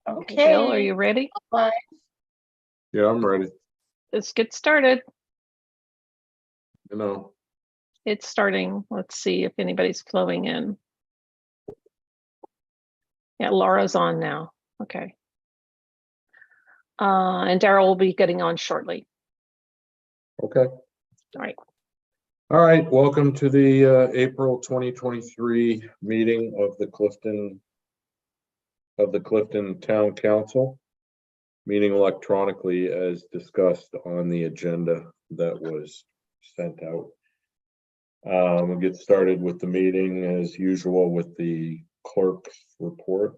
Okay. Bill, are you ready? Bye. Yeah, I'm ready. Let's get started. You know, It's starting. Let's see if anybody's flowing in. Yeah, Laura's on now. Okay. And Daryl will be getting on shortly. okay. All right. All right. Welcome to the April 2023 meeting of the Clifton Town Council. Meeting electronically as discussed on the agenda that was sent out. We'll get started with the meeting as usual with the clerk's report.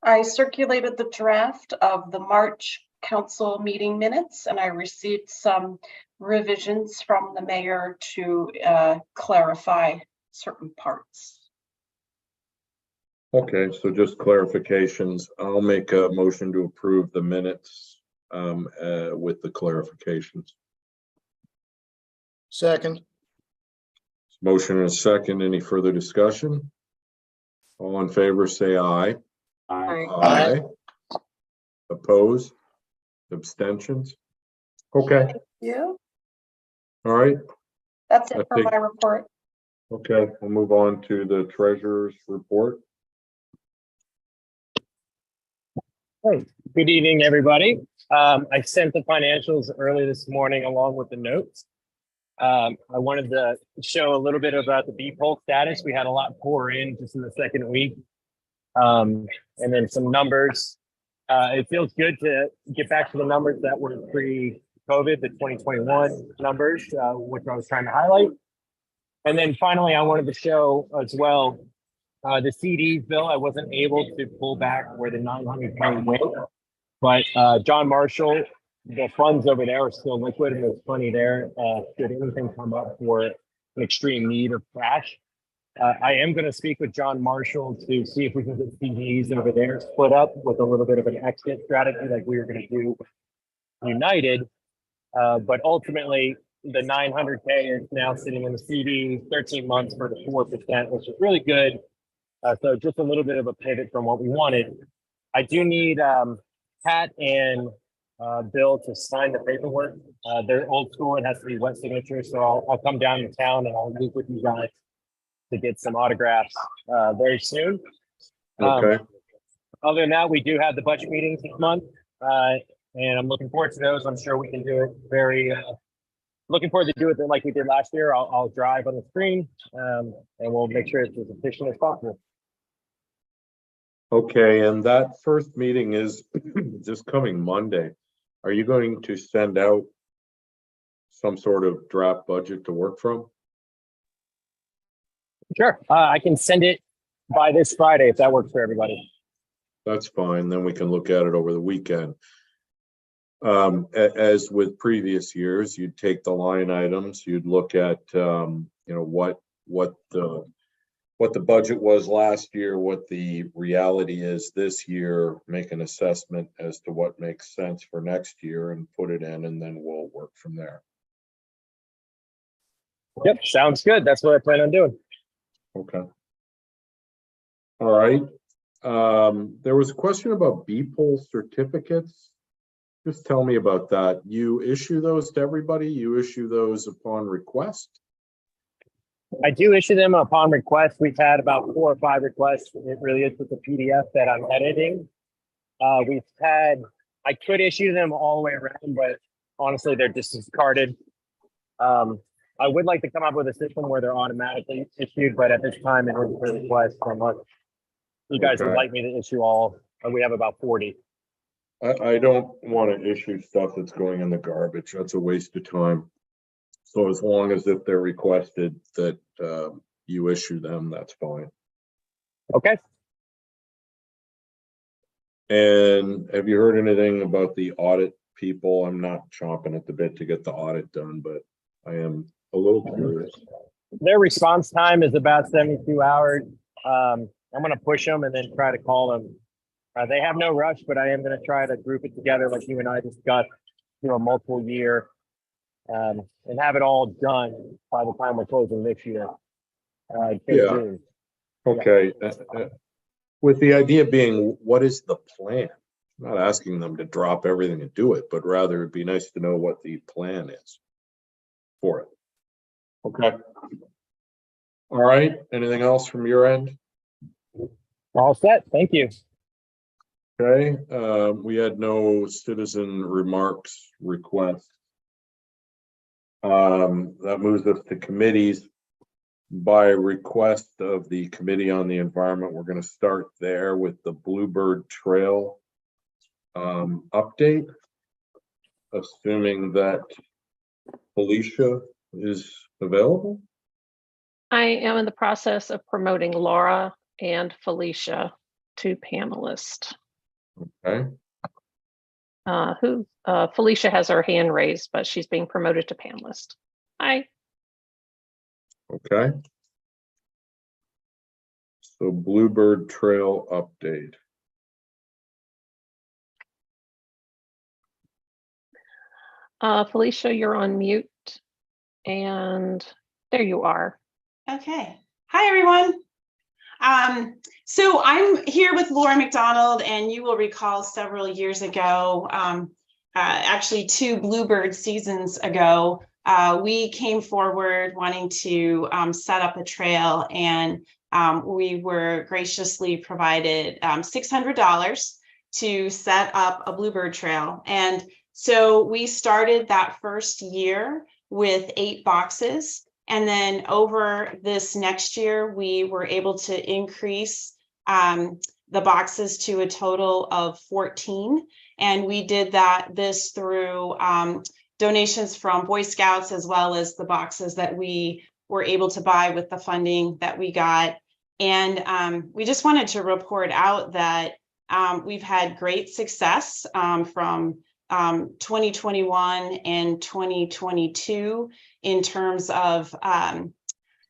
I circulated the draft of the March council meeting minutes, and I received some revisions from the mayor to clarify certain parts. Okay, so just clarifications. I'll make a motion to approve the minutes with the clarifications. Second. Motion and a second. Any further discussion? All in favor, say aye. Aye. Opposed? Abstentions? Okay, Thank you. all right. That's it I for think- my report. Okay, we'll move on to the treasurer's report. Hey, good evening, everybody. I sent the financials early this morning along with the notes. I wanted to show a little bit about the B poll status. We had a lot pour in just in the second week. And then some numbers. It feels good to get back to the numbers that were pre-COVID, the 2021 numbers, which I was trying to highlight. And then finally, I wanted to show as well the CDs bill. I wasn't able to pull back where the 900K went, but John Marshall, the funds over there are still liquid and there's plenty there. Should anything come up for an extreme need of cash, I am going to speak with John Marshall to see if we can get CDs over there split up with a little bit of an exit strategy like we were going to do with United. But ultimately, the 900K is now sitting in the CD, 13 months for the 4%, which is really good. So just a little bit of a pivot from what we wanted. I do need Pat and Bill to sign the paperwork. They're old school. It has to be wet signature. So I'll come down to town and I'll meet with you guys to get some autographs very soon. Okay, Other than that, we do have the budget meetings this month. And I'm looking forward to those. I'm sure we can do it very, looking forward to do it like we did last year. I'll drive on the screen and we'll make sure it's as efficient as possible. okay, and that first meeting is this coming Monday. Are you going to send out some sort of draft budget to work from? Sure. I can send it by this Friday if that works for everybody. That's fine, then we can look at it over the weekend. As with previous years, you'd take the line items, you'd look at what the budget was last year, what the reality is this year, make an assessment as to what makes sense for next year and put it in, and then we'll work from there. Yep, sounds good. That's what I plan on doing. Okay. All right. There was a question about B-poll certificates. Just tell me about that. You issue those to everybody? You issue those upon request? I do issue them upon request. We've had about 4 or 5 requests. It really is with the PDF that I'm editing. I could issue them all the way around, but honestly, they're just discarded. I would like to come up with a system where they're automatically issued, but at this time, it was a request from us. You guys would Okay. like me to issue all, and we have about 40. I don't want to issue stuff that's going in the garbage. That's a waste of time. So as long as if they're requested that you issue them, that's fine. Okay. And have you heard anything about the audit people? I'm not chomping at the bit to get the audit done, but I am a little curious. Their response time is about 72 hours. I'm going to push them and then try to call them. They have no rush, but I am going to try to group it together like you and I discussed, a multiple year and have it all done by the time we're closing this year. Yeah. June. Okay. With the idea being, what is the plan? I'm not asking them to drop everything and do it, but rather it'd be nice to know what the plan is for it. Okay. All right, anything else from your end? All set. Thank you. Okay, we had no citizen remarks request. That moves us to committees. By request of the Committee on the Environment, we're going to start there with the Bluebird Trail update, assuming that Felicia is available. I am in the process of promoting Laura and Felicia to panelists. Okay, Felicia has her hand raised, but she's being promoted to panelist. Hi. okay. So Bluebird Trail update. Felicia, you're on mute. And there you are. Okay. Hi, everyone. So I'm here with Laura McDonald, and you will recall several years ago, actually 2 Bluebird seasons ago, we came forward wanting to set up a trail, and we were graciously provided $600 to set up a Bluebird trail. And so we started that first year with 8 boxes. And then over this next year, we were able to increase the boxes to a total of 14. And we did this through donations from Boy Scouts, as well as the boxes that we were able to buy with the funding that we got. And we just wanted to report out that we've had great success from 2021 and 2022 in terms of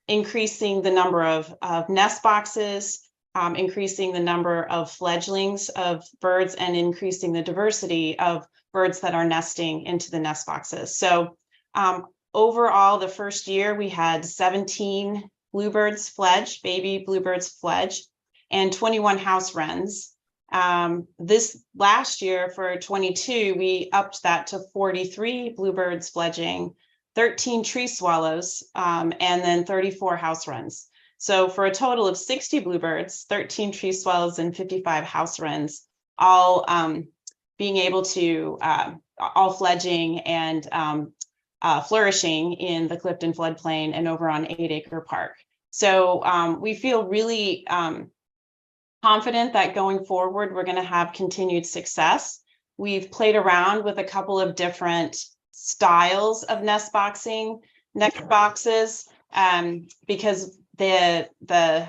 increasing the number of nest boxes, increasing the number of fledglings of birds, and increasing the diversity of birds that are nesting into the nest boxes. So overall, the first year we had 17 bluebirds fledge, baby bluebirds fledge, and 21 house wrens. This last year for 22, we upped that to 43 bluebirds fledging, 13 tree swallows, and then 34 house wrens. So for a total of 60 bluebirds, 13 tree swallows, and 55 house wrens, all being able to, all fledging and flourishing in the Clifton floodplain and over on 8 Acre Park. So we feel really confident that going forward, we're going to have continued success. We've played around with a couple of different styles of nest boxes, because the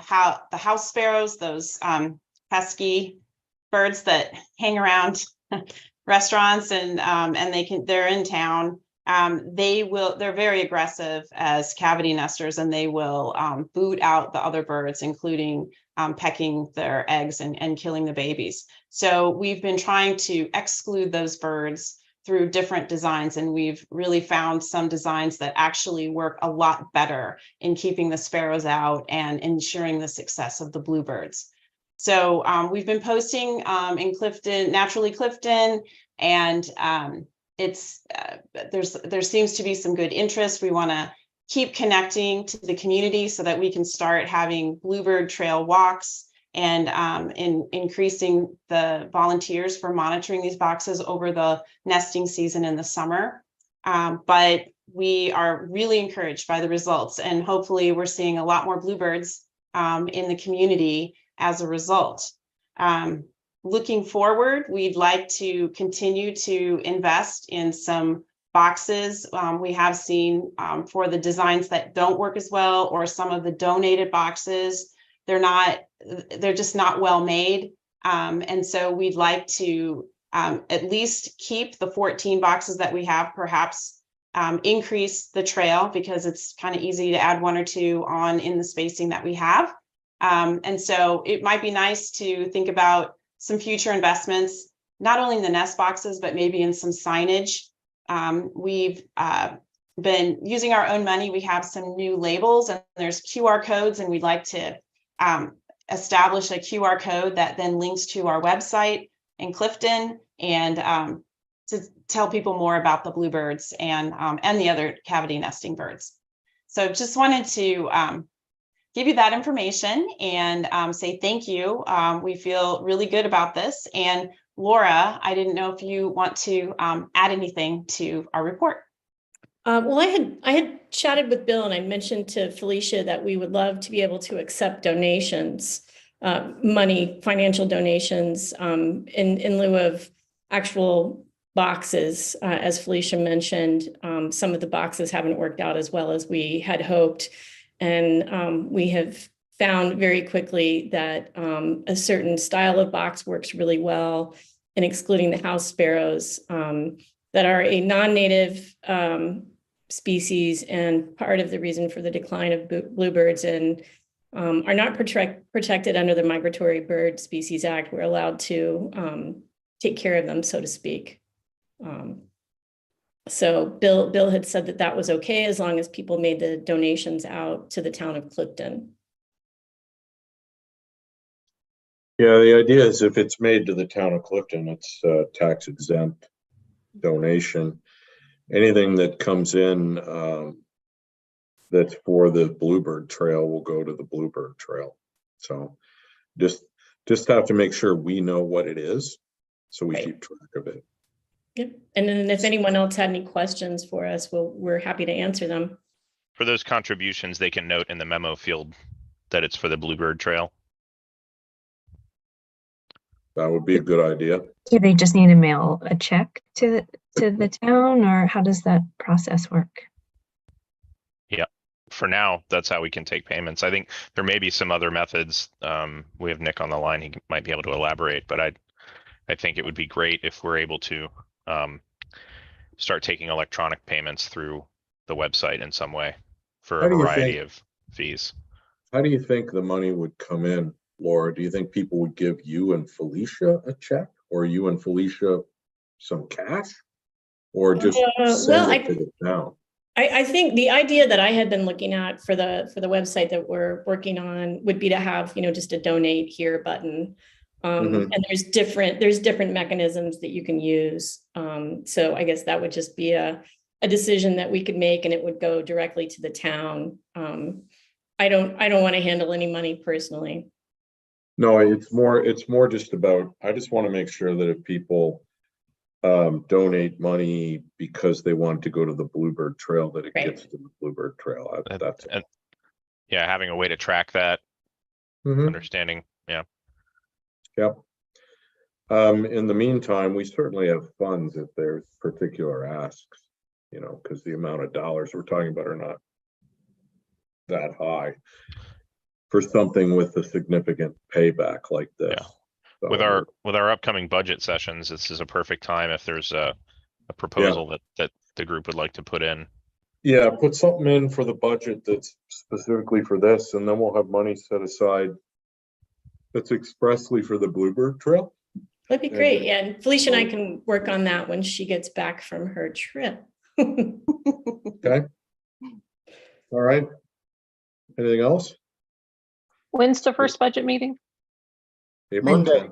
house sparrows, those pesky birds that hang around restaurants and they're in town. They're very aggressive as cavity nesters, and they will boot out the other birds, including pecking their eggs and killing the babies. So we've been trying to exclude those birds through different designs, and we've really found some designs that actually work a lot better in keeping the sparrows out and ensuring the success of the bluebirds. So we've been posting in Clifton, Naturally Clifton, and there seems to be some good interest. We want to keep connecting to the community so that we can start having Bluebird Trail walks and increasing the volunteers for monitoring these boxes over the nesting season in the summer. But we are really encouraged by the results, and hopefully we're seeing a lot more bluebirds in the community as a result. Looking forward, we'd like to continue to invest in some boxes. We have seen for the designs that don't work as well, or some of the donated boxes, they're just not well made. And so we'd like to at least keep the 14 boxes that we have, perhaps increase the trail, because it's kind of easy to add 1 or 2 on in the spacing that we have. And so it might be nice to think about some future investments, not only in the nest boxes, but maybe in some signage. We've been using our own money. We have some new labels, and there's QR codes, and we'd like to establish a QR code that then links to our website in Clifton, and to tell people more about the bluebirds and the other cavity nesting birds. So just wanted to give you that information and say thank you. We feel really good about this. And Laura, I didn't know if you want to add anything to our report. Well, I had chatted with Bill, and I mentioned to Felicia that we would love to be able to accept donations, money, financial donations, in lieu of actual boxes. As Felicia mentioned, some of the boxes haven't worked out as well as we had hoped. And we have found very quickly that a certain style of box works really well, and excluding the house sparrows that are a non-native species and part of the reason for the decline of bluebirds, and are not protected under the Migratory Bird Species Act. We're allowed to take care of them, so to speak. So Bill had said that that was okay as long as people made the donations out to the town of Clifton. Yeah, the idea is if it's made to the town of Clifton, it's a tax exempt donation. Anything that comes in that's for the Bluebird Trail will go to the Bluebird Trail. So just have to make sure we know what it is, so we keep track of it. Yep. And then if anyone else had any questions for us, we're happy to answer them. For those contributions, they can note in the memo field that it's for the Bluebird Trail. That would be a good idea. Do they just need to mail a check to the town, or how does that process work? Yeah, for now, that's how we can take payments. I think there may be some other methods. We have Nick on the line. He might be able to elaborate, but I think it would be great if we're able to start taking electronic payments through the website in some way for a variety of fees. How do you think the money would come in, Laura? Do you think people would give you and Felicia a check, or you and Felicia some cash, or just send it to the town? I think the idea that I had been looking at for the website that we're working on would be to have, just a donate here button. And there's different mechanisms that you can use. So I guess that would just be a decision that we could make, and it would go directly to the town. I don't want to handle any money personally. No, it's more just about, I just want to make sure that if people donate money because they want to go to the Bluebird Trail, that it gets to the Bluebird Trail. That's it. Yeah, having a way to track that, understanding. Yeah. Yep. In the meantime, we certainly have funds if there's particular asks, because the amount of dollars we're talking about are not that high for something with a significant payback like this. Yeah. So, with our upcoming budget sessions, this is a perfect time if there's a proposal that the group would like to put in. Yeah, put something in for the budget that's specifically for this, and then we'll have money set aside that's expressly for the Bluebird Trail. That'd be great. Yeah, and Felicia and I can work on that when she gets back from her trip. Okay. All right. Anything else? When's the first budget meeting? April Monday. 10th.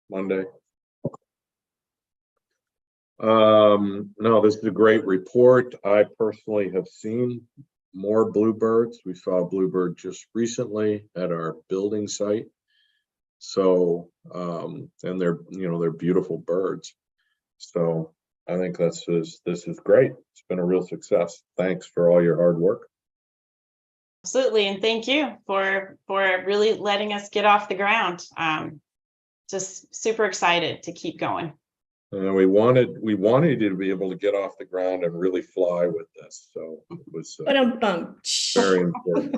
Monday. No, this is a great report. I personally have seen more bluebirds. We saw a bluebird just recently at our building site. So, and they're beautiful birds. So I think this is great. It's been a real success. Thanks for all your hard work. Absolutely, and thank you for really letting us get off the ground. Just super excited to keep going. And we wanted you to be able to get off the ground and really fly with this. So it was very important.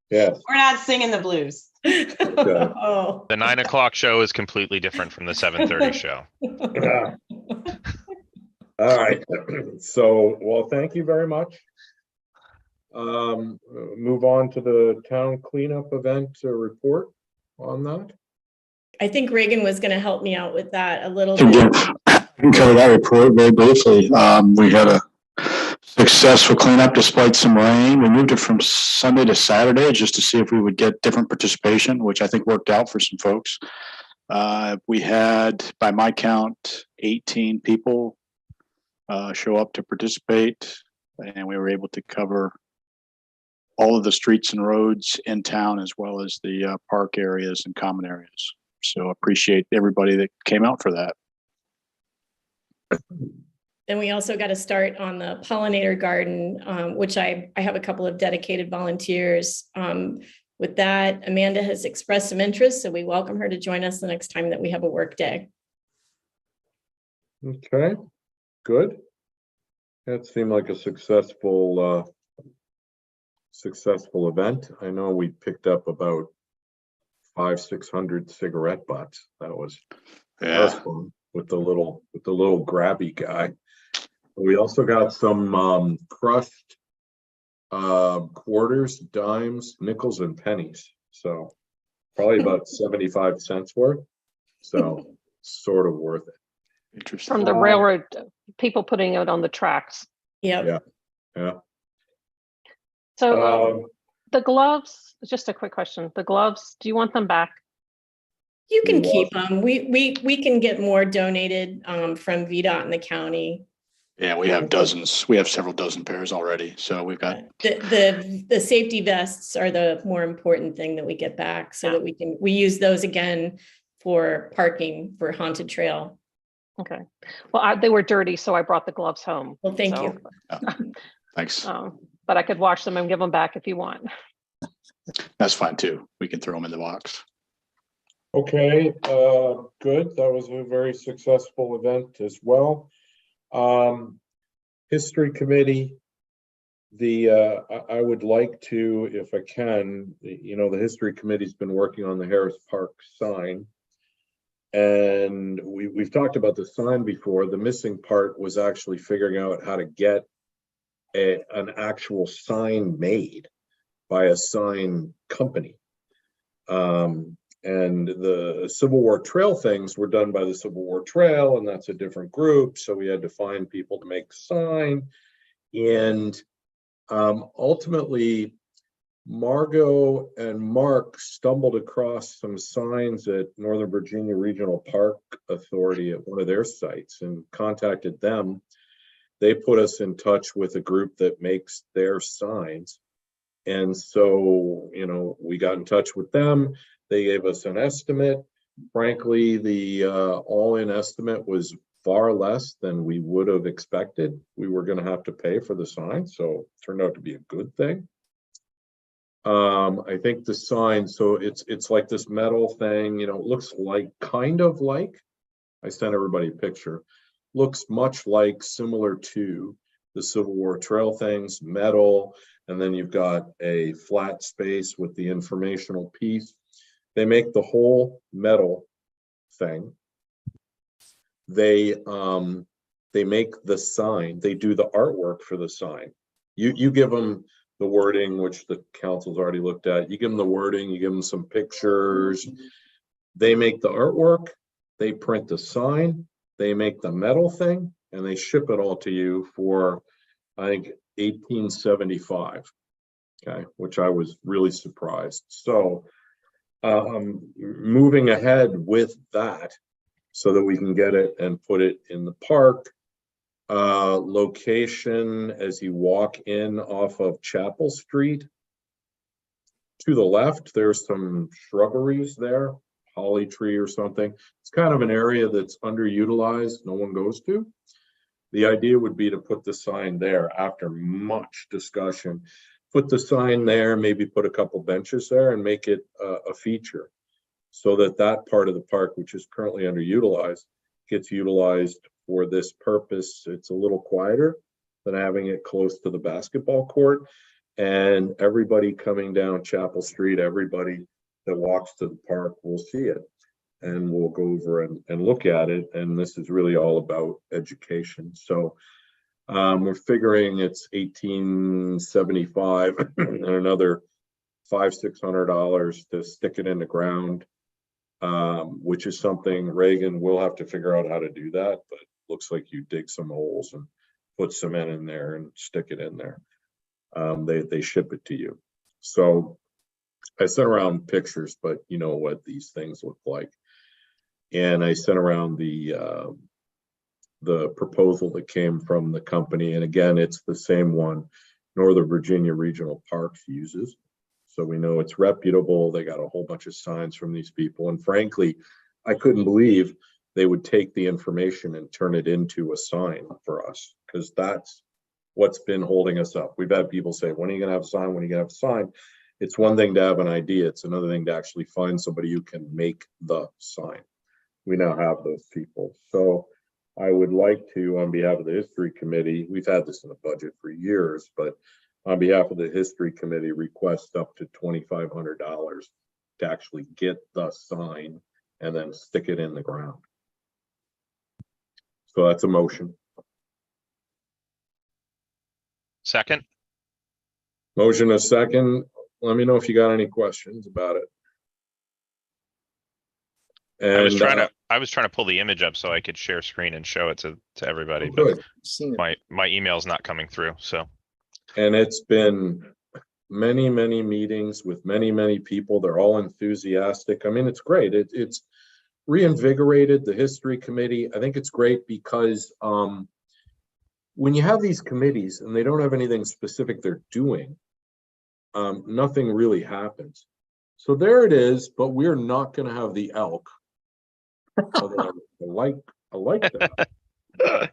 Yes. We're not singing the blues. Oh. The 9 o'clock show is completely different from the 7:30 show. All right. So, well, thank you very much. Move on to the town cleanup event report on that. I think Reagan was going to help me out with that a little bit. I can cover that report very briefly. We had a Successful cleanup despite some rain. We moved it from Sunday to Saturday just to see if we would get different participation, which I think worked out for some folks. We had, by my count, 18 people show up to participate, and we were able to cover all of the streets and roads in town, as well as the park areas and common areas. So appreciate everybody that came out for that. Then we also got to start on the pollinator garden, which I have a couple of dedicated volunteers. With that, Amanda has expressed some interest, so we welcome her to join us the next time that we have a work day. Okay, good. That seemed like a successful event. I know we picked up about 500-600 cigarette butts. That was fun with the little grabby guy. We also got some crushed quarters, dimes, nickels, and pennies. So probably about 75 cents worth. So sort of worth it. Interesting. From the railroad, people putting it on the tracks. Yep. Yeah. So the gloves, just a quick question. The gloves, do you want them back? You can keep them. We can get more donated from VDOT in the county. Yeah, we have dozens. We have several dozen pairs already. So we've got the safety vests are the more important thing that we get back, so that we use those again for parking for Haunted Trail. Okay. Well, they were dirty, so I brought the gloves home. Well, thank you. Thanks. But I could wash them and give them back if you want. That's fine too. We can throw them in the box. Okay, good. That was a very successful event as well. History committee. I would like to, if I can, the history committee's been working on the Harris Park sign. And we've talked about the sign before. The missing part was actually figuring out how to get an actual sign made by a sign company. And the Civil War Trail things were done by the Civil War Trail, and that's a different group. So we had to find people to make the sign. And ultimately, Margot and Mark stumbled across some signs at Northern Virginia Regional Park Authority at one of their sites and contacted them. They put us in touch with a group that makes their signs. And so, we got in touch with them. They gave us an estimate. Frankly, the all-in estimate was far less than we would have expected. We were going to have to pay for the sign, so it turned out to be a good thing. I think the sign, so it's like this metal thing, it looks kind of like, I sent everybody a picture, looks much like, similar to the Civil War Trail things, metal, and then you've got a flat space with the informational piece. They make the whole metal thing. They make the sign. They do the artwork for the sign. You give them the wording, which the council's already looked at. You give them the wording. You give them some pictures. They make the artwork. They print the sign. They make the metal thing, and they ship it all to you for, I think, $18.75. Okay, which I was really surprised. So moving ahead with that so that we can get it and put it in the park. Location as you walk in off of Chapel Street. To the left, there's some shrubberies there, holly tree or something. It's kind of an area that's underutilized, no one goes to. The idea would be to put the sign there after much discussion. Put the sign there, maybe put a couple benches there and make it a feature so that that part of the park, which is currently underutilized, gets utilized for this purpose. It's a little quieter than having it close to the basketball court. And everybody coming down Chapel Street, everybody that walks to the park will see it. And we'll go over and look at it. And this is really all about education. So we're figuring it's $18.75 and another $500-600 to stick it in the ground, which is something Reagan will have to figure out how to do that. But looks like you dig some holes and put cement in there and stick it in there. They ship it to you. So I sent around pictures, but you know what these things look like. And I sent around the proposal that came from the company. And again, it's the same one Northern Virginia Regional Parks uses. So we know it's reputable. They got a whole bunch of signs from these people. And frankly, I couldn't believe they would take the information and turn it into a sign for us, because that's what's been holding us up. We've had people say, when are you going to have a sign? When are you going to have a sign? It's one thing to have an idea. It's another thing to actually find somebody who can make the sign. We now have those people. So I would like to, on behalf of the History Committee, we've had this in the budget for years, but on behalf of the History Committee, request up to $2,500 to actually get the sign and then stick it in the ground. So that's a motion. Second. Motion a second. Let me know if you got any questions about it. And I was trying to pull the image up so I could share screen and show it to everybody, good. but my email's not coming through. So, and it's been many meetings with many people. They're all enthusiastic. I mean, it's great. It's reinvigorated the History Committee. I think it's great because when you have these committees and they don't have anything specific they're doing, nothing really happens. So there it is, but we're not going to have the elk. Although I like that.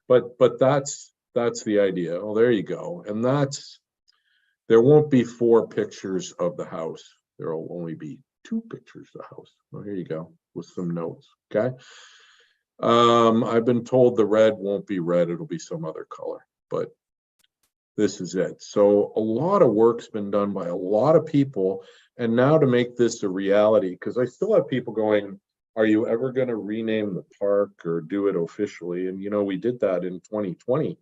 But that's the idea. Oh, there you go. And there won't be 4 pictures of the house. There will only be 2 pictures of the house. Well, here you go with some notes. Okay. I've been told the red won't be red. It'll be some other color, but this is it. So a lot of work's been done by a lot of people. And now to make this a reality, because I still have people going, are you ever going to rename the park or do it officially? And, you know, we did that in 2020,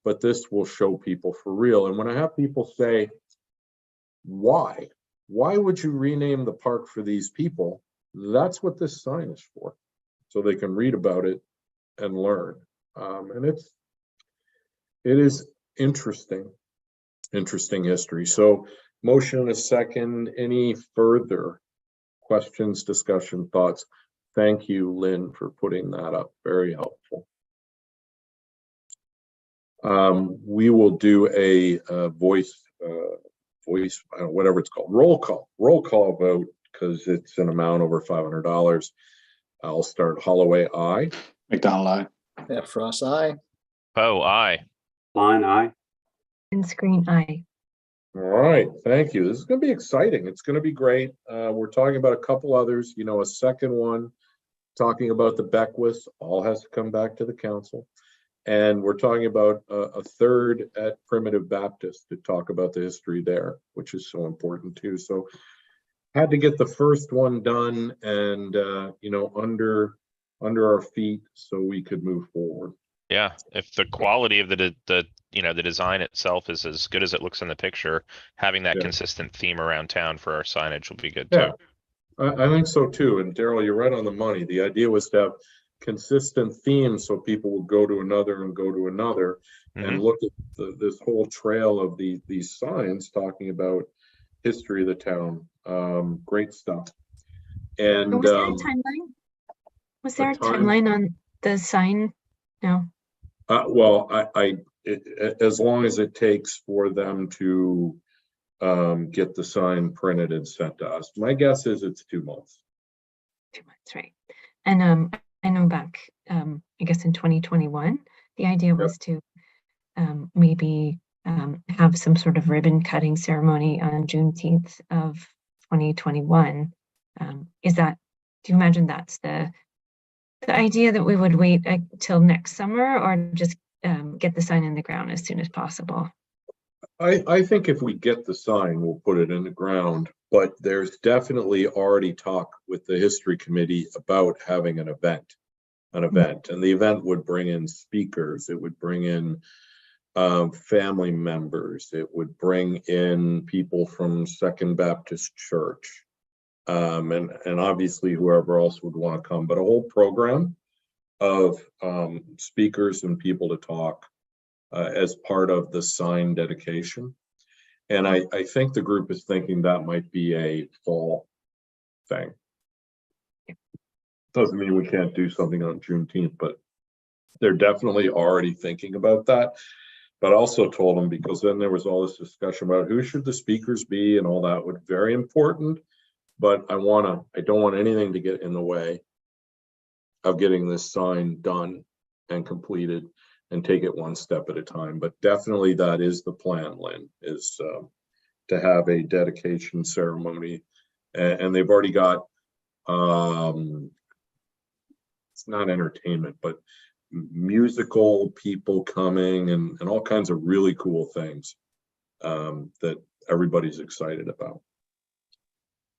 but this will show people for real. And when I have people say, why would you rename the park for these people? That's what this sign is for. So they can read about it and learn. And it is interesting history. So motion and a second. Any further questions, discussion, thoughts? Thank you, Lynn, for putting that up. Very helpful. We will do a voice, I don't know, whatever it's called, roll call vote, because it's an amount over $500. I'll start. Holloway, aye. McDonald, aye. Yeah, Frost, aye. Poe, aye. Line, aye. And screen aye. All right, thank you. This is going to be exciting. It's going to be great. We're talking about a couple others, you know, a second one talking about the Beckwiths, all has to come back to the council. And we're talking about a third at Primitive Baptist to talk about the history there, which is so important too. So had to get the first one done and, you know, under our feet so we could move forward. Yeah, if the quality of the design itself is as good as it looks in the picture, having that consistent theme around town for our signage will be good too. I think so too. And Daryl, you're right on the money. The idea was to have consistent themes so people will go to another and go to another and look at this whole trail of these signs talking about history of the town. Great stuff. And was there a timeline? Was there a timeline on the sign? No. Well, as long as it takes for them to get the sign printed and sent to us. My guess is it's 2 months. 2 months, right? And I know back, I guess in 2021, the idea was to maybe have some sort of ribbon cutting ceremony on Juneteenth of 2021. Is that? Do you imagine that's the idea, that we would wait till next summer, or just get the sign in the ground as soon as possible? I think if we get the sign, we'll put it in the ground, but there's definitely already talk with the History Committee about having an event, and the event would bring in speakers. It would bring in family members. It would bring in people from Second Baptist Church, and obviously whoever else would want to come, but a whole program of speakers and people to talk as part of the sign dedication. And I think the group is thinking that might be a fall thing. Doesn't mean we can't do something on Juneteenth, but they're definitely already thinking about that. But also told them, because then there was all this discussion about who should the speakers be and all that, was very important. But I don't want anything to get in the way of getting this sign done and completed, and take it one step at a time. But definitely that is the plan, Lynn, is to have a dedication ceremony. And they've already got, it's not entertainment, but musical people coming and all kinds of really cool things that everybody's excited about.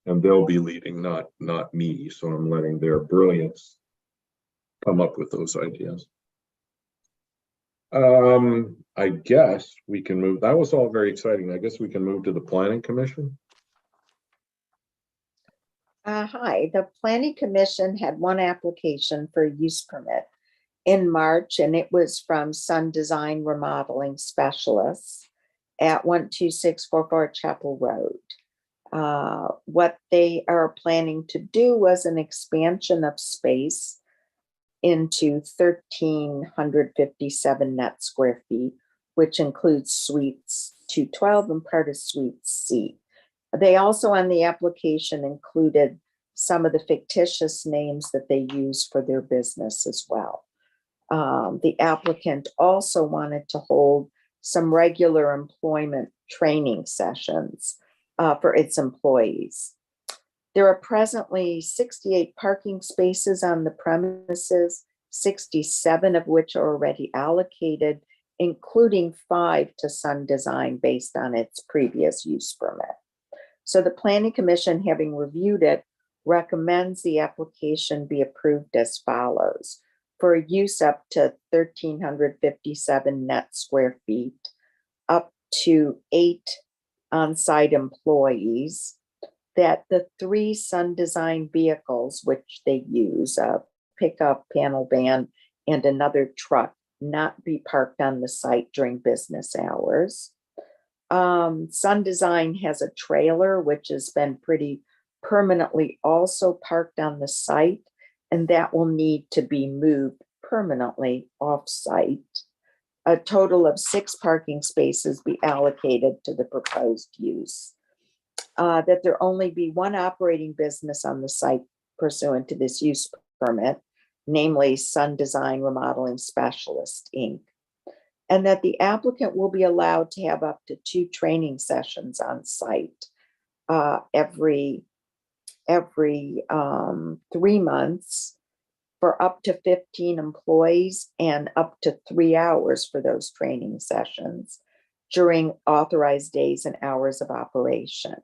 And they'll be leading, not me. So I'm letting their brilliance come up with those ideas. I guess we can move. That was all very exciting. I guess we can move to the Planning Commission. Hi, the Planning Commission had one application for a use permit in March, and it was from Sun Design Remodeling Specialists at 12644 Chapel Road. What they are planning to do was an expansion of space into 1,357 net square feet, which includes suites 212 and part of suite C. They also on the application included some of the fictitious names that they use for their business as well. The applicant also wanted to hold some regular employment training sessions for its employees. There are presently 68 parking spaces on the premises, 67 of which are already allocated, including 5 to Sun Design based on its previous use permit. So the Planning Commission, having reviewed it, recommends the application be approved as follows. For a use up to 1,357 net square feet, up to 8 on-site employees, that the 3 Sun Design vehicles, which they use, a pickup, panel van, and another truck, not be parked on the site during business hours. Sun Design has a trailer, which has been pretty permanently also parked on the site, and that will need to be moved permanently off-site. A total of 6 parking spaces be allocated to the proposed use. That there only be one operating business on the site pursuant to this use permit, namely Sun Design Remodeling Specialist, Inc. And that the applicant will be allowed to have up to 2 training sessions on site every 3 months for up to 15 employees and up to 3 hours for those training sessions during authorized days and hours of operation.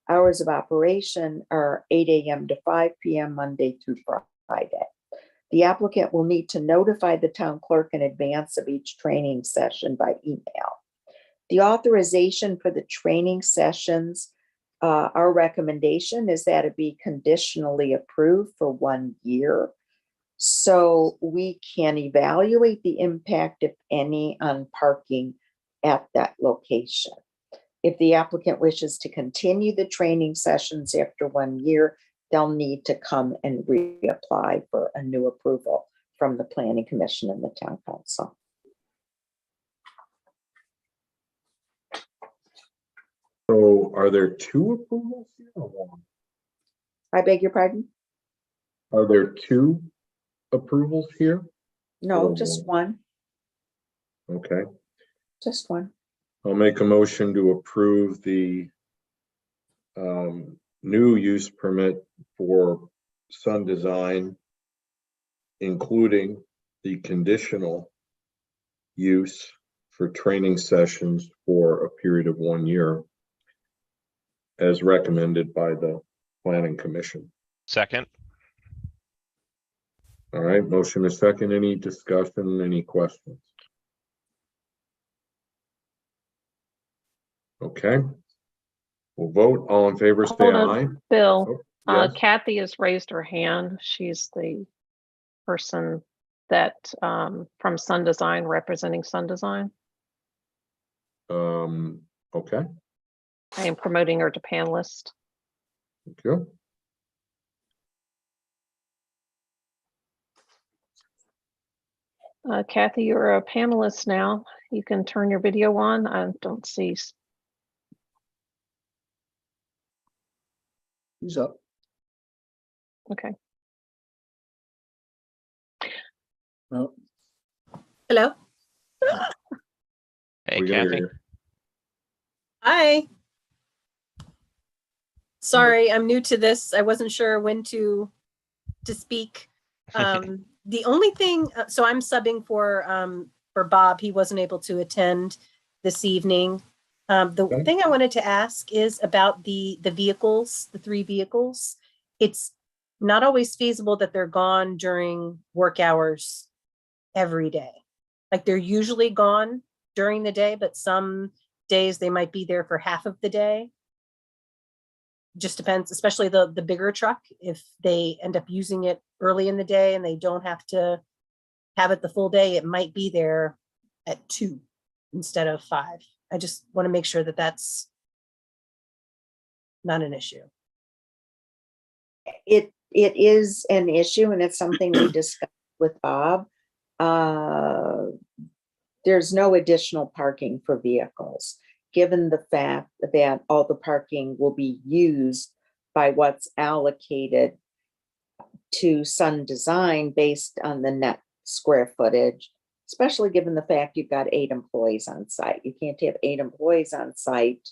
Hours of operation are 8 a.m. to 5 p.m. Monday through Friday. The applicant will need to notify the town clerk in advance of each training session by email. The authorization for the training sessions, our recommendation is that it be conditionally approved for 1 year, so we can evaluate the impact, if any, on parking at that location. If the applicant wishes to continue the training sessions after 1 year, they'll need to come and reapply for a new approval from the Planning Commission and the Town Council. So are there 2 approvals here or 1? I beg your pardon? Are there 2 approvals here? No, just one, Okay. just one. I'll make a motion to approve the new use permit for Sun Design, including the conditional use for training sessions for a period of 1 year, as recommended by the Planning Commission. Second. All right, motion is second. Any discussion, any questions? Okay. We'll vote. All in favor, say Hold on, aye. Bill, Oh, yes. Kathy has raised her hand. She's the person that from Sun Design, representing Sun Design. Okay, I am promoting her to panelist. thank you. Kathy, you're a panelist now. You can turn your video on. I don't see. He's up. Okay. No. Hello. Hey, We can hear Kathy. you. Hi. Sorry, I'm new to this. I wasn't sure when to speak. The only thing, so I'm subbing for Bob. He wasn't able to attend this evening. The Okay. thing I wanted to ask is about the vehicles, the 3 vehicles. It's not always feasible that they're gone during work hours every day. Like they're usually gone during the day, but some days they might be there for half of the day. Just depends, especially the bigger truck, if they end up using it early in the day and they don't have to have it the full day, it might be there at 2 instead of 5. I just want to make sure that that's not an issue. It is an issue, and it's something we discussed with Bob. There's no additional parking for vehicles, given the fact that all the parking will be used by what's allocated to Sun Design based on the net square footage, especially given the fact you've got 8 employees on site. You can't have 8 employees on site,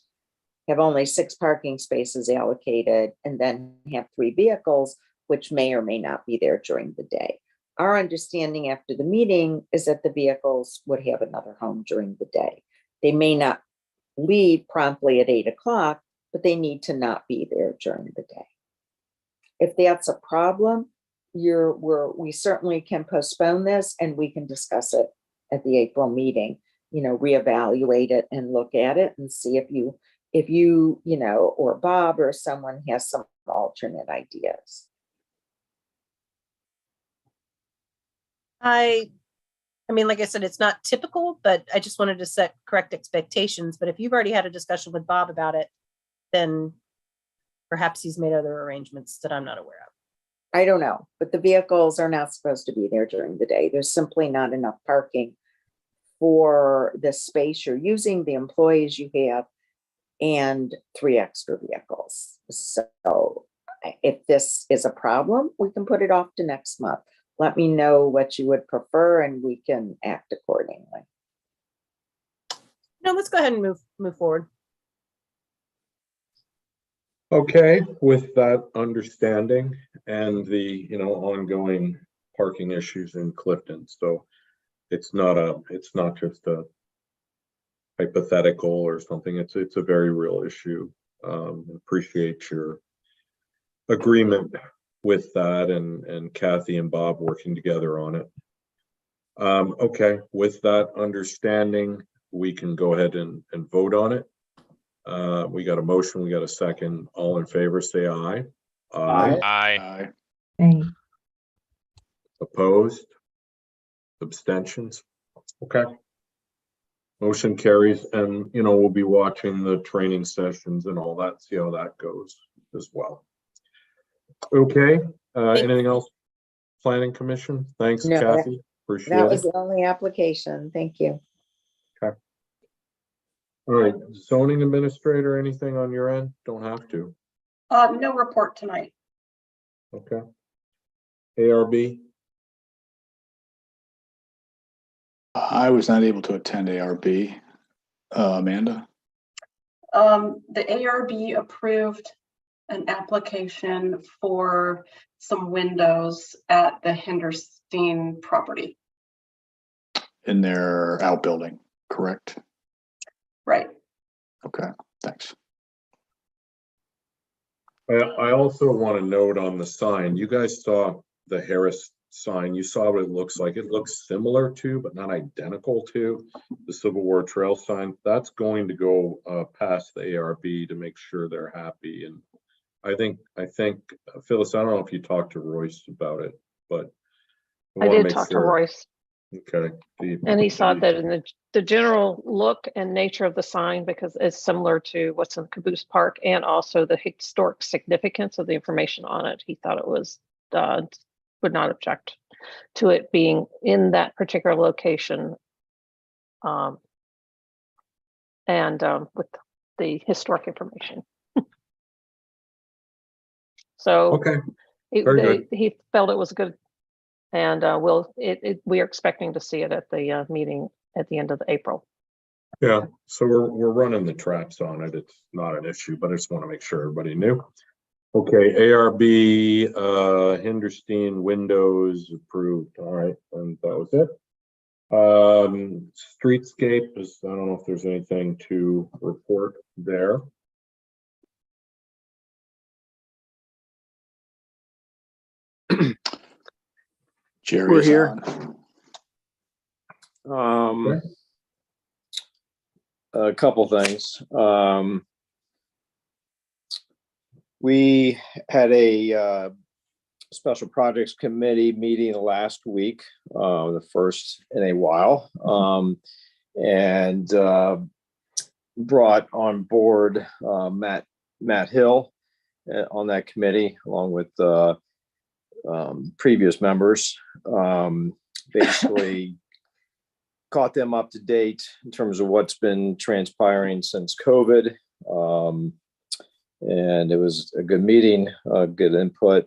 have only 6 parking spaces allocated, and then have 3 vehicles, which may or may not be there during the day. Our understanding after the meeting is that the vehicles would have another home during the day. They may not leave promptly at 8 o'clock, but they need to not be there during the day. If that's a problem, we certainly can postpone this and we can discuss it at the April meeting, reevaluate it and look at it and see if you, or Bob or someone has some alternate ideas. I mean, like I said, it's not typical, but I just wanted to set correct expectations. But if you've already had a discussion with Bob about it, then perhaps he's made other arrangements that I'm not aware of. I don't know, but the vehicles are not supposed to be there during the day. There's simply not enough parking for the space you're using, the employees you have, and 3 extra vehicles. So if this is a problem, we can put it off to next month. Let me know what you would prefer and we can act accordingly. No, let's go ahead and move forward. Okay, with that understanding and the, ongoing parking issues in Clifton. So it's not just a hypothetical or something. It's a very real issue. Appreciate your agreement with that and Kathy and Bob working together on it. Okay, with that understanding, we can go ahead and vote on it. We got a motion, we got a second. All in favor, say aye. Aye. Aye. Aye. Opposed? Abstentions? Okay. Motion carries, and we'll be watching the training sessions and all that, see how that goes as well. Okay, anything else? Planning Commission? Thanks, No, Kathy. Appreciate that was it. the only application. Thank you. All right, zoning administrator, anything on your end? Don't have to. No report tonight. Okay. ARB? I was not able to attend ARB. Amanda? The ARB approved an application for some windows at the Henderstein property. In their outbuilding, correct? Right. Okay, thanks. I also want to note on the sign, you guys saw the Harris sign. You saw what it looks like. It looks similar to, but not identical to, the Civil War Trail sign. That's going to go past the ARB to make sure they're happy. And I think Phyllis, I don't know if you talked to Royce about it, but I did talk to Royce. Okay. And he saw that in the general look and nature of the sign, because it's similar to what's in Caboose Park, and also the historic significance of the information on it. He thought it was, would not object to it being in that particular location. With the historic information. So Okay, very good. he felt it was good. And we are expecting to see it at the meeting at the end of April. Yeah, so we're running the traps on it. It's not an issue, but I just want to make sure everybody knew. Okay, ARB, Hinderstein windows approved. All right, and that was it. Streetscape is, I don't know if there's anything to report there. Jerry We're is here. on. Okay. A couple things. We had a special projects committee meeting last week, the first in a while, and brought on board Matt Hill on that committee, along with previous members. Basically caught them up to date in terms of what's been transpiring since COVID. And it was a good meeting, good input,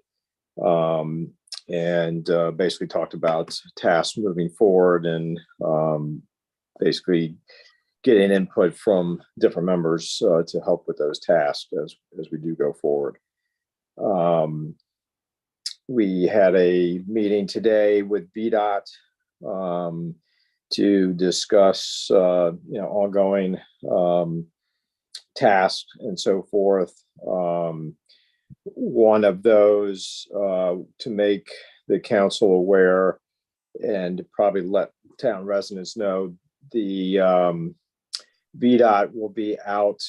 and basically talked about tasks moving forward, and basically getting input from different members to help with those tasks as we do go forward. We had a meeting today with VDOT to discuss ongoing tasks and so forth. One of those, to make the council aware and probably let town residents know, the VDOT will be out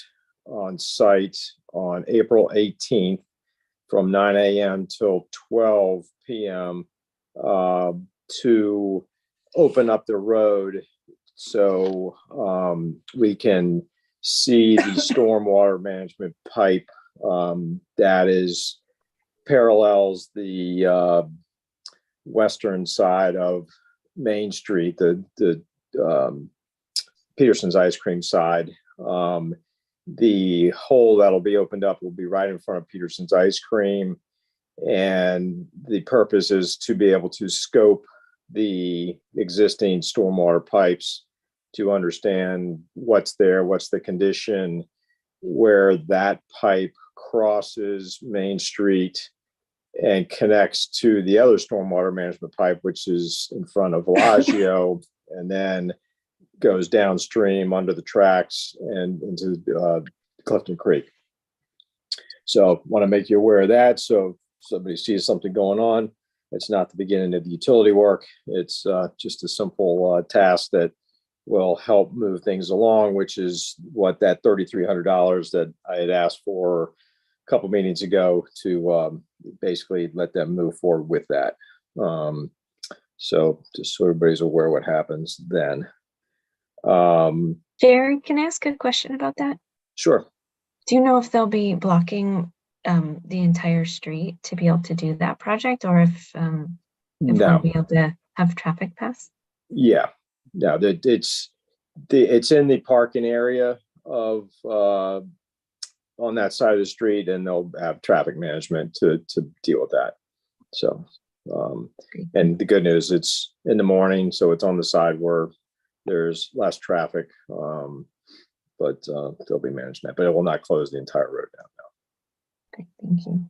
on site on April 18th from 9 a.m. till 12 p.m. To open up the road so we can see the stormwater management pipe that is parallels the western side of Main Street, the Peterson's ice cream side. The hole that'll be opened up will be right in front of Peterson's ice cream, and the purpose is to be able to scope the existing stormwater pipes to understand what's there, what's the condition, where that pipe crosses Main Street and connects to the other stormwater management pipe, which is in front of Bellagio, and then goes downstream under the tracks and into Clifton Creek. So want to make you aware of that. So if somebody sees something going on, it's not the beginning of the utility work. It's just a simple task that will help move things along, which is what that $3,300 that I had asked for a couple meetings ago to basically let them move forward with that. So just so everybody's aware what happens then. Jerry, can I ask a question about that? Sure. Do you know if they'll be blocking the entire street to be able to do that project, or if No. we'll be able to have traffic pass? Yeah, no, it's in the parking area of on that side of the street, and they'll have traffic management to deal with that. So, and the good news, it's in the morning, so it's on the side where there's less traffic, but they'll be managing that, but it will not close the entire road down now. Okay, thank you.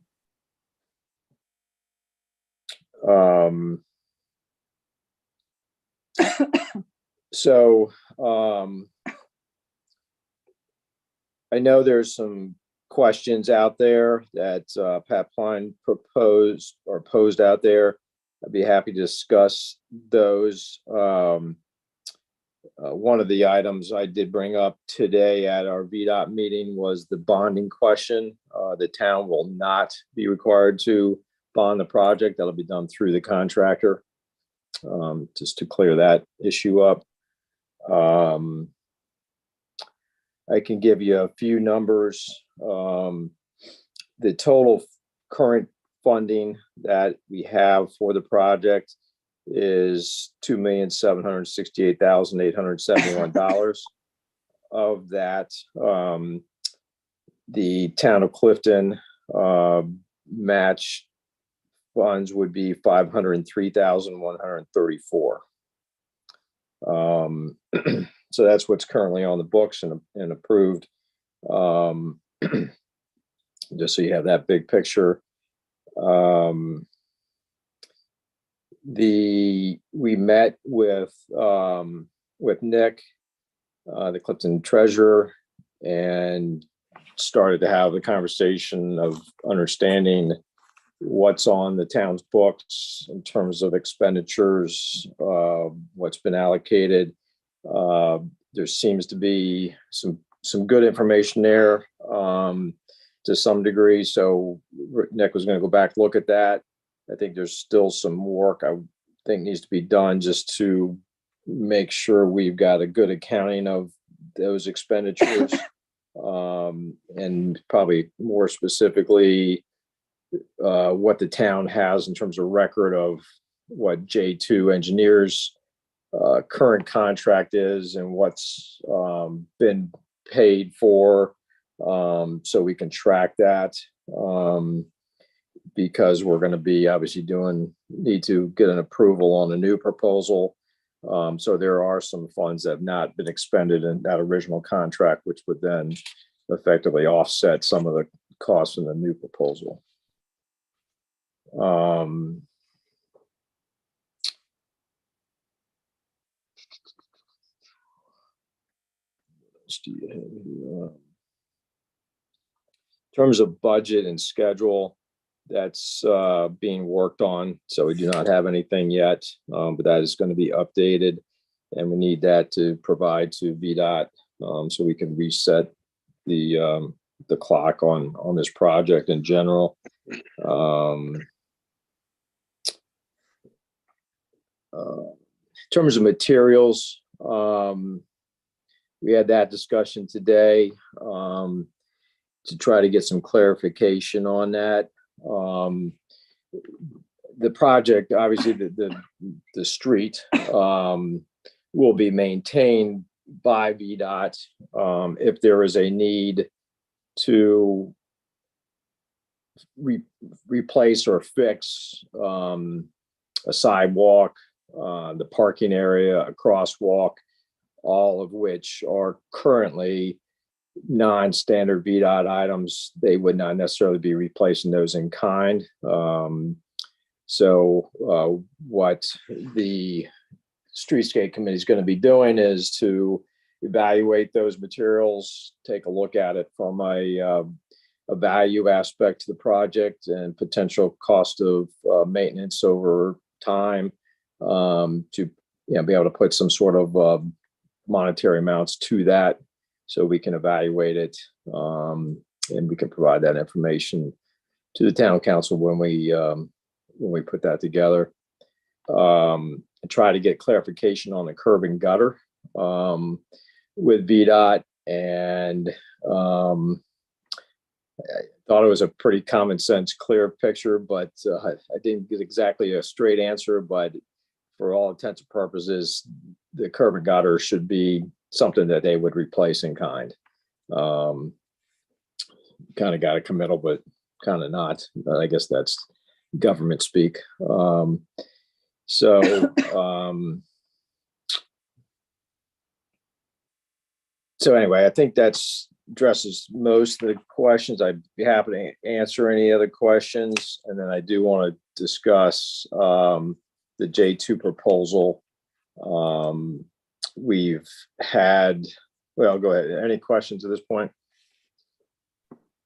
So I know there's some questions out there that Pat Pine posed out there. I'd be happy to discuss those. One of the items I did bring up today at our VDOT meeting was the bonding question. The town will not be required to bond the project. That'll be done through the contractor. just to clear that issue up. I can give you a few numbers. The total current funding that we have for the project is $2,768,871. Of that, the town of Clifton match funds would be 503,134. So that's what's currently on the books and approved. Just so you have that big picture. We met with Nick, the Clifton treasurer, and started to have the conversation of understanding what's on the town's books in terms of expenditures, what's been allocated. There seems to be some good information there to some degree. So Nick was going to go back, look at that. I think there's still some work I think needs to be done just to make sure we've got a good accounting of those expenditures. And probably more specifically, what the town has in terms of record of what J2 Engineers current contract is and what's been paid for, so we can track that, because we're going to be obviously need to get an approval on a new proposal. So there are some funds that have not been expended in that original contract, which would then effectively offset some of the costs in the new proposal. In terms of budget and schedule, that's being worked on. So we do not have anything yet, but that is going to be updated, and we need that to provide to VDOT so we can reset the clock on this project in general. In terms of materials, we had that discussion today to try to get some clarification on that. The project, obviously, the street will be maintained by VDOT. If there is a need to replace or fix a sidewalk, the parking area, a crosswalk, all of which are currently non-standard VDOT items, they would not necessarily be replacing those in kind. So what the Streetscape Committee is going to be doing is to evaluate those materials, take a look at it from a value aspect to the project and potential cost of maintenance over time, to be able to put some sort of monetary amounts to that, so we can evaluate it, and we can provide that information to the town council when we put that together. And try to get clarification on the curb and gutter with VDOT, and I thought it was a pretty common sense, clear picture, but I didn't get exactly a straight answer. But for all intents and purposes, the curb and gutter should be something that they would replace in kind. Kind of got a committal, but kind of not. I guess that's government speak. So anyway, I think that's addresses most of the questions. I'd be happy to answer any other questions. And then I do want to discuss the J2 proposal. We've had, well, go ahead. Any questions at this point?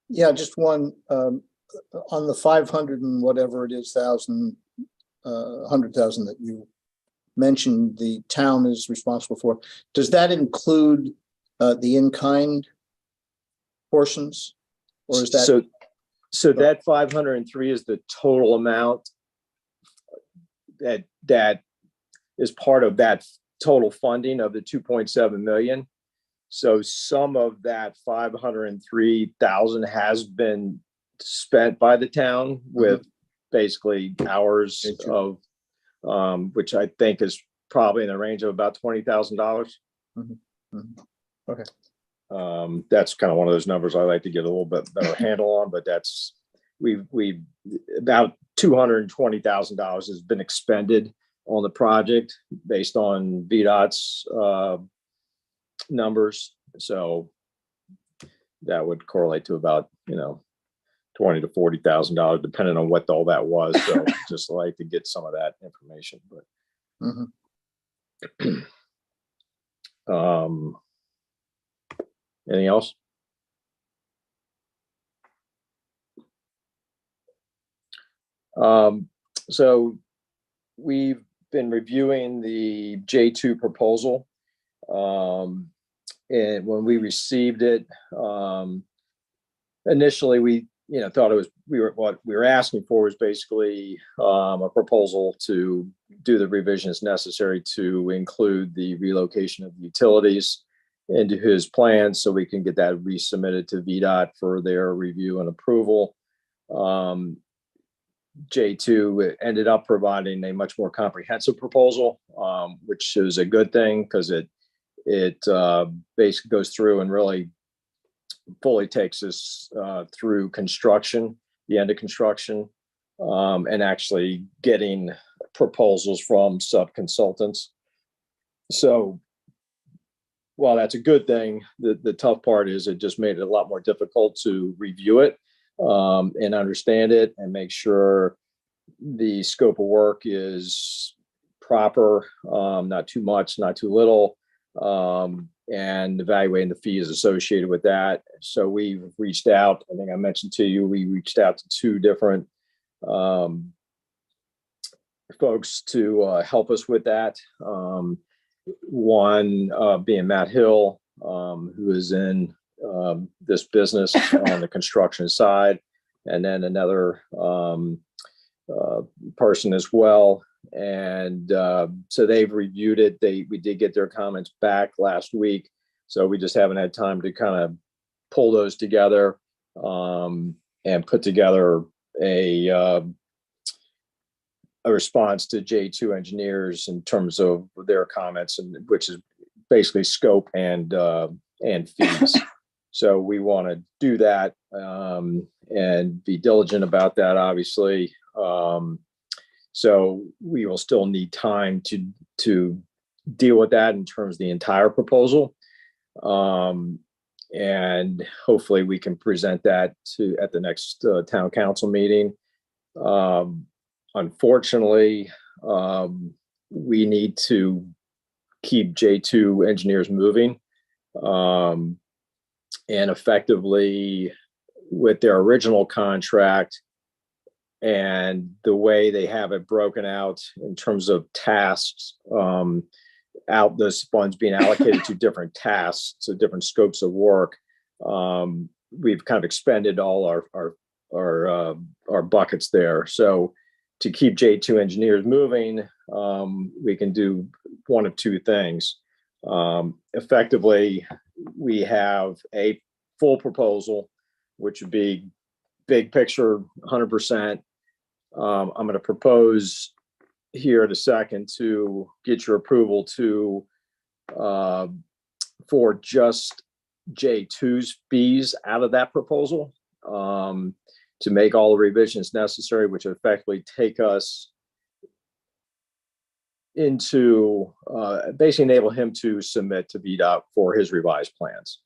Yeah, just one on the 500 and whatever it is, 100,000 that you mentioned the town is responsible for. Does that include the in-kind portions, or is that? So that 503 is the total amount that is part of that total funding of the 2.7 million. So some of that 503,000 has been spent by the town with basically hours of, which I think is probably in the range of about $20,000. Okay. That's kind of one of those numbers I like to get a little bit better handle on, but that's, we about $220,000 has been expended on the project based on VDOT's numbers. So that would correlate to about, $20,000 to $40,000, depending on what all that was. So just like to get some of that information, but anything else? So we've been reviewing the J2 proposal. And when we received it, initially we, thought it was, what we were asking for was basically a proposal to do the revisions necessary to include the relocation of utilities into his plans so we can get that resubmitted to VDOT for their review and approval. J2 ended up providing a much more comprehensive proposal, which is a good thing because it basically goes through and really fully takes us through construction, the end of construction, and actually getting proposals from sub-consultants. So while that's a good thing, the tough part is it just made it a lot more difficult to review it and understand it and make sure the scope of work is proper, not too much, not too little, and evaluating the fees associated with that. So we've reached out, I think I mentioned to you, we reached out to two different folks to help us with that. One being Matt Hill, who is in this business on the construction side, and then another person as well. And so they've reviewed it. We did get their comments back last week. So we just haven't had time to kind of pull those together and put together a response to J2 engineers in terms of their comments, and which is basically scope and fees. So we want to do that and be diligent about that, obviously. So we will still need time to deal with that in terms of the entire proposal. And hopefully we can present that at the next town council meeting. Unfortunately, we need to keep J2 engineers moving. And effectively with their original contract and the way they have it broken out in terms of tasks, out those funds being allocated to different tasks, so different scopes of work, we've kind of expended all our buckets there. So to keep J2 engineers moving, we can do one of two things. Effectively, we have a full proposal, which would be big picture, 100%. I'm going to propose here in a second to get your approval for just J2's fees out of that proposal, to make all the revisions necessary, which effectively take us into basically enable him to submit to VDOT for his revised plans,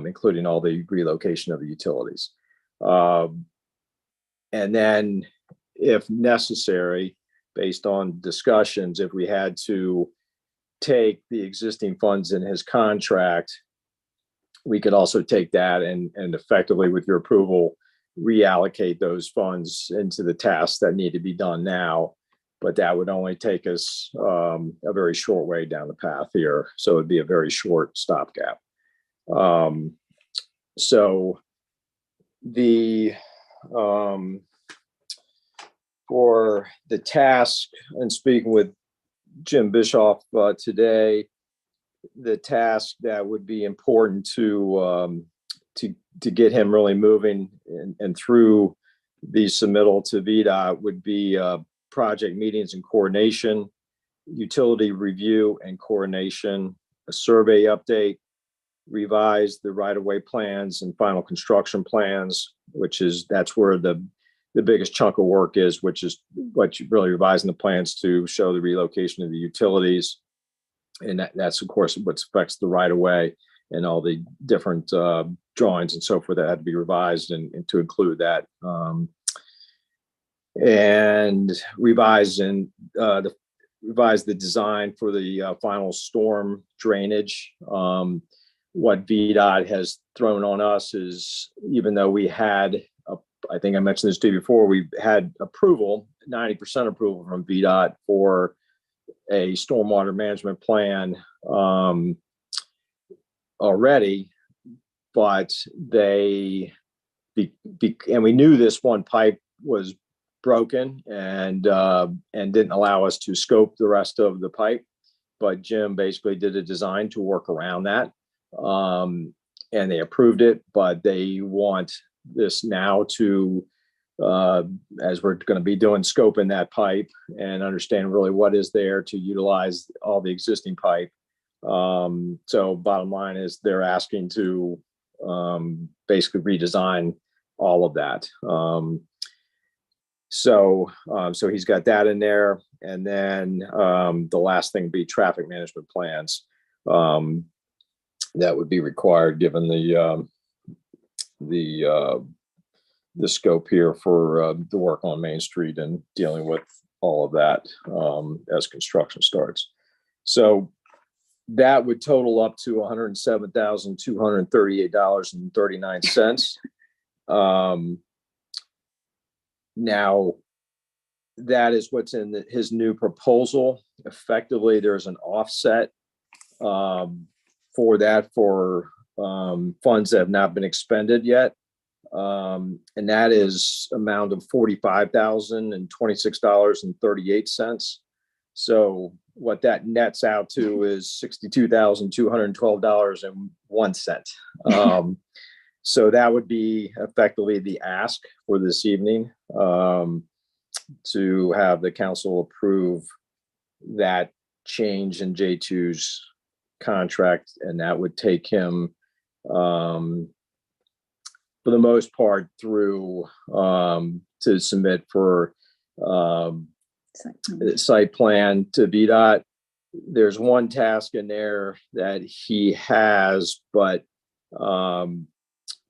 including all the relocation of the utilities. And then if necessary, based on discussions, if we had to take the existing funds in his contract, we could also take that and effectively, with your approval, reallocate those funds into the tasks that need to be done now. But that would only take us a very short way down the path here. So it'd be a very short stopgap. So the for the task, and speaking with Jim Bischoff today the task that would be important to get him really moving and through the submittal to VDOT would be project meetings and coordination, utility review and coordination, a survey update, revise the right-of-way plans and final construction plans, that's where the biggest chunk of work is, which is what you really revising the plans to show the relocation of the utilities. And that's of course what affects the right-of-way and all the different drawings and so forth that had to be revised and to include that. And revise the design for the final storm drainage. What VDOT has thrown on us is, even though we had, I think I mentioned this to you before, we had approval, 90% approval from VDOT for a stormwater management plan already, but and we knew this one pipe was broken and didn't allow us to scope the rest of the pipe. But Jim basically did a design to work around that, and they approved it. But they want this now to, as we're going to be doing scoping that pipe and understand really what is there to utilize all the existing pipe. So bottom line is they're asking to basically redesign all of that. So he's got that in there. And then the last thing would be traffic management plans. That would be required given the scope here for the work on Main Street and dealing with all of that as construction starts. So that would total up to $107,238.39. Now, that is what's in his new proposal. Effectively, there's an offset for that for funds that have not been expended yet. And that is amount of $45,026.38. So what that nets out to is $62,212.01. So that would be effectively the ask for this evening, to have the council approve that change in J2's contract, and that would take him for the most part through to submit for site plan to VDOT. There's one task in there that he has, but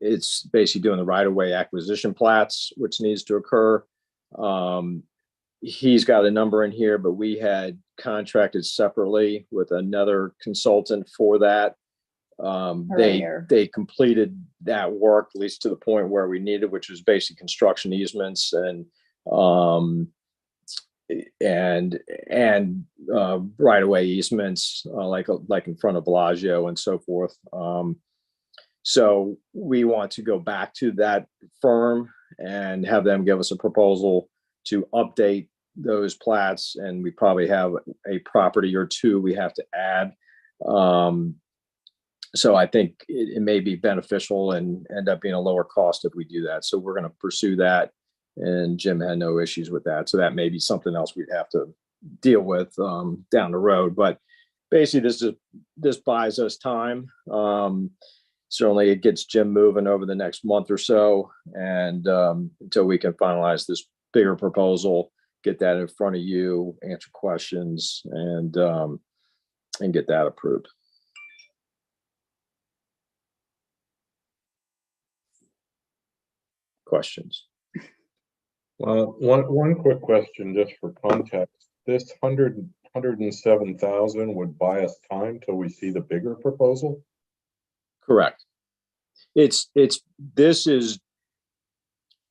it's basically doing the right-of-way acquisition plats, which needs to occur. He's got a number in here, but we had contracted separately with another consultant for that. They completed that work, at least to the point where we needed, which was basically construction easements and right-of-way easements, like in front of Bellagio and so forth. So we want to go back to that firm and have them give us a proposal to update those plats, and we probably have a property or two we have to add. So I think it may be beneficial and end up being a lower cost if we do that. So we're going to pursue that, and Jim had no issues with that. So that may be something else we'd have to deal with down the road. But basically, this buys us time. Certainly, it gets Jim moving over the next month or so, and until we can finalize this bigger proposal, get that in front of you, answer questions, and get that approved. Questions? Well, one quick question just for context. This 107,000 would buy us time till we see the bigger proposal? Correct. This is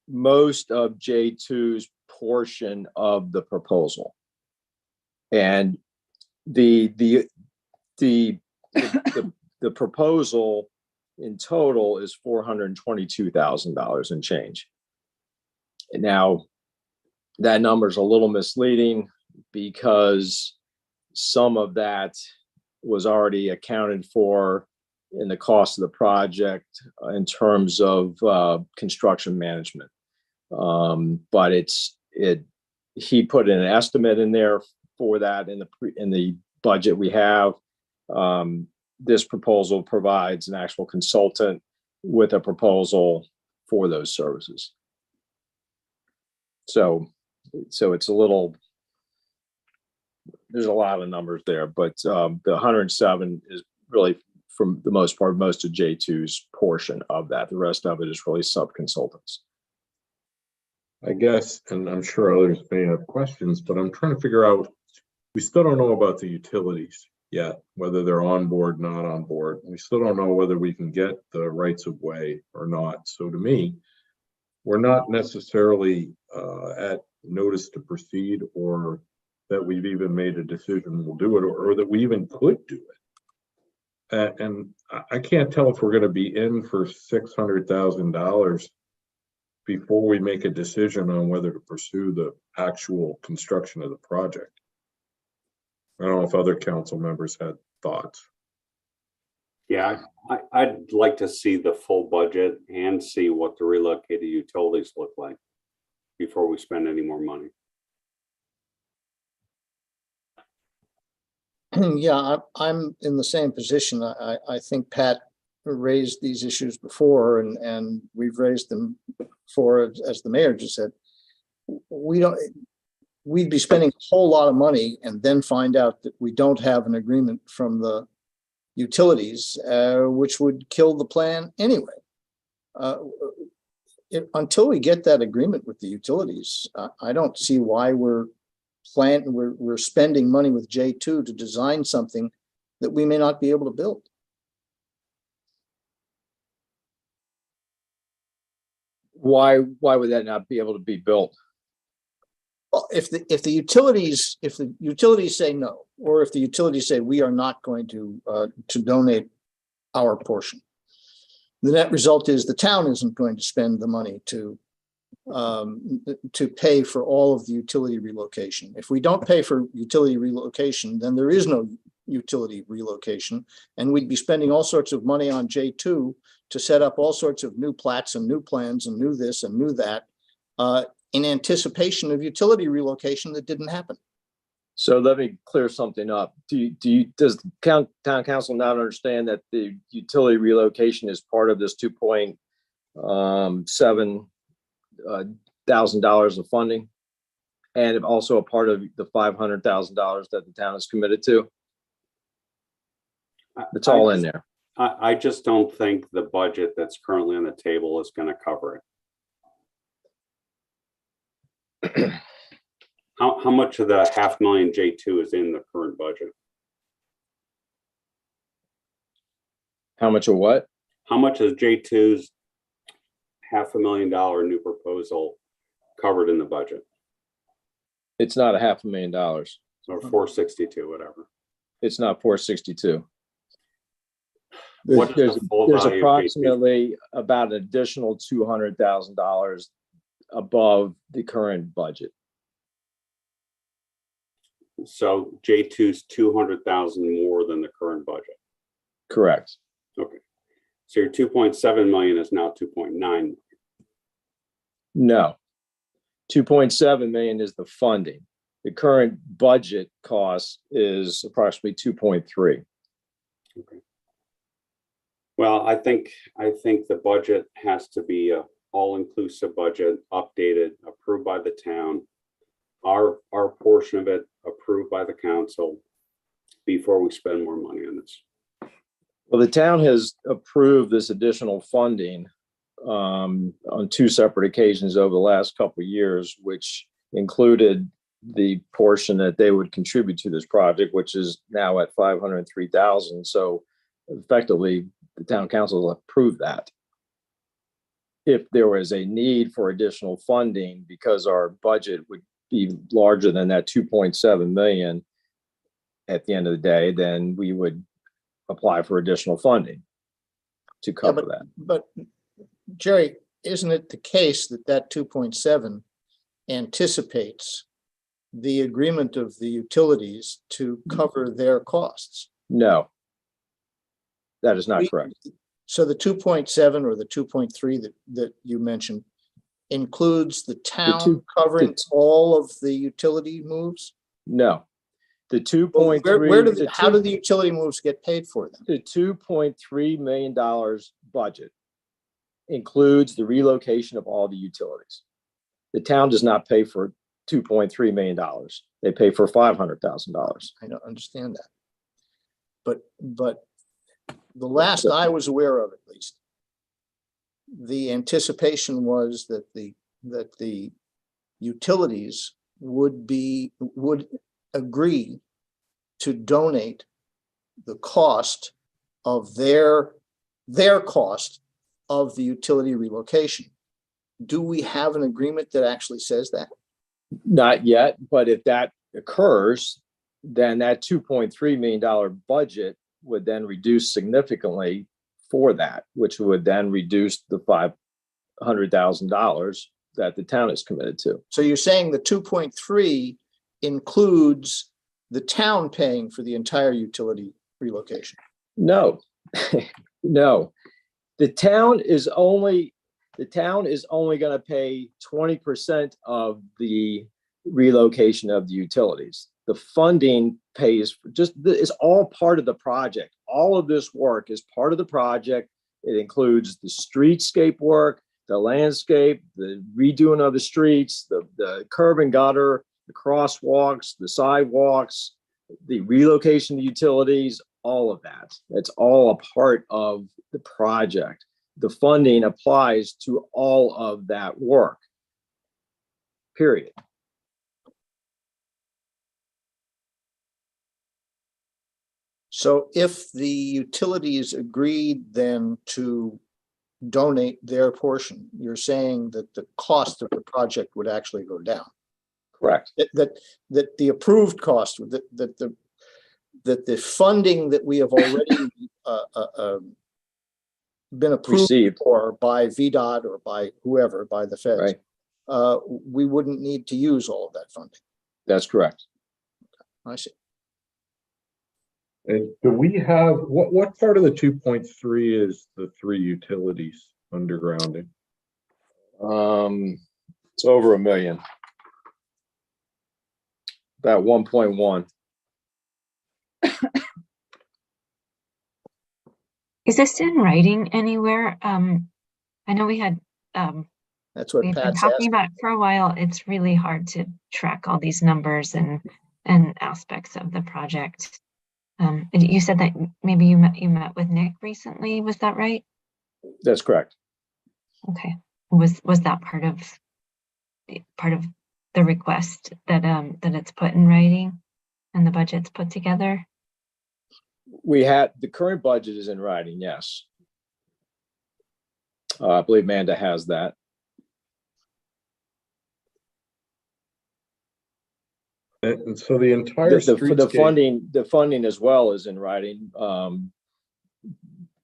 most of J2's portion of the proposal, and the proposal in total is $422,000 and change. Now, that number is a little misleading because some of that was already accounted for in the cost of the project in terms of construction management. But he put an estimate in there for that in the budget we have. This proposal provides an actual consultant with a proposal for those services. So it's a little, there's a lot of numbers there, but the 107 is really, from the most part, most of J2's portion of that. The rest of it is really sub-consultants. I guess, and I'm sure others may have questions, but I'm trying to figure out, we still don't know about the utilities yet, whether they're on board, not on board. We still don't know whether we can get the rights of way or not. So to me, we're not necessarily at notice to proceed, or that we've even made a decision we'll do it, or that we even could do it. And I can't tell if we're going to be in for $600,000 before we make a decision on whether to pursue the actual construction of the project. I don't know if other council members had thoughts. Yeah, I'd like to see the full budget and see what the relocated utilities look like before we spend any more money. Yeah, I'm in the same position. I think Pat raised these issues before, and we've raised them before, as the mayor just said. We'd be spending a whole lot of money and then find out that we don't have an agreement from the utilities, which would kill the plan anyway. Until we get that agreement with the utilities, I don't see why we're spending money with J2 to design something that we may not be able to build. Why would that not be able to be built? Well, if the utilities say no, or if the utilities say we are not going to donate our portion, the net result is the town isn't going to spend the money to pay for all of the utility relocation. If we don't pay for utility relocation, then there is no utility relocation, and we'd be spending all sorts of money on J2 to set up all sorts of new plats and new plans and new this and new that, in anticipation of utility relocation that didn't happen. So let me clear something up. Does the town council not understand that the utility relocation is part of this $2.7 thousand of funding, and also a part of the $500,000 that the town is committed to? It's all in there. I just don't think the budget that's currently on the table is going to cover it. How much of the $500,000 J2 is in the current budget? How much of what? How much is J2's $500,000 new proposal covered in the budget? It's not $500,000. So 462, whatever. It's not 462. What is the full There's value of approximately about an additional $200,000 above the current budget. So J2's 200,000 more than the current budget. Correct. Okay. So your 2.7 million is now 2.9 million. No. 2.7 million is the funding. The current budget cost is approximately 2.3. Okay. Well, I think the budget has to be a all-inclusive budget, updated, approved by the town. Our portion of it approved by the council before we spend more money on this. Well, the town has approved this additional funding on 2 separate occasions over the last couple of years, which included the portion that they would contribute to this project, which is now at $503,000. So effectively, the town council approved that. If there was a need for additional funding because our budget would be larger than that 2.7 million at the end of the day, then we would apply for additional funding to cover that. But Jerry, isn't it the case that 2.7 anticipates the agreement of the utilities to cover their costs. No. That is not correct. So the 2.7 or the 2.3 that you mentioned includes the town covering all of the utility moves? No. The Well, 2.3. how do the utility moves get paid for then? The $2.3 million budget includes the relocation of all the utilities. The town does not pay for $2.3 million. They pay for $500,000. I don't understand that. But the last I was aware of, at least, the anticipation was that the utilities would agree to donate the cost of their cost of the utility relocation. Do we have an agreement that actually says that? Not yet, but if that occurs, then that $2.3 million budget would then reduce significantly for that, which would then reduce the $500,000 that the town is committed to. So you're saying the 2.3 includes the town paying for the entire utility relocation? No, no. The town is only going to pay 20% of the relocation of the utilities. The funding pays for it's all part of the project. All of this work is part of the project. It includes the streetscape work, the landscape, the redoing of the streets, the curb and gutter, the crosswalks, the sidewalks, the relocation of the utilities, all of that. It's all a part of the project. The funding applies to all of that work, period. So if the utilities agreed then to donate their portion, you're saying that the cost of the project would actually go down? Correct. That the approved cost, that the funding that we have already been approved for by VDOT or by whoever, by the feds, right, we wouldn't need to use all of that funding. That's correct. I see. And do we have, what part of the 2.3 is the 3 utilities undergrounding? It's over $1 million. About 1.1. Is this in writing anywhere? I know we had that's what we've been Pat's talking asking about for a while. It's really hard to track all these numbers and aspects of the project. You said that maybe you met with Nick recently. Was that right? That's correct. Okay. Was that part of the request that it's put in writing and the budget's put together? We had the current budget is in writing. Yes. I believe Amanda has that. And so the entire the funding as well is in writing.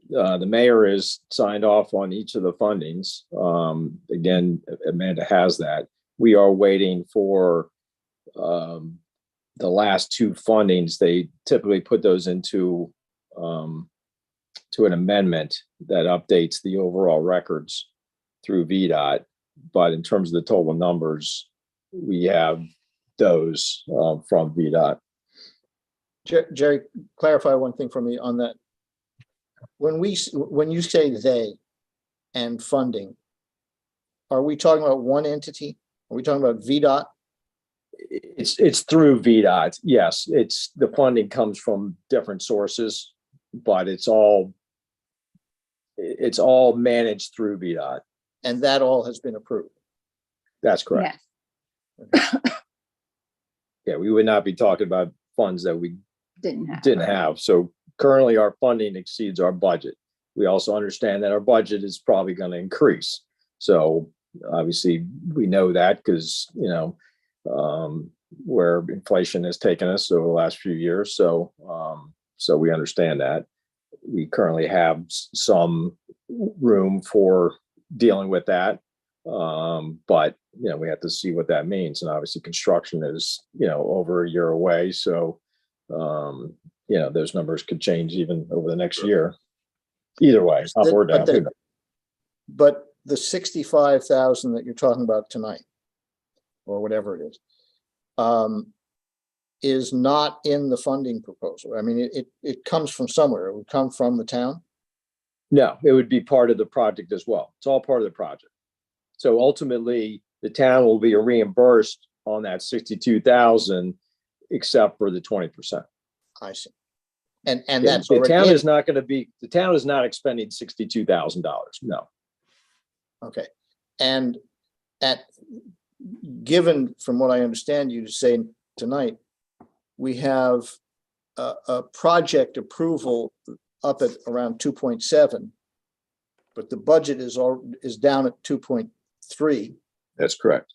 The mayor is signed off on each of the fundings. Again, Amanda has that. We are waiting for the last 2 fundings. They typically put those into to an amendment that updates the overall records through VDOT. But in terms of the total numbers, we have those from VDOT. Jerry, clarify one thing for me on that. When you say they and funding, are we talking about one entity? Are we talking about VDOT? It's through VDOT. Yes, it's the funding comes from different sources, but it's all managed through VDOT. And that all has been approved. That's correct. Yes. Yeah, we would not be talking about funds that we didn't have. So currently our funding exceeds our budget. We also understand that our budget is probably going to increase. So obviously we know that because, where inflation has taken us over the last few years. So, so we understand that. We currently have some room for dealing with that. But, we have to see what that means. And obviously construction is, over a year away. So, those numbers could change even over the next year. Either way, up or down. But the 65,000 that you're talking about tonight, or whatever it is not in the funding proposal. I mean, it comes from somewhere. It would come from the town. No, it would be part of the project as well. It's all part of the project. So ultimately, the town will be reimbursed on that 62,000, except for the 20%. I see. And that's the town is not going to be. The town is not expending $62,000. No. Okay, and given from what I understand you to say tonight, we have a project approval up at around 2.7, but the budget is down at 2.3. That's correct.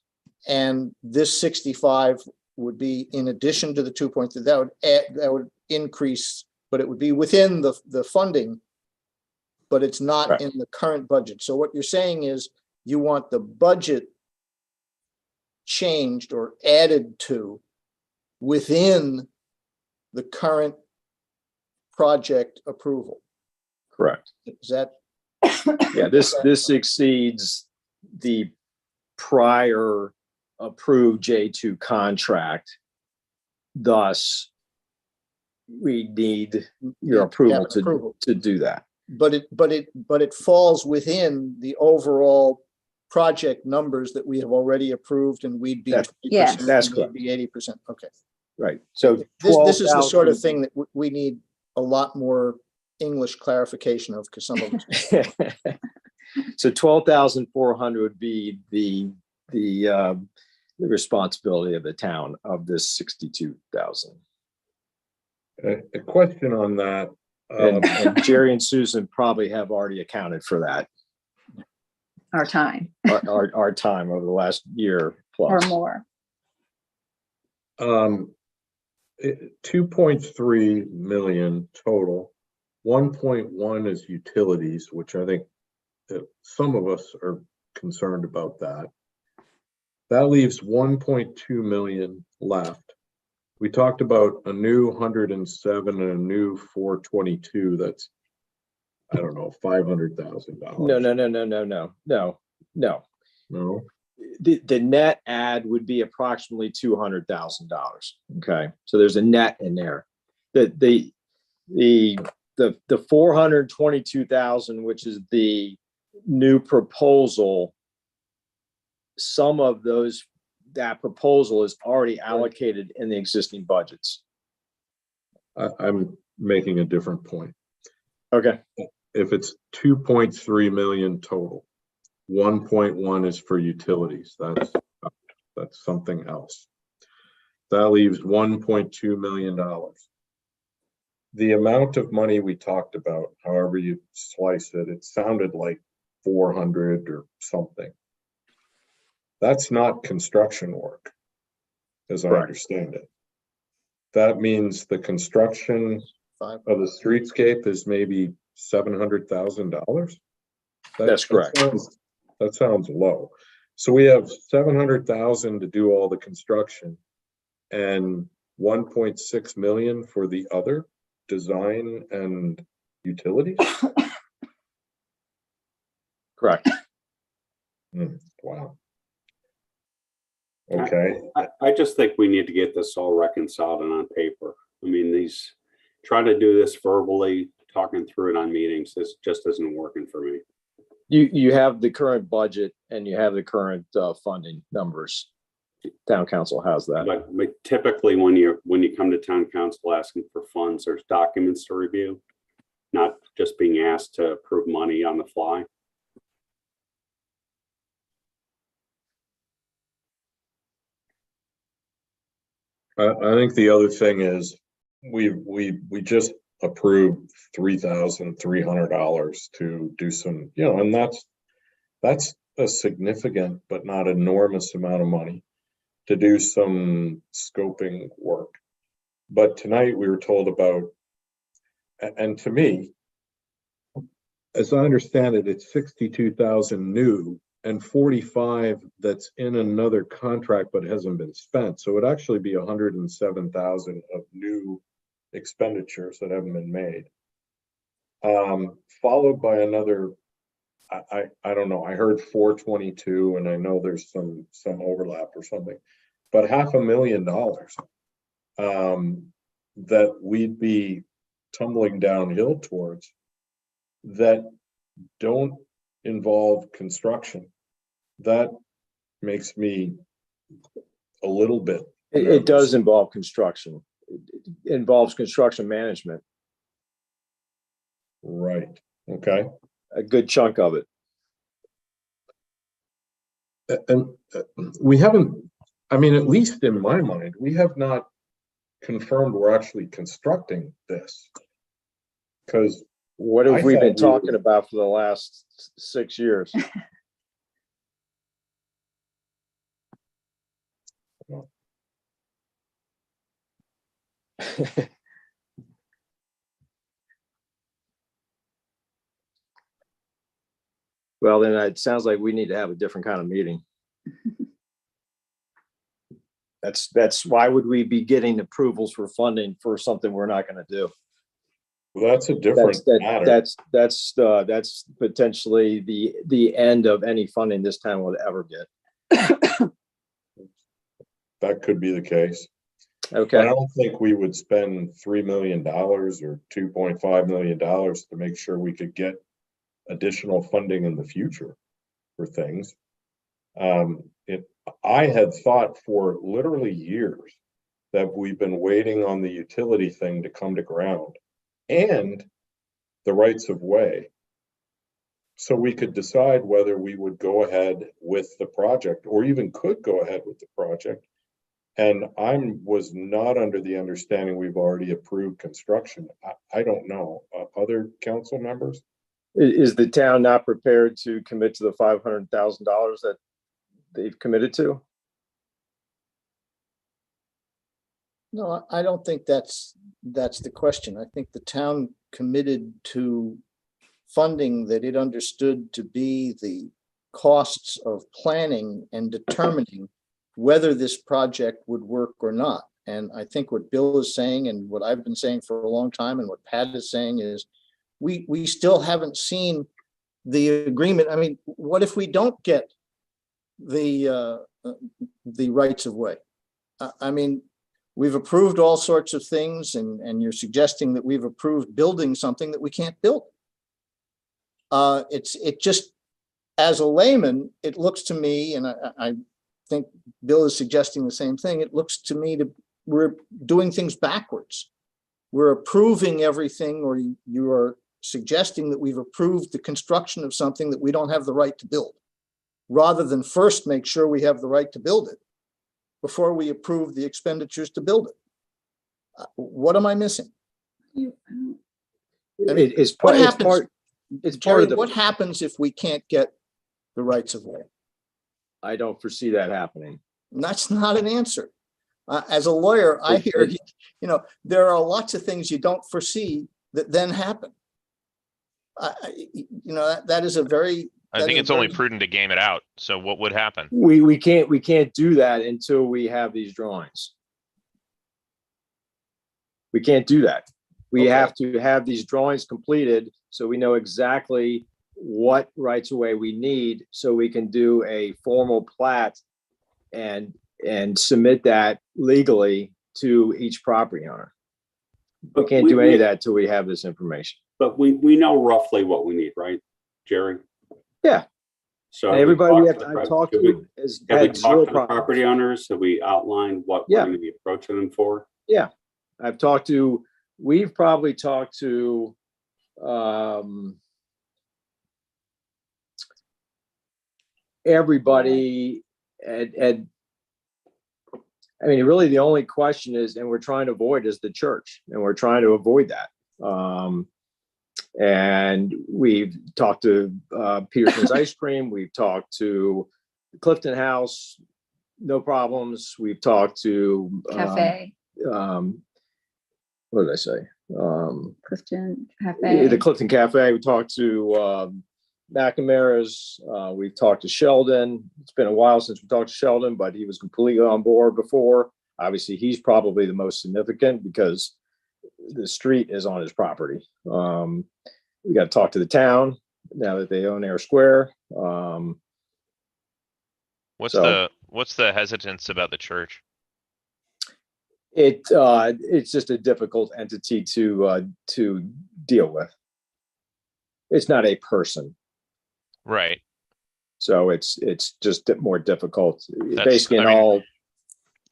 And this 65 would be in addition to the 2.3. That would increase, but it would be within the funding, but it's not in the current budget. So what you're saying is you want the budget changed or added to within the current project approval. Correct. Is that? Yeah, this exceeds the prior approved J2 contract. Thus, we need your approval to do that. But it falls within the overall project numbers that we have already approved, and we'd be 20%, that's correct. Be 80%. Okay. Right. So this is the sort of thing that we need a lot more English clarification of, because some of us. So 12,400 would be the responsibility of the town of this 62,000. A question on that. And Jerry and Susan probably have already accounted for that. Our time. Our time over the last year plus. Or more. 2.3 million total. 1.1 is utilities, which I think that some of us are concerned about that. That leaves 1.2 million left. We talked about a new 107 and a new 422. That's, I don't know, $500,000. No. The net add would be approximately $200,000. Okay, so there's a net in there. The 422,000, which is the new proposal, some of that proposal is already allocated in the existing budgets. I'm making a different point. Okay. If it's 2.3 million total, 1.1 is for utilities. That's something else. That leaves $1.2 million. The amount of money we talked about, however you slice it, it sounded like 400 or something. That's not construction work, as I understand it. That means the construction of the streetscape is maybe $700,000. That's correct. That sounds low. So we have 700,000 to do all the construction and 1.6 million for the other design and utilities. Correct. Wow. Okay. I just think we need to get this all reconciled and on paper. I mean, trying to do this verbally, talking through it on meetings, this just isn't working for me. You have the current budget and you have the current funding numbers. Town council has that. But typically when you come to town council asking for funds, there's documents to review, not just being asked to approve money on the fly. I think the other thing is we just approved $3,300 to do some, and that's a significant but not enormous amount of money to do some scoping work. But tonight we were told about, and to me, as I understand it, it's 62,000 new and 45 that's in another contract but hasn't been spent. So it'd actually be 107,000 of new expenditures that haven't been made. Followed by another, I don't know, I heard 422, and I know there's some overlap or something, but $500,000 that we'd be tumbling downhill towards that don't involve construction. That makes me a little bit. It does involve construction. It involves construction management. Right. Okay. A good chunk of it. And we haven't, I mean, at least in my mind, we have not confirmed we're actually constructing this. Because what have we been talking about for the last 6 years? Well, then it sounds like we need to have a different kind of meeting. That's why would we be getting approvals for funding for something we're not going to do? Well, that's a different matter. That's potentially the end of any funding this town will ever get. That could be the case. Okay. But I don't think we would spend $3 million or $2.5 million to make sure we could get additional funding in the future for things. I had thought for literally years that we've been waiting on the utility thing to come to ground and the rights of way, so we could decide whether we would go ahead with the project or even could go ahead with the project. And I was not under the understanding we've already approved construction. I don't know. Other council members? Is the town not prepared to commit to the $500,000 that they've committed to? No, I don't think that's the question. I think the town committed to funding that it understood to be the costs of planning and determining whether this project would work or not. And I think what Bill is saying and what I've been saying for a long time and what Pat is saying is we still haven't seen the agreement. I mean, what if we don't get the rights of way? I mean, we've approved all sorts of things, and you're suggesting that we've approved building something that we can't build. It just, as a layman, it looks to me, and I think Bill is suggesting the same thing. It looks to me we're doing things backwards. We're approving everything, or you are suggesting that we've approved the construction of something that we don't have the right to build, rather than first make sure we have the right to build it before we approve the expenditures to build it. What am I missing? What happens if we can't get the rights of way? I don't foresee that happening. And that's not an answer. As a lawyer, I hear, there are lots of things you don't foresee that then happen. That is a very. I think it's only prudent to game it out. So what would happen? We can't do that until we have these drawings. We can't do that. We have to have these drawings completed so we know exactly what rights of way we need, so we can do a formal plat and submit that legally to each property owner. We can't do any of that till we have this information. But we know roughly what we need, right, Jerry? Yeah. So everybody I've talked to has had zero problems. Property owners, have we outlined what we're going to be approaching them for? Yeah, we've probably talked to everybody I mean, really the only question is, and we're trying to avoid, is the church, and we're trying to avoid that. And we've talked to Peterson's Ice Cream. We've talked to Clifton House, no problems. We've talked to Cafe. What did I say? Clifton Cafe. The Clifton Cafe. We talked to McNamara's, we've talked to Sheldon. It's been a while since we talked to Sheldon, but he was completely on board before. Obviously, he's probably the most significant because the street is on his property. We got to talk to the town now that they own Air Square. What's the hesitance about the church? It's just a difficult entity to deal with. It's not a person, Right. so it's just more difficult. Basically,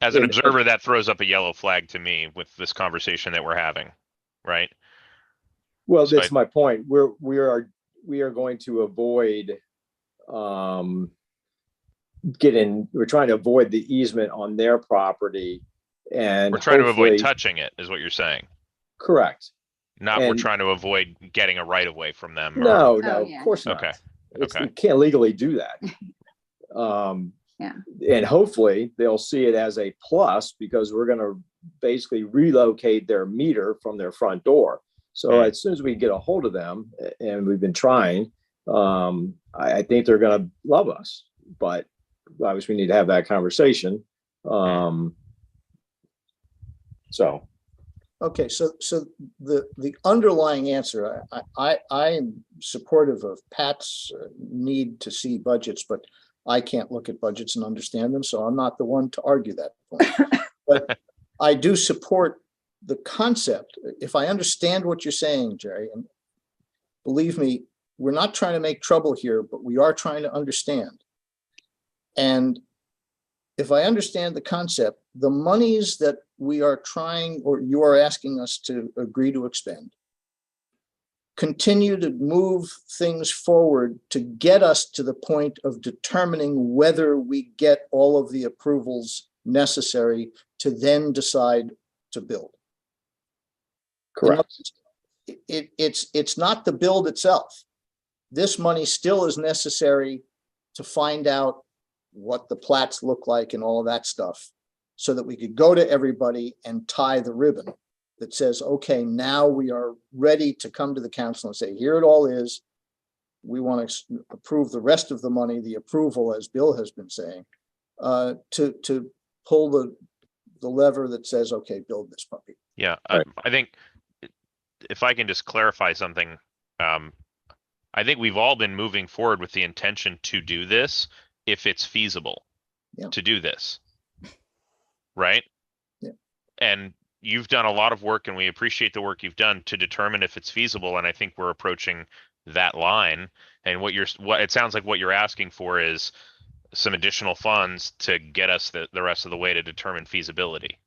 as an observer, that throws up a yellow flag to me with this conversation that we're having, right? Well, that's my point. We are going to avoid we're trying to avoid the easement on their property, and we're trying to avoid touching it, is what you're saying. Correct. We're trying to avoid getting a right of way from them. No, of course not. Okay. You can't legally do that. Yeah. And hopefully they'll see it as a plus because we're going to basically relocate their meter from their front door. So as soon as we get a hold of them, and we've been trying, I think they're going to love us, but obviously we need to have that conversation. Okay, so the underlying answer, I am supportive of Pat's need to see budgets, but I can't look at budgets and understand them, so I'm not the one to argue that point. But I do support the concept. If I understand what you're saying, Jerry, and believe me, we're not trying to make trouble here, but we are trying to understand. And if I understand the concept, the monies that we are trying, or you are asking us to agree to expend, continue to move things forward to get us to the point of determining whether we get all of the approvals necessary to then decide to build. Correct. It's not the build itself. This money still is necessary to find out what the plats look like and all of that stuff, so that we could go to everybody and tie the ribbon that says, okay, now we are ready to come to the council and say, here it all is. We want to approve the rest of the money, the approval, as Bill has been saying, to pull the lever that says, okay, build this puppy. Yeah, right. I think if I can just clarify something, I think we've all been moving forward with the intention to do this if it's feasible to do this, right? Yeah. And you've done a lot of work, and we appreciate the work you've done to determine if it's feasible. And I think we're approaching that line. And what it sounds like what you're asking for is some additional funds to get us the rest of the way to determine feasibility.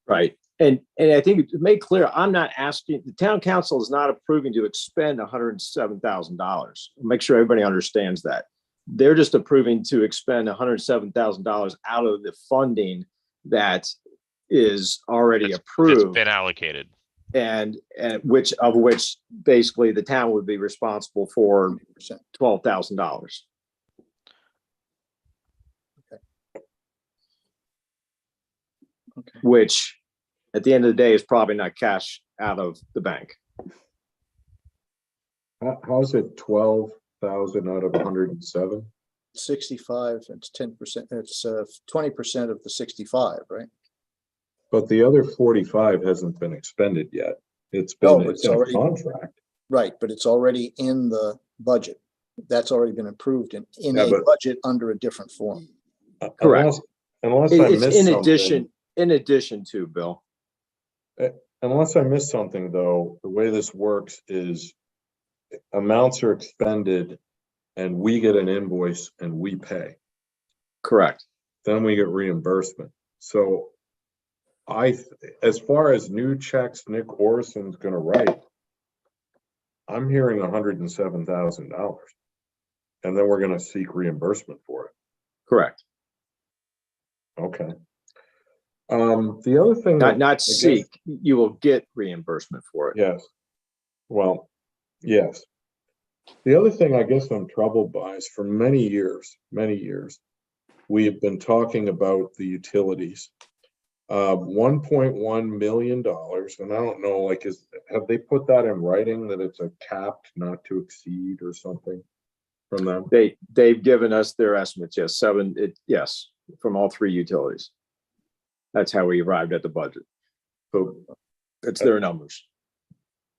Right. And I think to make clear, I'm not asking, the town council is not approving to expend $107,000. Make sure everybody understands that. They're just approving to expend $107,000 out of the funding that is already approved. It's been allocated. And which basically the town would be responsible for $12,000. Okay. Which at the end of the day is probably not cash out of the bank. How's it 12,000 out of 107? 65, it's 10%, it's 20% of the 65, right? But the other 45 hasn't been expended yet. It's been, No, it's in a contract. Right, but it's already in the budget. That's already been approved in a budget under a different form. Correct. Unless I missed something. In addition to, Bill. Unless I missed something, though, the way this works is amounts are expended and we get an invoice and we pay. Correct. Then we get reimbursement. So as far as new checks Nick Orson's going to write, I'm hearing $107,000, and then we're going to seek reimbursement for it. Correct. Okay. The other thing, not seek, you will get reimbursement for it. Yes. Well, yes. The other thing I guess I'm troubled by is for many years, we have been talking about the utilities. $1.1 million, and I don't know, like, have they put that in writing that it's a capped not to exceed or something? from them? They've given us their estimates, yes, yes, from all three utilities. That's how we arrived at the budget. So it's their numbers.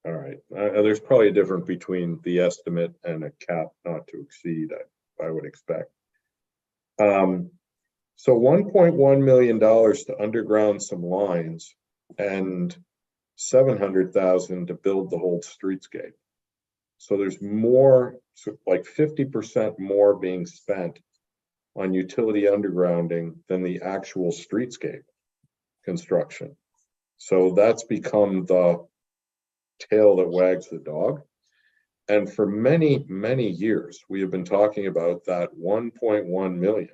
All right, there's probably a difference between the estimate and a cap not to exceed, I would expect. So $1.1 million to underground some lines and $700,000 to build the whole streetscape. So there's more, so like 50% more being spent on utility undergrounding than the actual streetscape construction. So that's become the tail that wags the dog. And for many, many years, we have been talking about that 1.1 million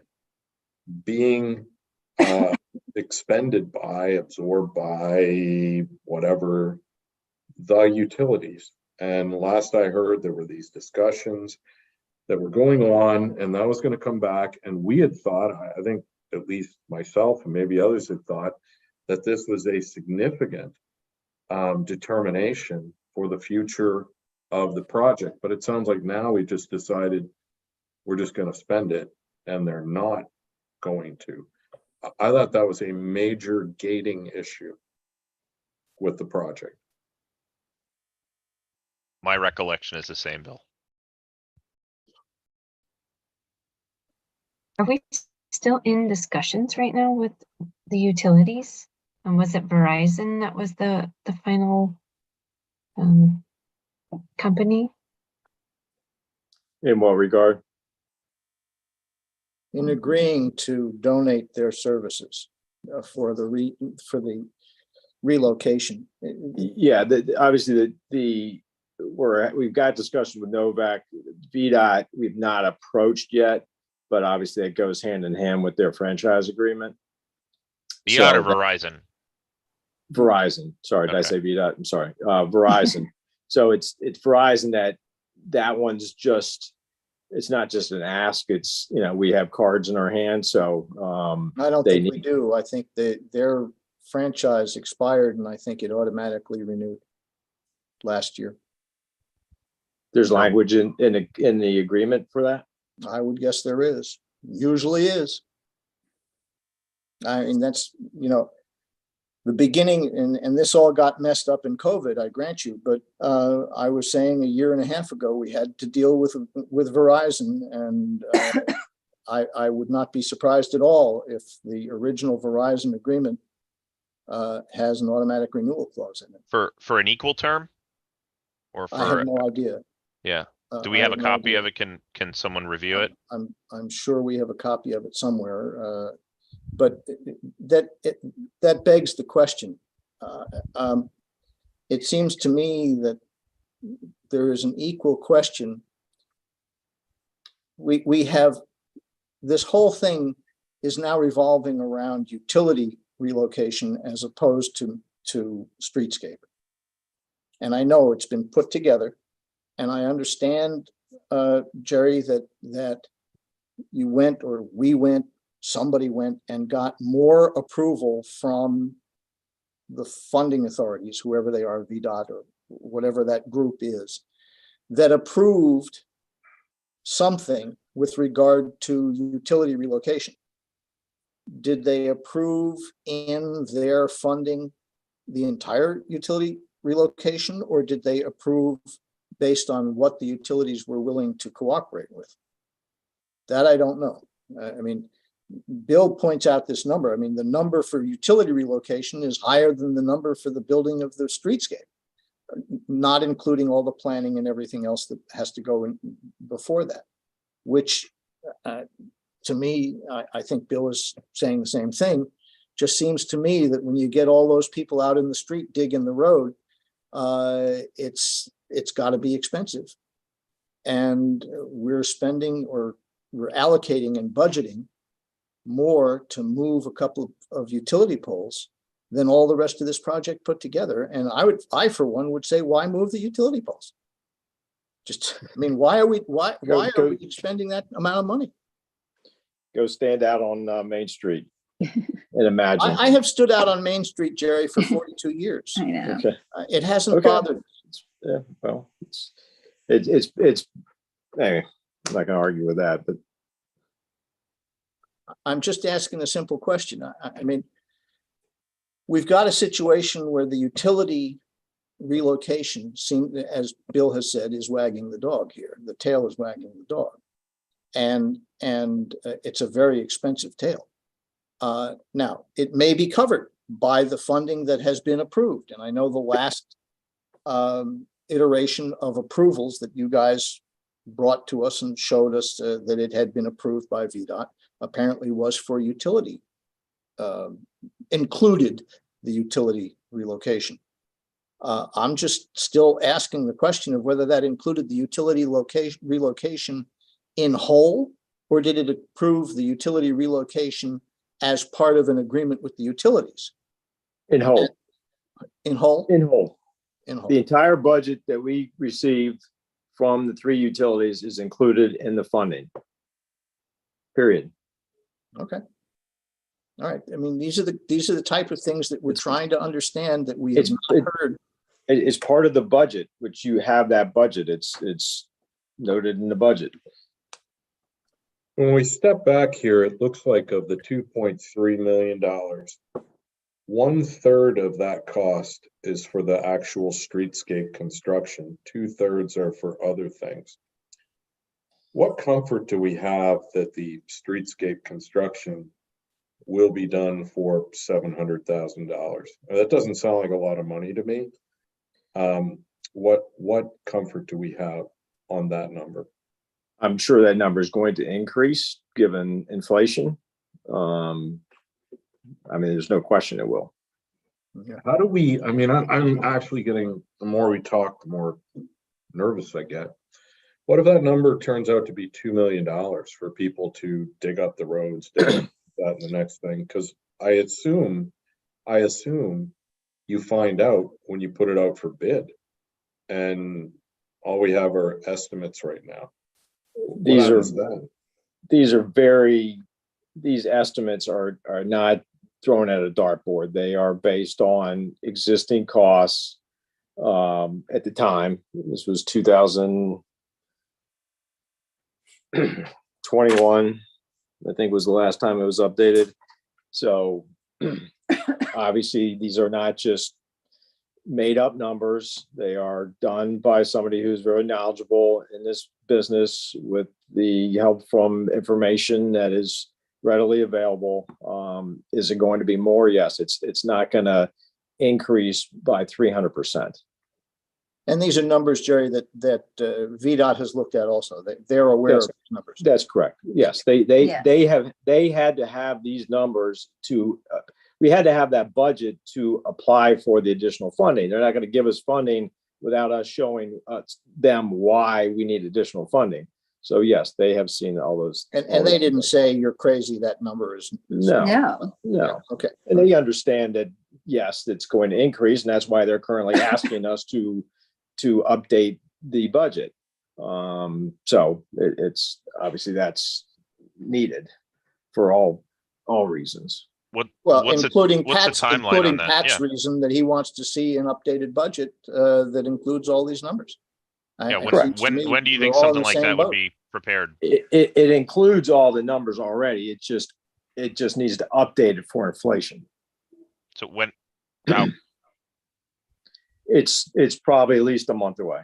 being expended by, absorbed by, whatever, the utilities. And last I heard, there were these discussions that were going on, and that was going to come back. And we had thought, I think at least myself and maybe others had thought, that this was a significant determination for the future of the project. But it sounds like now we just decided we're just going to spend it, and they're not going to. I thought that was a major gating issue with the project. My recollection is the same, Bill. Are we still in discussions right now with the utilities? And was it Verizon that was the final company? In what regard? In agreeing to donate their services for the relocation. Yeah, obviously we've got discussion with Novak. VDOT we've not approached yet, but obviously it goes hand in hand with their franchise agreement. VDOT or Verizon? Verizon. Sorry, did I say VDOT? I'm sorry. Verizon. So it's Verizon that one's just, it's not just an ask. It's, we have cards in our hand. So I don't think we do. I think their franchise expired, and I think it automatically renewed last year. There's language in the agreement for that? I would guess there is. Usually is. I mean, that's, the beginning, and this all got messed up in COVID, I grant you, but I was saying a year and a half ago, we had to deal with Verizon, and I would not be surprised at all if the original Verizon agreement has an automatic renewal clause in it. For an equal term? Or for, I have no idea. Yeah. Do we have a copy of it? Can someone review it? I'm sure we have a copy of it somewhere. But that begs the question. It seems to me that there is an equal question. We have, this whole thing is now revolving around utility relocation as opposed to streetscape. And I know it's been put together, and I understand, Jerry, that you went, or we went, somebody went and got more approval from the funding authorities, whoever they are, VDOT or whatever that group is, that approved something with regard to utility relocation. Did they approve in their funding the entire utility relocation, or did they approve based on what the utilities were willing to cooperate with? That I don't know. I mean, Bill points out this number. I mean, the number for utility relocation is higher than the number for the building of the streetscape, not including all the planning and everything else that has to go in before that, which to me, I think Bill is saying the same thing. Just seems to me that when you get all those people out in the street digging the road, it's got to be expensive. And we're spending, or we're allocating and budgeting more to move a couple of utility poles than all the rest of this project put together. And I for one would say, why move the utility poles? Just, I mean, why are we spending that amount of money? Go stand out on Main Street and imagine. I have stood out on Main Street, Jerry, for 42 years. I know. Okay. It hasn't bothered me. Yeah, well, it's anyway, not gonna argue with that, but I'm just asking a simple question. I mean, we've got a situation where the utility relocation as Bill has said, is wagging the dog here. The tail is wagging the dog. And it's a very expensive tail. Now, it may be covered by the funding that has been approved. And I know the last iteration of approvals that you guys brought to us and showed us that it had been approved by VDOT apparently was for utility, included the utility relocation. I'm just still asking the question of whether that included the utility relocation in whole, or did it approve the utility relocation as part of an agreement with the utilities? in whole. In whole? In whole. In whole. The entire budget that we received from the 3 utilities is included in the funding. Period. Okay. All right. I mean, these are the type of things that we're trying to understand that we have not heard. It's part of the budget, which you have that budget. It's noted in the budget. When we step back here, it looks like of the $2.3 million, 1/3 of that cost is for the actual streetscape construction. 2/3 are for other things. What comfort do we have that the streetscape construction will be done for $700,000? That doesn't sound like a lot of money to me. What comfort do we have on that number? I'm sure that number is going to increase given inflation. I mean, there's no question it will. How do we, I mean, I'm actually getting, the more we talk, the more nervous I get. What if that number turns out to be $2 million for people to dig up the roads, dig up that and the next thing? Because I assume you find out when you put it out for bid, and all we have are estimates right now. These estimates are not thrown at a dartboard. They are based on existing costs at the time. This was 2021, I think was the last time it was updated. So obviously these are not just made up numbers. They are done by somebody who's very knowledgeable in this business with the help from information that is readily available. Is it going to be more? Yes, it's not going to increase by 300%. And these are numbers, Jerry, that VDOT has looked at also. They're aware of these numbers. That's correct. Yes, they had to have these numbers to. We had to have that budget to apply for the additional funding. They're not going to give us funding without us showing them why we need additional funding. So yes, they have seen all those. And they didn't say you're crazy. That number is no. Okay. And they understand that yes, it's going to increase, and that's why they're currently asking us to update the budget. So it's obviously that's needed for all reasons. Including Pat's reason that he wants to see an updated budget that includes all these numbers. When do you think something like that would be prepared? It includes all the numbers already. It just needs to update it for inflation. So when? It's probably at least a month away.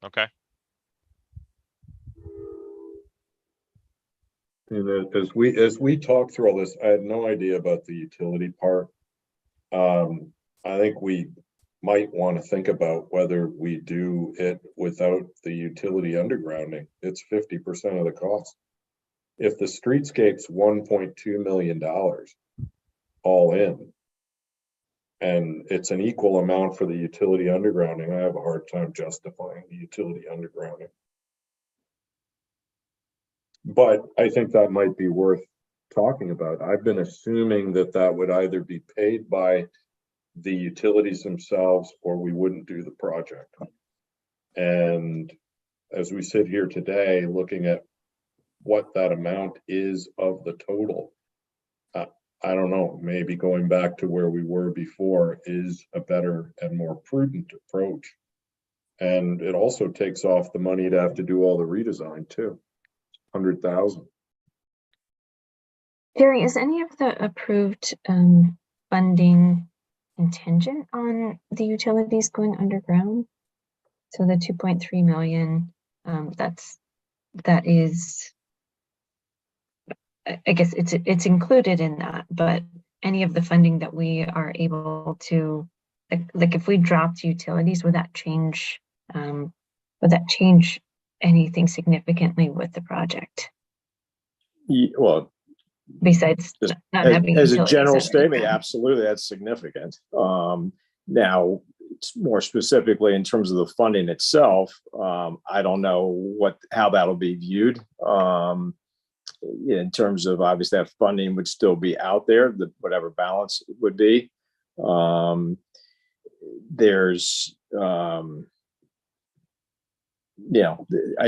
Okay. And as we talk through all this, I had no idea about the utility part. I think we might want to think about whether we do it without the utility undergrounding. It's 50% of the cost. If the streetscape's $1.2 million all in, and it's an equal amount for the utility undergrounding, I have a hard time justifying the utility undergrounding. But I think that might be worth talking about. I've been assuming that would either be paid by the utilities themselves or we wouldn't do the project. And as we sit here today, looking at what that amount is of the total, I don't know, maybe going back to where we were before is a better and more prudent approach. And it also takes off the money to have to do all the redesign too. 100,000. Jerry, is any of the approved funding contingent on the utilities going underground? So the 2.3 million, that is, I guess it's included in that, but any of the funding that we are able to, like if we dropped utilities, would that change anything significantly with the project? Well, Besides just not as, having as a utilities general underground? statement, absolutely, that's significant. Now, it's more specifically in terms of the funding itself, I don't know how that'll be viewed. In terms of, obviously, that funding would still be out there, whatever balance it would be. There's, I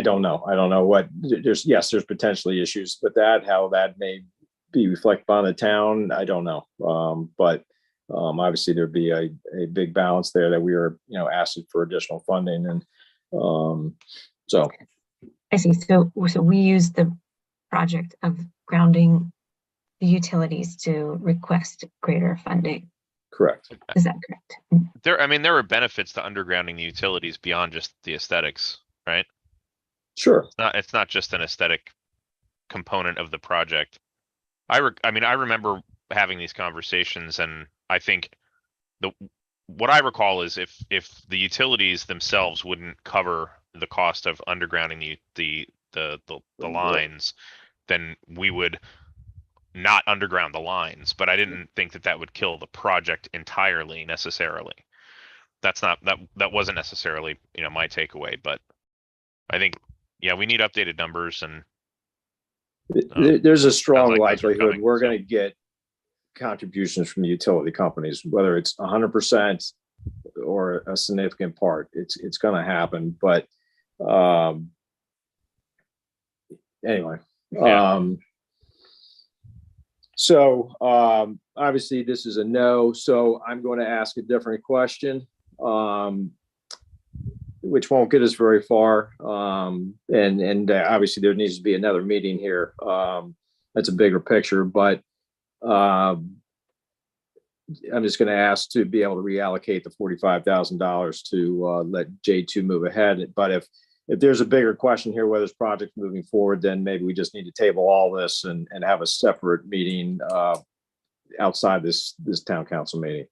don't know what there's potentially issues with that, how that may be reflected on the town. I don't know. But obviously there'd be a big balance there that we are, asking for additional funding. And so. I see. So we use the project of grounding the utilities to request greater funding. Correct. Is that correct? There are benefits to undergrounding the utilities beyond just the aesthetics, right? Sure. It's not just an aesthetic component of the project. I remember having these conversations, and I think what I recall is if the utilities themselves wouldn't cover the cost of undergrounding the lines, then we would not underground the lines. But I didn't think that would kill the project entirely necessarily. That wasn't necessarily my takeaway, but I think we need updated numbers, and there's a strong like likelihood we're going to get contributions from utility companies, whether it's 100% or a significant part. It's going to happen, but anyway. So obviously this is a no. So I'm going to ask a different question, which won't get us very far. And obviously there needs to be another meeting here. That's a bigger picture, but I'm just going to ask to be able to reallocate the $45,000 to let J2 move ahead. But if there's a bigger question here, whether this project's moving forward, then maybe we just need to table all this and have a separate meeting outside this town council meeting.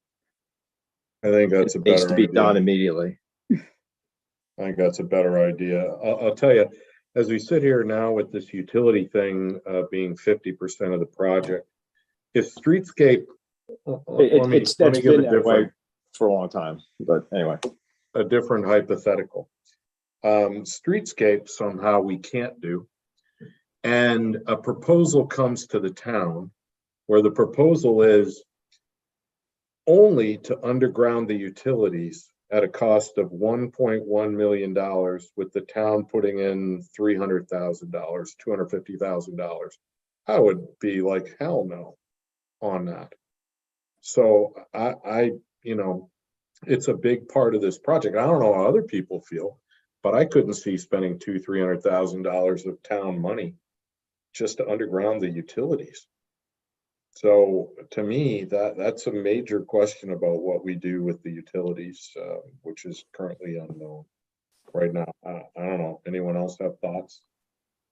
I think that's a better needs to be idea. done immediately. I think that's a better idea. I'll tell you, as we sit here now with this utility thing being 50% of the project, if streetscape, let me give been a that way different for a long time, but anyway, a different hypothetical. Streetscape somehow we can't do, and a proposal comes to the town where the proposal is only to underground the utilities at a cost of $1.1 million, with the town putting in $300,000, $250,000. I would be like, hell no on that. So I it's a big part of this project. I don't know how other people feel, but I couldn't see spending $200,000-$300,000 of town money just to underground the utilities. So to me, that's a major question about what we do with the utilities, which is currently unknown right now. I don't know. Anyone else have thoughts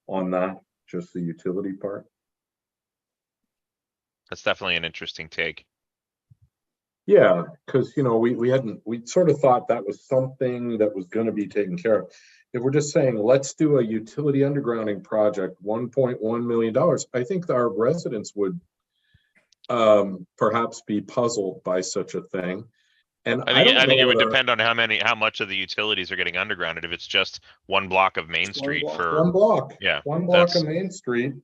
on that? Just the utility part? that's definitely an interesting take. Yeah, because we sort of thought that was something that was going to be taken care of. If we're just saying let's do a utility undergrounding project, $1.1 million, I think our residents would perhaps be puzzled by such a thing. And I think it would depend on how much of the utilities are getting undergrounded. If it's just one block of Main Street one block of Main Street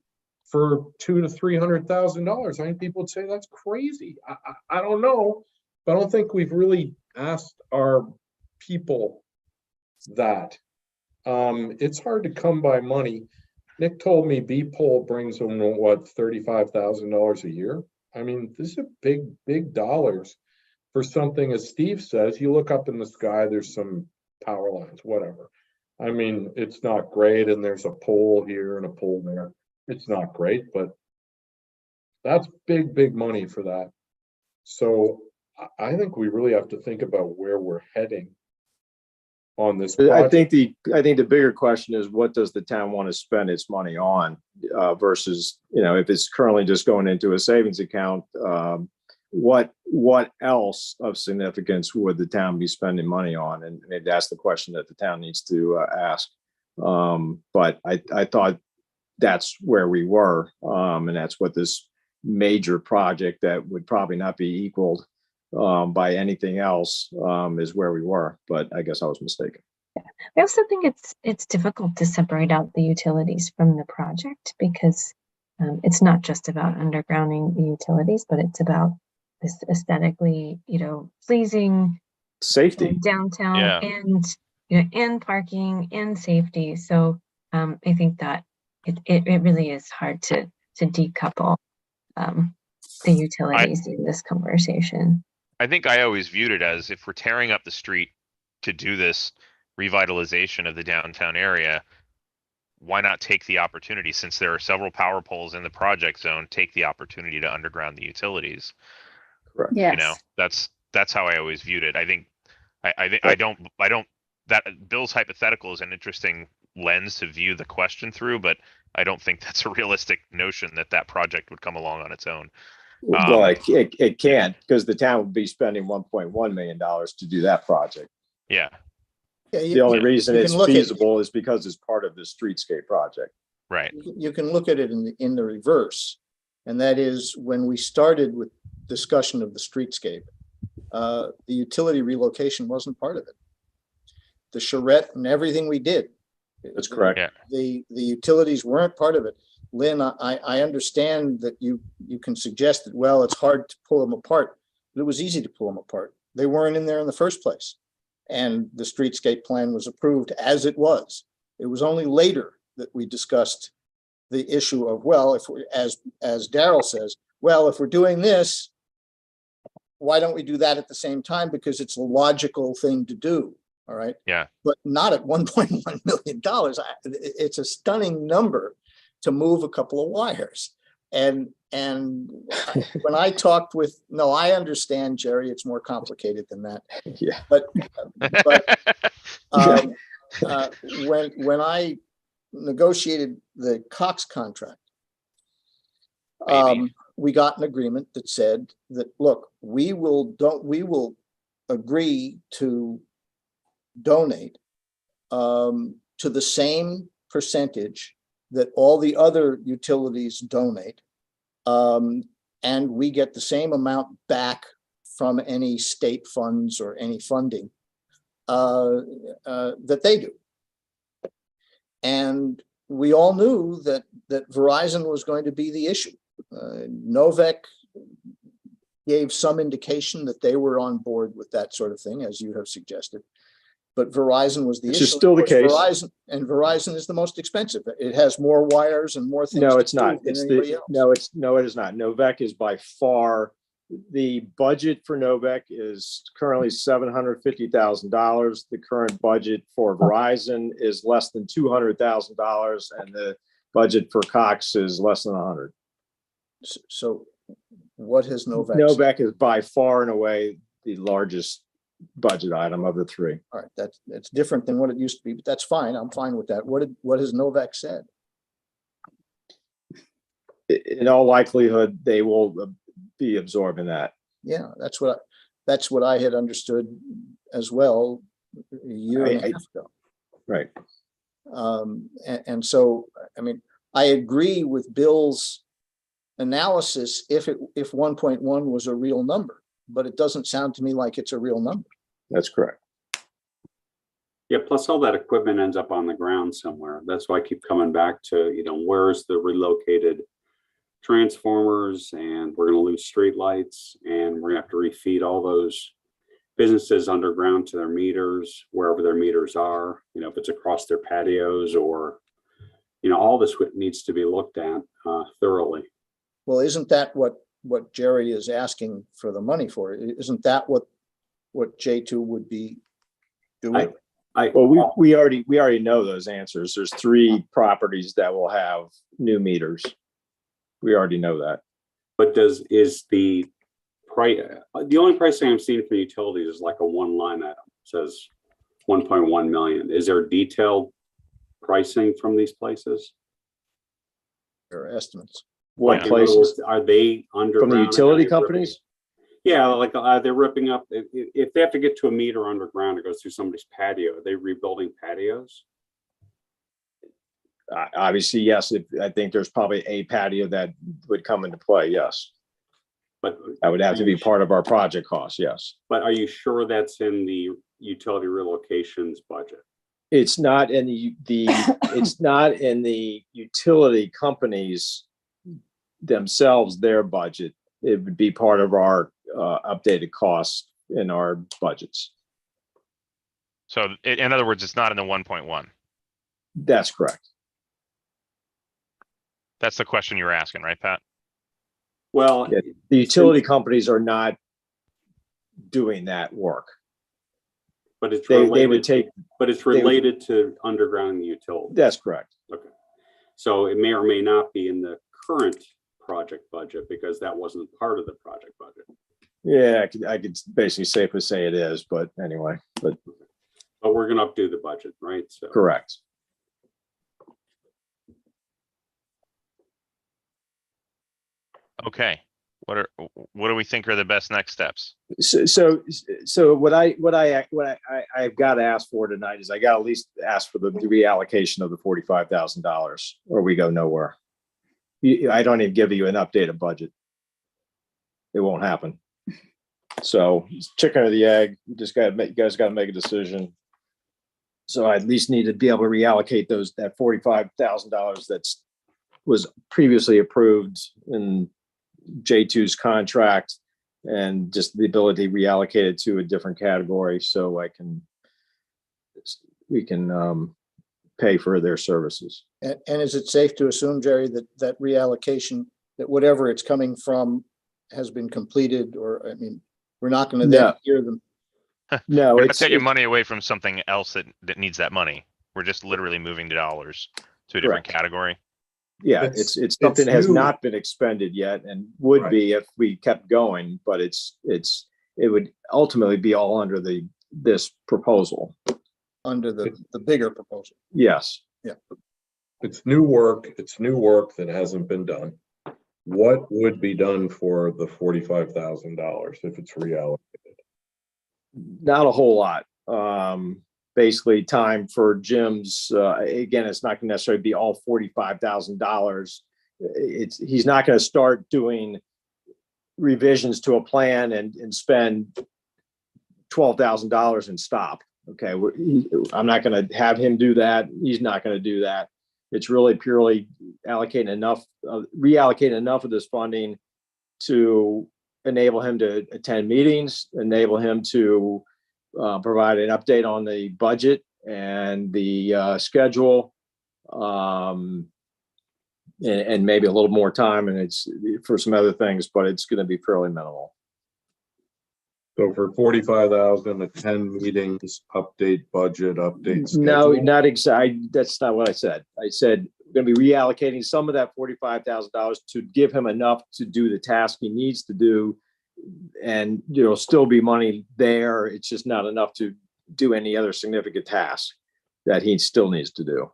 for $200,000 to $300,000, I think people would say that's crazy. I don't know, but I don't think we've really asked our people that. It's hard to come by money. Nick told me B-Pole brings them what, $35,000 a year. I mean, this is big dollars for something, as Steve says. You look up in the sky, there's some power lines, whatever. I mean, it's not great, and there's a pole here and a pole there. It's not great, but that's big, big money for that. So I think we really have to think about where we're heading on this I project. think the bigger question is, what does the town want to spend its money on, versus, if it's currently just going into a savings account, what else of significance would the town be spending money on? And maybe that's the question that the town needs to ask. But I thought that's where we were, and that's what this major project that would probably not be equaled by anything else is where we were. But I guess I was mistaken. I also think it's difficult to separate out the utilities from the project, because it's not just about undergrounding the utilities, but it's about this aesthetically, pleasing safety downtown, Yeah. and and parking and safety. So I think that it really is hard to decouple the utilities in this conversation. I think I always viewed it as, if we're tearing up the street to do this revitalization of the downtown area, why not take the opportunity, since there are several power poles in the project zone, take the opportunity to underground the utilities? Correct. Yes. That's how I always viewed it. I don't that Bill's hypothetical is an interesting lens to view the question through, but I don't think that's a realistic notion that project would come along on its own. Well, it can't, because the town would be spending $1.1 million to do that project. Yeah. The only reason you it's can look at- feasible is because it's part of the streetscape project. Right. You can look at it in the reverse, and that is, when we started with discussion of the streetscape, the utility relocation wasn't part of it. The charrette and everything we did. That's correct. Yeah. The utilities weren't part of it. Lynn, I understand that you can suggest that, well, it's hard to pull them apart, but it was easy to pull them apart. They weren't in there in the first place. And the streetscape plan was approved as it was. It was only later that we discussed the issue of, well, if we, as Daryl says, well, if we're doing this, why don't we do that at the same time? Because it's a logical thing to do. All right. Yeah. But not at $1.1 million. It's a stunning number to move a couple of wires. And when I talked with, no, I understand, Jerry, it's more complicated than that. Yeah. But when I negotiated the Cox contract, we got an agreement that said that, look, we will agree to donate to the same percentage that all the other utilities donate, and we get the same amount back from any state funds or any funding that they do. And we all knew that Verizon was going to be the issue. Novec gave some indication that they were on board with that sort of thing, as you have suggested. But Verizon was the issue. Which is still the case. Verizon is the most expensive. It has more wires and more things. No, it's not. It's it is not. Novec is by far, the budget for Novec is currently $750,000. The current budget for Verizon is less than $200,000, and the budget for Cox is less than 100. So what has Novec? Novec is by far and away the largest budget item of the three. All right, that's different than what it used to be, but that's fine. I'm fine with that. What has Novec said? In all likelihood, they will be absorbing that. Yeah, that's what I had understood as well a year and a half ago. Right. And so, I mean, I agree with Bill's analysis if 1.1 was a real number, but it doesn't sound to me like it's a real number. That's correct. Yeah, plus all that equipment ends up on the ground somewhere. That's why I keep coming back to, where's the relocated transformers, and we're going to lose street lights, and we're going to have to refeed all those businesses underground to their meters, wherever their meters are, if it's across their patios, or, all this needs to be looked at thoroughly. Well, isn't that what Jerry is asking for the money for? Isn't that what J2 would be doing? Well, we already know those answers. There's 3 properties that will have new meters. We already know that. But is the price, the only pricing I'm seeing for utilities is like a one line item. It says 1.1 million. Is there detailed pricing from these places? There are estimates. What Like, in other places? words, are they underground? From the utility Are they ripping- companies? Yeah, like they're ripping up, if they have to get to a meter underground, it goes through somebody's patio. Are they rebuilding patios? Obviously, yes. I think there's probably a patio that would come into play, yes. But That would have to be part of our project cost, yes. But are you sure that's in the utility relocations budget? It's not in it's not in the utility companies themselves, their budget. It would be part of our updated costs in our budgets. So in other words, it's not in the 1.1. That's correct. That's the question you were asking, right, Pat? Well, yeah, the utility companies are not doing that work. But it's they related, would take. But it's related to underground utility. That's correct. Okay. So it may or may not be in the current project budget because that wasn't part of the project budget. Yeah, I could basically safely say it is, but anyway, but we're going to updo the budget, right? So correct. Okay. What do we think are the best next steps? So what I've got to ask for tonight is I got to at least ask for the reallocation of the $45,000, or we go nowhere. I don't even give you an updated budget. It won't happen. So it's chicken or the egg. You guys got to make a decision. So I at least need to be able to reallocate that $45,000 that's was previously approved in J2's contract, and just the ability to reallocate it to a different category so we can pay for their services. And is it safe to assume, Jerry, that reallocation, that whatever it's coming from has been completed, or, I mean, we're not going to then hear them? No, we're not taking money away from something else that needs that money. We're just literally moving the dollars to a different category. Yeah, it's something that has not been expended yet and would be if we kept going, but it would ultimately be all under this proposal. Under the bigger proposal. Yes. Yeah. It's new work. It's new work that hasn't been done. What would be done for the $45,000 if it's reallocated? Not a whole lot. Basically time for Jim's, again, it's not gonna necessarily be all $45,000. He's not going to start doing revisions to a plan and spend $12,000 and stop. Okay, I'm not going to have him do that. He's not going to do that. It's really purely reallocating enough of this funding to enable him to attend meetings, enable him to provide an update on the budget and the schedule, and maybe a little more time, and it's for some other things, but it's going to be fairly minimal. So for 45,000, attend meetings, update budget, update schedule? No, not exactly. That's not what I said. I said we're going to be reallocating some of that $45,000 to give him enough to do the task he needs to do, and still be money there. It's just not enough to do any other significant task that he still needs to do,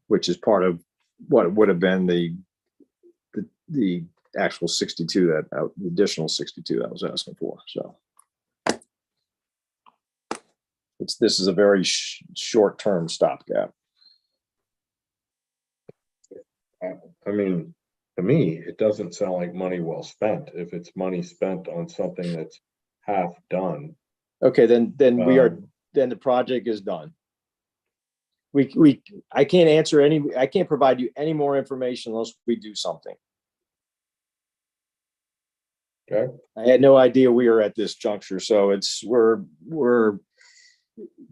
which is part of what would have been the actual 62 the additional 62 that I was asking for. So this is a very short-term stopgap. I mean, to me, it doesn't sound like money well spent. If it's money spent on something that's half done. Okay, then the project is done. I can't provide you any more information unless we do something. Okay. I had no idea we were at this juncture, so we're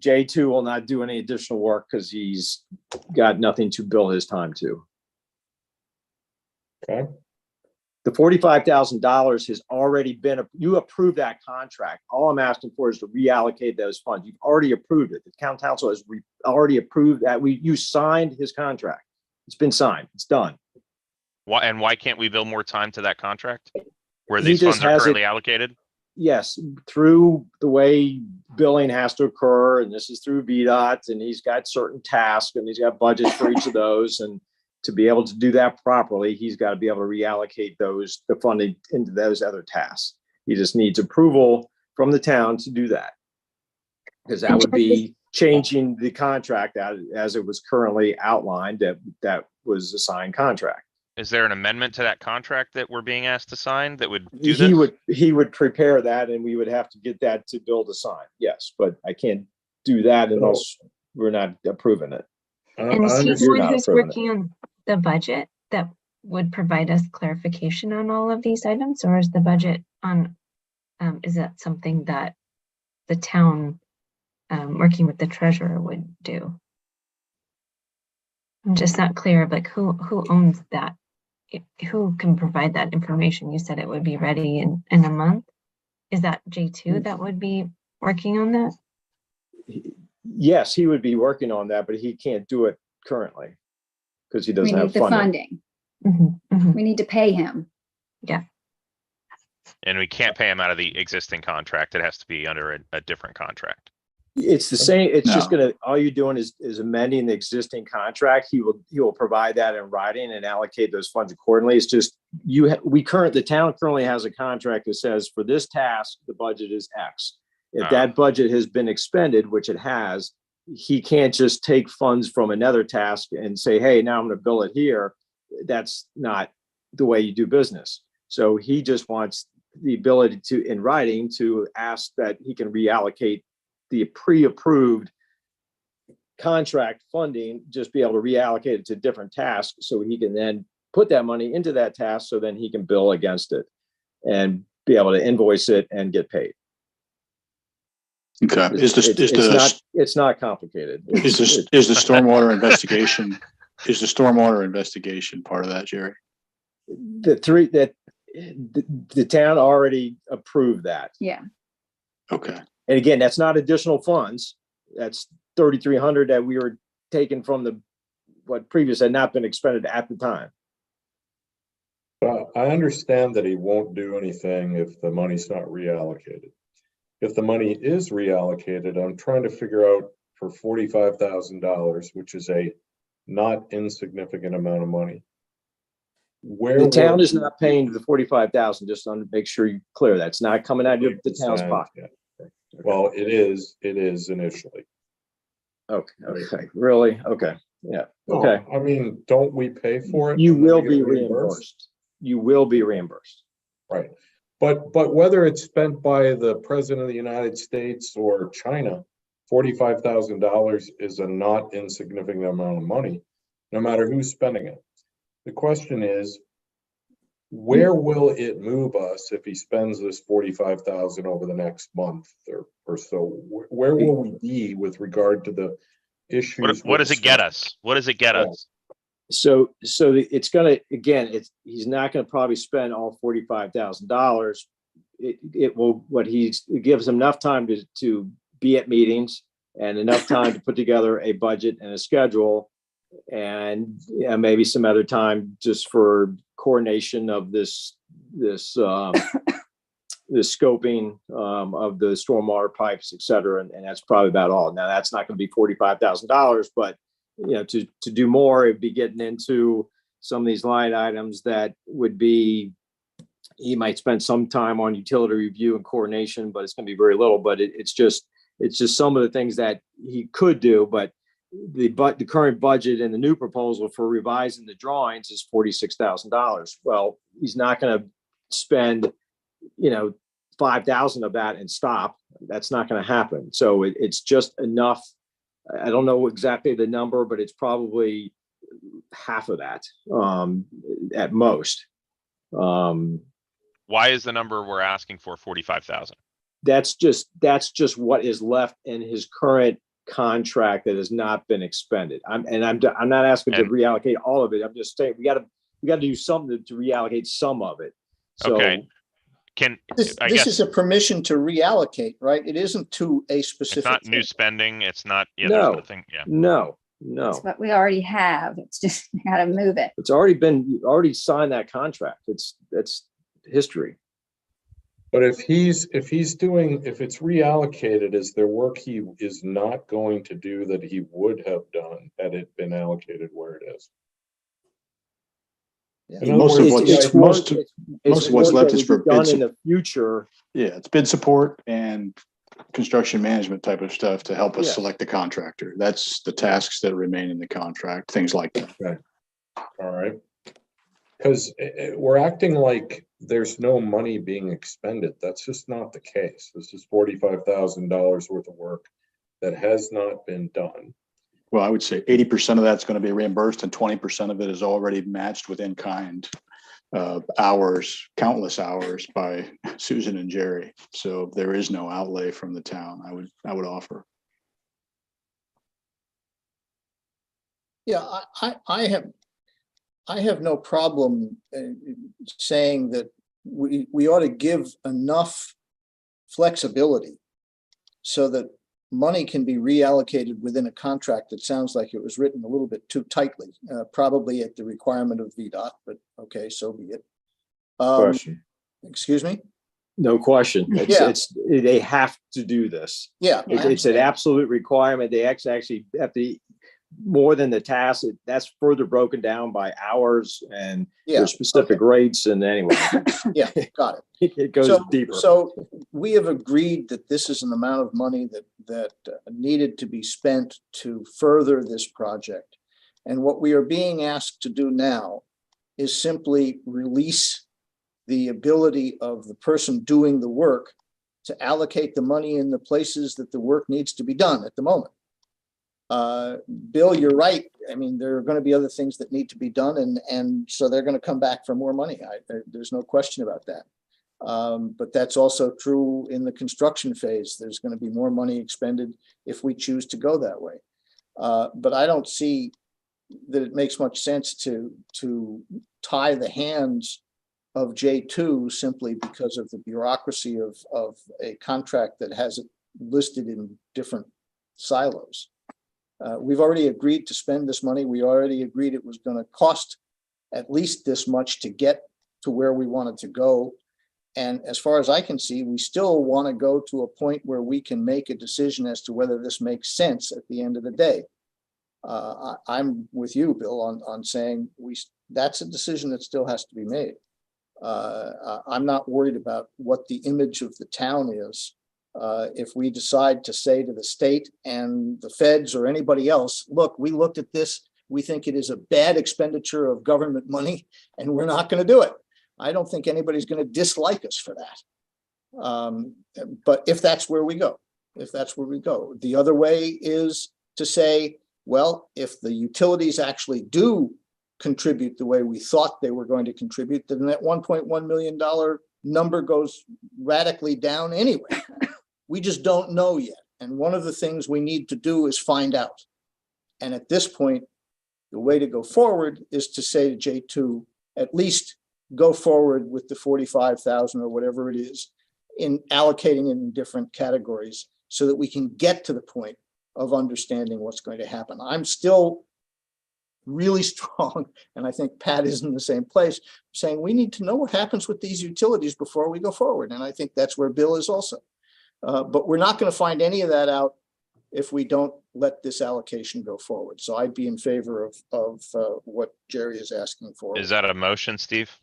J2 will not do any additional work because he's got nothing to bill his time to. Okay. The $45,000 has already been, you approved that contract. All I'm asking for is to reallocate those funds. You've already approved it. The town council has already approved that. You signed his contract. It's been signed. It's done. Why can't we bill more time to that contract where He these just funds are has currently it- allocated? Yes, through the way billing has to occur, and this is through VDOT, and he's got certain tasks, and he's got budgets for each of those, and to be able to do that properly, he's got to be able to reallocate the funding into those other tasks. He just needs approval from the town to do that. Because that would be changing the contract as it was currently outlined, that was a signed contract. Is there an amendment to that contract that we're being asked to sign that would do this? He would prepare that, and we would have to get that to Bill to sign. Yes, but I can't do that unless we're not approving it. And is he the You're one not who's approving it. working on the budget that would provide us clarification on all of these items? Or is the budget on, is that something that the town, working with the treasurer, would do? I'm just not clear of like who owns that? Who can provide that information? You said it would be ready in a month. Is that J2 that would be working on that? Yes, he would be working on that, but he can't do it currently because he doesn't have the funding. We need to pay him. Yeah. And we can't pay him out of the existing contract. It has to be under a different contract. It's the same. It's just No. all you're doing is amending the existing contract. He will provide that in writing and allocate those funds accordingly. It's just the town currently has a contract that says for this task, the budget is X. If that budget has been expended, which it has, he can't just take funds from another task and say, hey, now I'm going to bill it here. That's not the way you do business. So he just wants the ability to, in writing, to ask that he can reallocate the pre-approved contract funding, just be able to reallocate it to different tasks so he can then put that money into that task so then he can bill against it and be able to invoice it and get paid. Okay. It's not complicated. Is the stormwater investigation part of that, Jerry? The town already approved that. Yeah. Okay. And again, that's not additional funds. That's 3,300 that we were taking from what previous had not been expended at the time. I understand that he won't do anything if the money's not reallocated. If the money is reallocated, I'm trying to figure out for $45,000, which is a not insignificant amount of money. The town is not paying the $45,000. Just to make sure you're clear, that's not coming out of the town's pocket. Well, it is initially. Okay. Really? Okay. Yeah. Okay. I mean, don't we pay for it? You and then will we be get reimbursed. You will be reimbursed. Right. But whether it's spent by the President of the United States or China, $45,000 is a not insignificant amount of money, no matter who's spending it. The question is, where will it move us if he spends this $45,000 over the next month or so? Where will we be with regard to the issues? What does it get us? What does it get us? So it's gonna, again, he's not gonna probably spend all $45,000. It gives him enough time to be at meetings and enough time to put together a budget and a schedule, and maybe some other time just for coordination of this scoping of the stormwater pipes, et cetera. And that's probably about all. Now that's not going to be $45,000, but to do more, it'd be getting into some of these line items that would be, he might spend some time on utility review and coordination, but it's going to be very little. But it's just some of the things that he could do. But the current budget and the new proposal for revising the drawings is $46,000. Well, he's not going to spend, 5,000 of that and stop. That's not going to happen. So it's just enough. I don't know exactly the number, but it's probably half of that at most. Why is the number we're asking for 45,000? That's just what is left in his current contract that has not been expended. I'm not asking to reallocate all of it. I'm just saying we we got to do something to reallocate some of it. So, Okay. This I this guess is a permission to reallocate, right? It isn't to a it's specific. not new thing. spending. It's not, yeah, there's no, nothing. Yeah. no, It's no. what we already have. It's just how to move it. It's already been, you already signed that contract. That's history. But if it's reallocated, is there work he is not going to do that he would have done had it been allocated where it is? Yeah. In other Most of words, what's, yeah, most of what's work left that is would for be done bid in the future. Yeah, it's bid support and construction management type of stuff to help us Yes. select the contractor. That's the tasks that remain in the contract, things like that. Okay. All right. Because we're acting like there's no money being expended. That's just not the case. This is $45,000 worth of work that has not been done. Well, I would say 80% of that's going to be reimbursed and 20% of it is already matched with in-kind hours, countless hours by Susan and Jerry. So there is no outlay from the town, I would offer. Yeah, I have no problem saying that we ought to give enough flexibility so that money can be reallocated within a contract that sounds like it was written a little bit too tightly, probably at the requirement of VDOT, but okay, so be it. Question. Excuse me? No question. They have to do this. Yeah. It's an absolute requirement. They actually have to, more than the task, that's further broken down by hours and their specific rates. And anyway, yeah, got it. It goes deeper. So we have agreed that this is an amount of money that needed to be spent to further this project. And what we are being asked to do now is simply release the ability of the person doing the work to allocate the money in the places that the work needs to be done at the moment. Bill, you're right. I mean, there are going to be other things that need to be done, and so they're going to come back for more money. There's no question about that. But that's also true in the construction phase. There's going to be more money expended if we choose to go that way. But I don't see that it makes much sense to tie the hands of J2 simply because of the bureaucracy of a contract that has it listed in different silos. We've already agreed to spend this money. We already agreed it was going to cost at least this much to get to where we wanted to go. And as far as I can see, we still want to go to a point where we can make a decision as to whether this makes sense at the end of the day. I'm with you, Bill, on saying that's a decision that still has to be made. I'm not worried about what the image of the town is. If we decide to say to the state and the feds or anybody else, look, we looked at this, we think it is a bad expenditure of government money and we're not going to do it. I don't think anybody's going to dislike us for that. But if that's where we go, the other way is to say, well, if the utilities actually do contribute the way we thought they were going to contribute, then that $1.1 million number goes radically down anyway. We just don't know yet. And one of the things we need to do is find out. And at this point, the way to go forward is to say to J2, at least go forward with the 45,000 or whatever it is in allocating in different categories so that we can get to the point of understanding what's going to happen. I'm still really strong, and I think Pat is in the same place, saying we need to know what happens with these utilities before we go forward. And I think that's where Bill is also. But we're not going to find any of that out if we don't let this allocation go forward. So I'd be in favor of what Jerry is asking for. Is that a motion, Steve?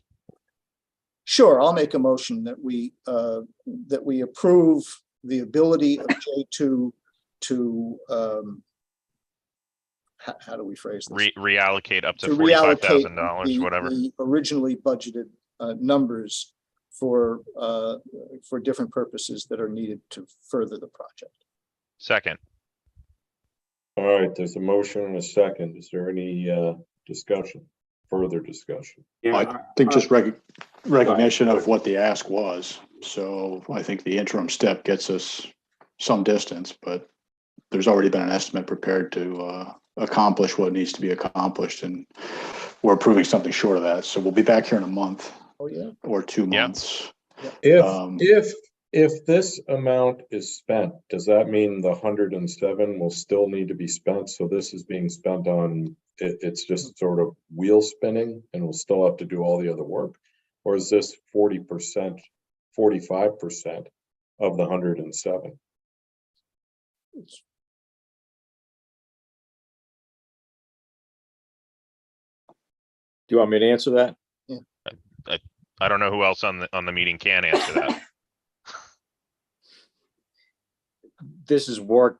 Sure, I'll make a motion that we approve the ability of J2 to how do we phrase this? Reallocate up to reallocate $45,000, whatever. the originally budgeted numbers for different purposes that are needed to further the project. Second. All right, there's a motion and a second. Is there any discussion, further discussion? Yeah, I think just recognition of what the ask was. So I think the interim step gets us some distance, but there's already been an estimate prepared to accomplish what needs to be accomplished, and we're approving something short of that. So we'll be back here in a month Oh, yeah. or 2 Yeah. months. If this amount is spent, does that mean the 107 will still need to be spent? So this is being spent on, it's just sort of wheel spinning and we'll still have to do all the other work? Or is this 40%, 45% of the 107? Do you want me to answer that? I don't know who else on the meeting can answer that. This is work.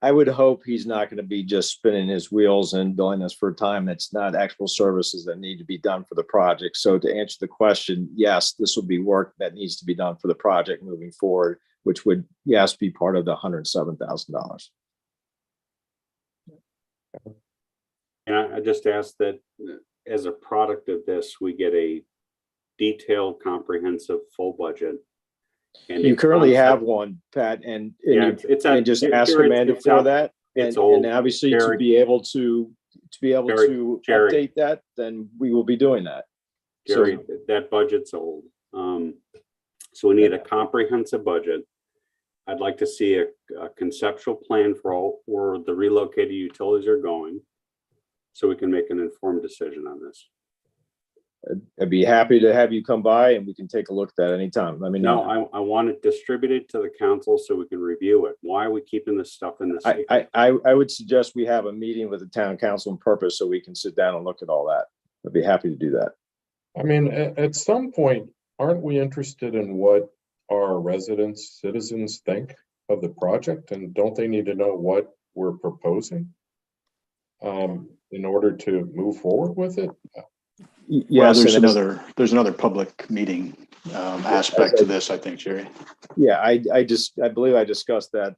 I would hope he's not going to be just spinning his wheels and billing us for time. It's not actual services that need to be done for the project. So to answer the question, yes, this will be work that needs to be done for the project moving forward, which would, yes, be part of the $107,000. And I just ask that as a product of this, we get a detailed, comprehensive, full budget. And you currently have one, Pat, and just ask Amanda for that. And obviously to be able to update that, then we will be doing that. Jerry, that budget's old. So we need a comprehensive budget. I'd like to see a conceptual plan for where the relocated utilities are going, so we can make an informed decision on this. I'd be happy to have you come by and we can take a look at that anytime. Let me know. No, I want it distributed to the council so we can review it. Why are we keeping this stuff in the safe? I would suggest we have a meeting with the town council on purpose so we can sit down and look at all that. I'd be happy to do that. I mean, at some point, aren't we interested in what our residents, citizens think of the project? And don't they need to know what we're proposing in order to move forward with it? Yeah, well, there's another public meeting aspect to this, I think, Jerry. Yeah, I believe I discussed that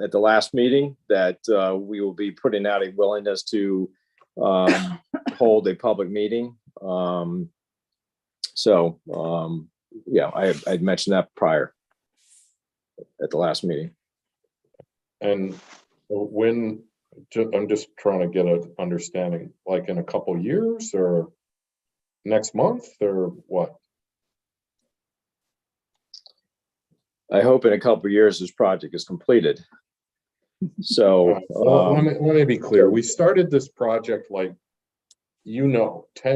at the last meeting, that we will be putting out a willingness to hold a public meeting. Yeah, I'd mentioned that prior at the last meeting. And when, I'm just trying to get an understanding, like in a couple years or next month or what? I hope in a couple of years this project is completed. So let me be clear. We started this project 10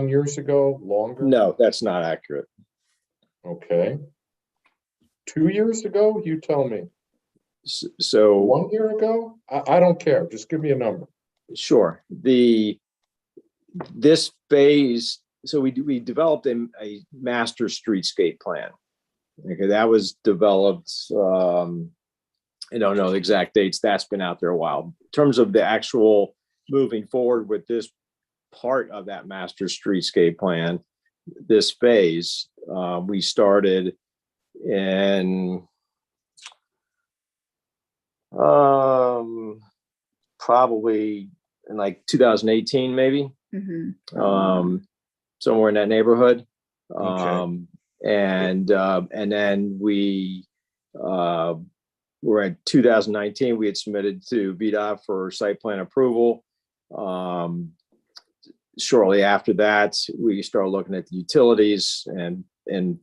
years ago, longer? No, that's not accurate. Okay. 2 years ago, you tell me. So 1 year ago? I don't care. Just give me a number. Sure. This phase, so we developed a master streetscape plan. Okay, that was developed. I don't know the exact dates. That's been out there a while. In terms of the actual moving forward with this part of that master streetscape plan, this phase, we started in probably in like 2018, maybe. Somewhere in that neighborhood. Okay. And then we were at 2019, we had submitted to VDOT for site plan approval. Shortly after that, we started looking at the utilities and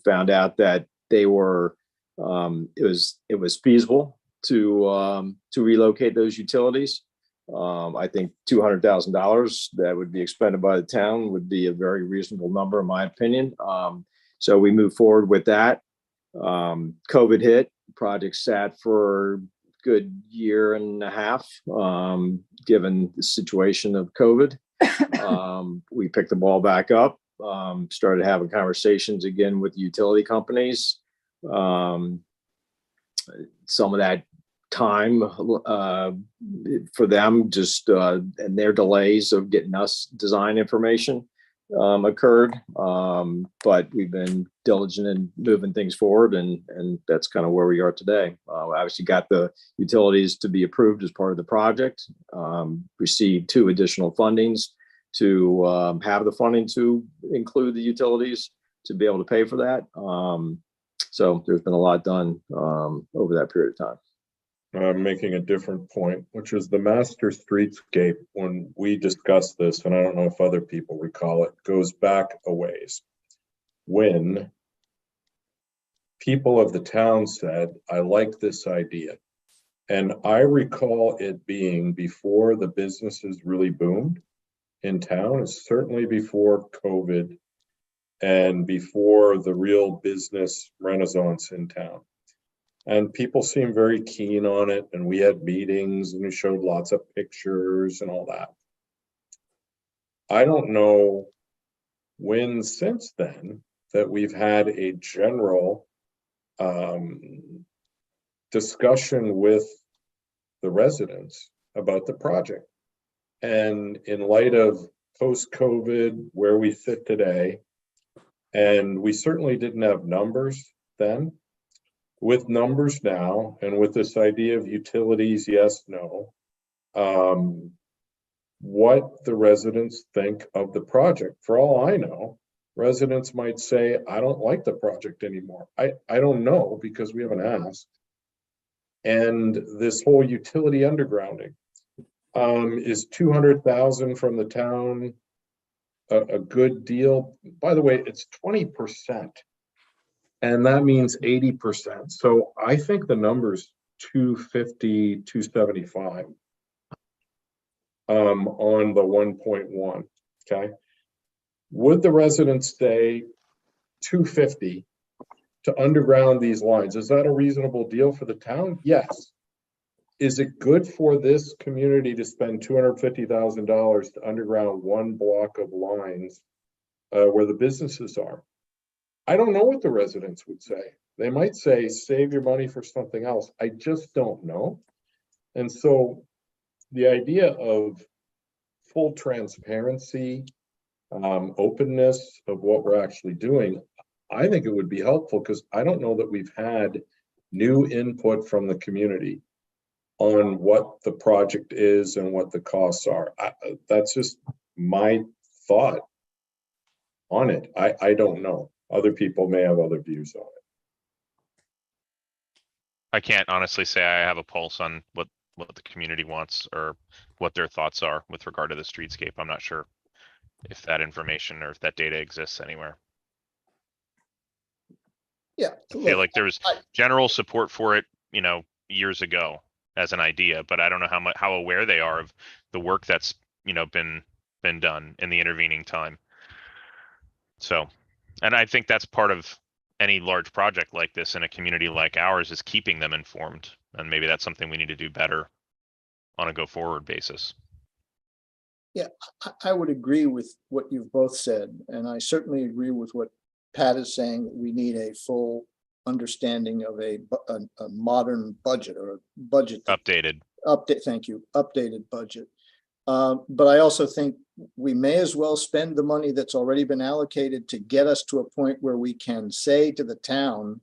found out that they were it was feasible to relocate those utilities. I think $200,000 that would be expended by the town would be a very reasonable number, in my opinion. So we moved forward with that. COVID hit, project sat for a good year and a half, given the situation of COVID. We picked the ball back up, started having conversations again with utility companies. Some of that time for them just and their delays of getting us design information occurred, but we've been diligent in moving things forward, and that's kind of where we are today. Obviously got the utilities to be approved as part of the project, received 2 additional fundings to have the funding to include the utilities to be able to pay for that. So there's been a lot done over that period of time. I'm making a different point, which is the master streetscape. When we discussed this, and I don't know if other people recall it, goes back a ways. When people of the town said, I like this idea. And I recall it being before the businesses really boomed in town, certainly before COVID and before the real business renaissance in town. And people seemed very keen on it. And we had meetings and we showed lots of pictures and all that. I don't know when since then that we've had a general discussion with the residents about the project. And in light of post-COVID, where we sit today, and we certainly didn't have numbers then, with numbers now, and with this idea of utilities, yes, no, what the residents think of the project. For all I know, residents might say, I don't like the project anymore. I don't know because we haven't asked. And this whole utility undergrounding is 200,000 from the town a good deal? By the way, it's 20%. And that means 80%. So I think the number's 250, 275 on the 1.1. Okay. Would the residents say 250 to underground these lines? Is that a reasonable deal for the town? Yes. Is it good for this community to spend $250,000 to underground one block of lines where the businesses are? I don't know what the residents would say. They might say, save your money for something else. I just don't know. And so the idea of full transparency, openness of what we're actually doing, I think it would be helpful because I don't know that we've had new input from the community on what the project is and what the costs are. That's just my thought on it. I don't know. Other people may have other views on it. I can't honestly say I have a pulse on what the community wants or what their thoughts are with regard to the streetscape. I'm not sure if that information or if that data exists anywhere. Yeah. I feel like there was general support for it, years ago as an idea, but I don't know how aware they are of the work that's, been done in the intervening time. So, and I think that's part of any large project like this in a community like ours is keeping them informed. And maybe that's something we need to do better on a go forward basis. Yeah, I would agree with what you've both said. And I certainly agree with what Pat is saying, that we need a full understanding of a modern budget or a budget. Updated. Thank you. Updated budget. But I also think we may as well spend the money that's already been allocated to get us to a point where we can say to the town,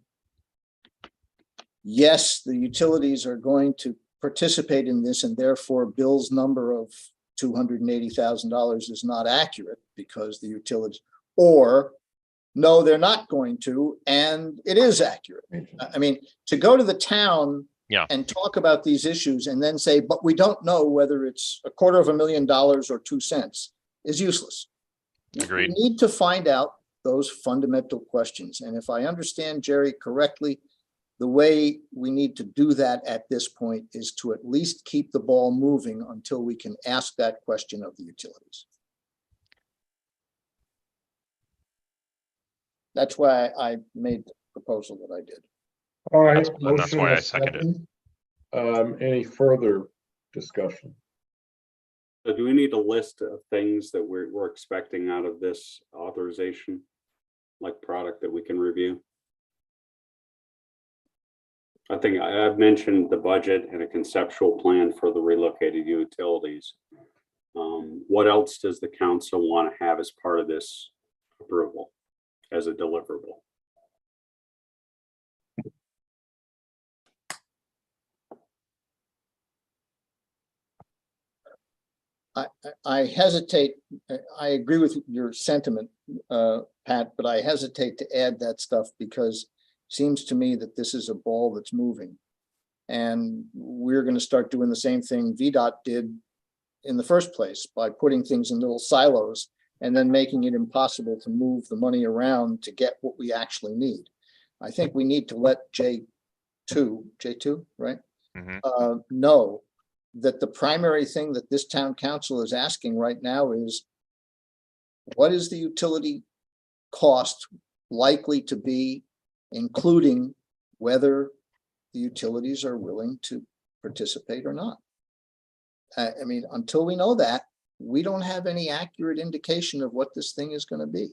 yes, the utilities are going to participate in this, and therefore Bill's number of $280,000 is not accurate because the utilities, or no, they're not going to, and it is accurate. I mean, to go to the town and talk about these issues and then say, but we don't know whether it's $250,000 or 2 cents is useless. Agreed. We need to find out those fundamental questions. And if I understand Jerry correctly, the way we need to do that at this point is to at least keep the ball moving until we can ask that question of the utilities. That's why I made the proposal that I did. All right. That's why I seconded it. Any further discussion? So do we need a list of things that we're expecting out of this authorization, like product that we can review? I think I've mentioned the budget and a conceptual plan for the relocated utilities. What else does the council want to have as part of this approval as a deliverable? I hesitate. I agree with your sentiment, Pat, but I hesitate to add that stuff because seems to me that this is a ball that's moving. And we're going to start doing the same thing VDOT did in the first place by putting things in little silos and then making it impossible to move the money around to get what we actually need. I think we need to let J2, right? Know that the primary thing that this town council is asking right now is, what is the utility cost likely to be, including whether the utilities are willing to participate or not? I mean, until we know that, we don't have any accurate indication of what this thing is going to be.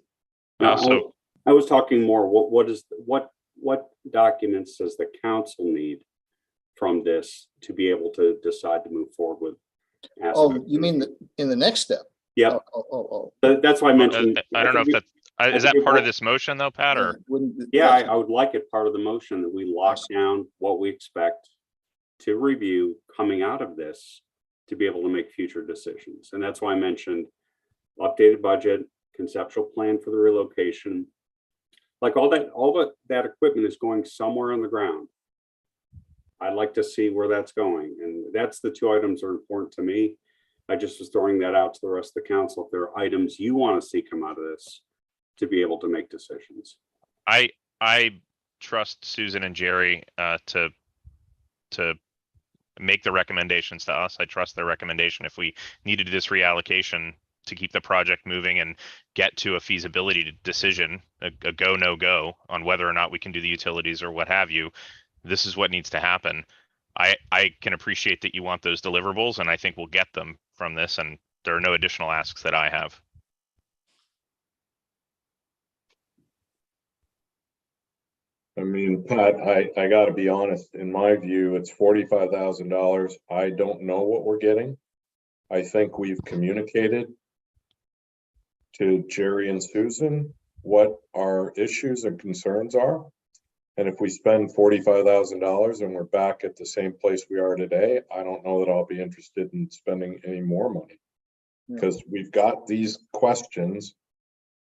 So I was talking more, what documents does the council need from this to be able to decide to move forward with? Oh, you mean in the next step? Yeah. That's why I mentioned. I don't know if that's, is that part of this motion though, Pat, or? Yeah, I would like it part of the motion that we lock down what we expect to review coming out of this to be able to make future decisions. And that's why I mentioned updated budget, conceptual plan for the relocation. Like all that equipment is going somewhere on the ground. I'd like to see where that's going. And that's the two items that are important to me. I just was throwing that out to the rest of the council. If there are items you want to see come out of this to be able to make decisions. I trust Susan and Jerry to make the recommendations to us. I trust their recommendation. If we need to do this reallocation to keep the project moving and get to a feasibility decision, a go, no go on whether or not we can do the utilities or what have you, this is what needs to happen. I can appreciate that you want those deliverables, and I think we'll get them from this, and there are no additional asks that I have. I mean, Pat, I gotta be honest, in my view, it's $45,000. I don't know what we're getting. I think we've communicated to Jerry and Susan what our issues and concerns are. And if we spend $45,000 and we're back at the same place we are today, I don't know that I'll be interested in spending any more money. Because we've got these questions.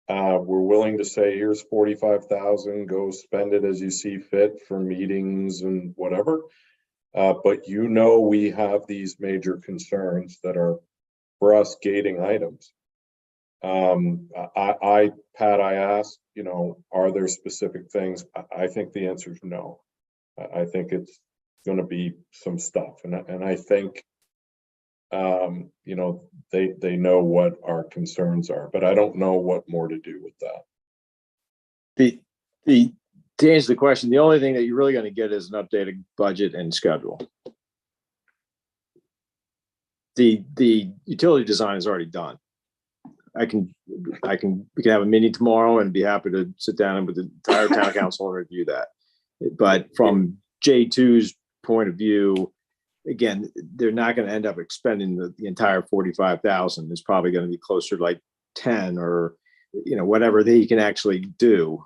We're willing to say, here's 45,000, go spend it as you see fit for meetings and whatever. But we have these major concerns that are for us gating items. Pat, I asked, are there specific things? I think the answer is no. I think it's going to be some stuff. And I think, they know what our concerns are, but I don't know what more to do with that. To answer the question, the only thing that you're really going to get is an updated budget and schedule. The utility design is already done. We can have a meeting tomorrow and be happy to sit down with the entire town council and review that. But from J2's point of view, again, they're not going to end up expending the entire 45,000. It's probably going to be closer to like 10 or, whatever they can actually do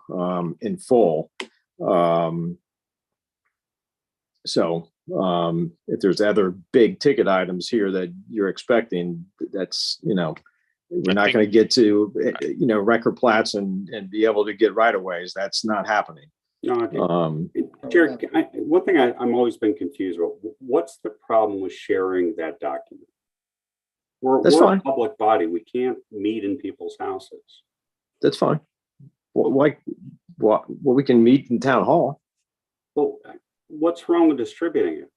in full. If there's other big ticket items here that you're expecting, that's, we're not going to get to, record plats and be able to get right of ways. That's not happening. No, Jerry, one thing I'm always been confused about, what's the problem with sharing that document? We're a public body. We can't meet in people's houses. That's fine. Well, we can meet in town hall. Well, what's wrong with distributing it?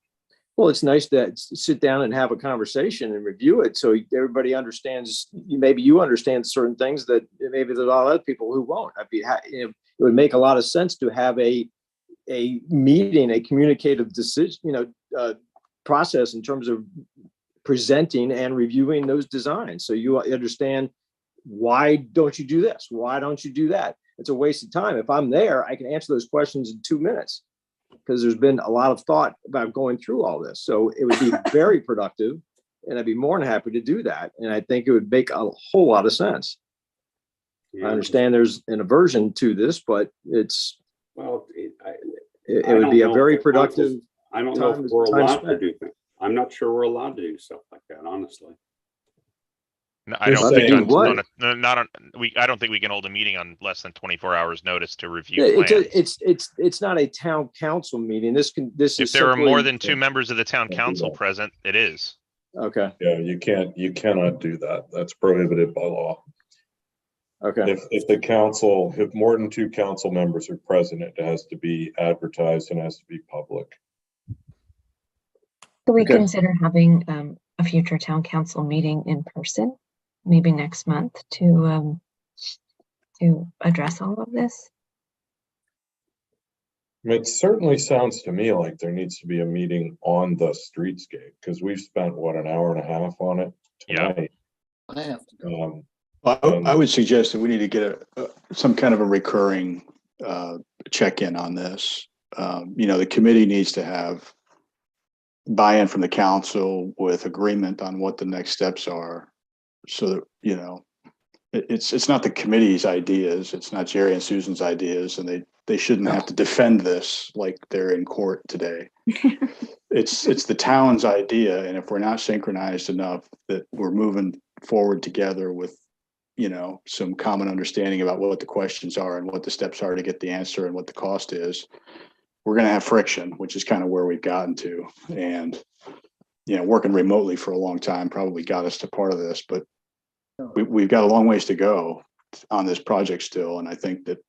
Well, it's nice to sit down and have a conversation and review it so everybody understands. Maybe you understand certain things that maybe there's a lot of other people who won't. It would make a lot of sense to have a meeting, a communicative decision, process in terms of presenting and reviewing those designs. So you understand, why don't you do this? Why don't you do that? It's a waste of time. If I'm there, I can answer those questions in 2 minutes because there's been a lot of thought about going through all this. So it would be very productive, and I'd be more than happy to do that. And I think it would make a whole lot of sense. I understand there's an aversion to this, but it would be a very productive. I don't know if we're allowed to do things. I'm not sure we're allowed to do stuff like that, honestly. No, I Just don't saying think what? I don't think we can hold a meeting on less than 24 hours notice to review Yeah, plans. it's not a town council meeting. This If is there are more simply, than 2 members of the town council present, it is. okay, Yeah, you cannot do that. That's prohibited by law. okay. If more than 2 council members are present, it has to be advertised and has to be public. Could we Okay. consider having a future town council meeting in person, maybe next month to address all of this? It certainly sounds to me like there needs to be a meeting on the streetscape, because we've spent, what, an hour and a half on it Yeah. tonight. I have to go. I would suggest that we need to get some kind of a recurring check-in on this. The committee needs to have buy-in from the council with agreement on what the next steps are. So that, it's not the committee's ideas, it's not Jerry and Susan's ideas, and they shouldn't have to defend this like they're in court today. It's the town's idea, and if we're not synchronized enough that we're moving forward together with some common understanding about what the questions are and what the steps are to get the answer and what the cost is, we're going to have friction, which is kind of where we've gotten to. And working remotely for a long time probably got us to part of this, but we've got a long ways to go on this project still. And I think that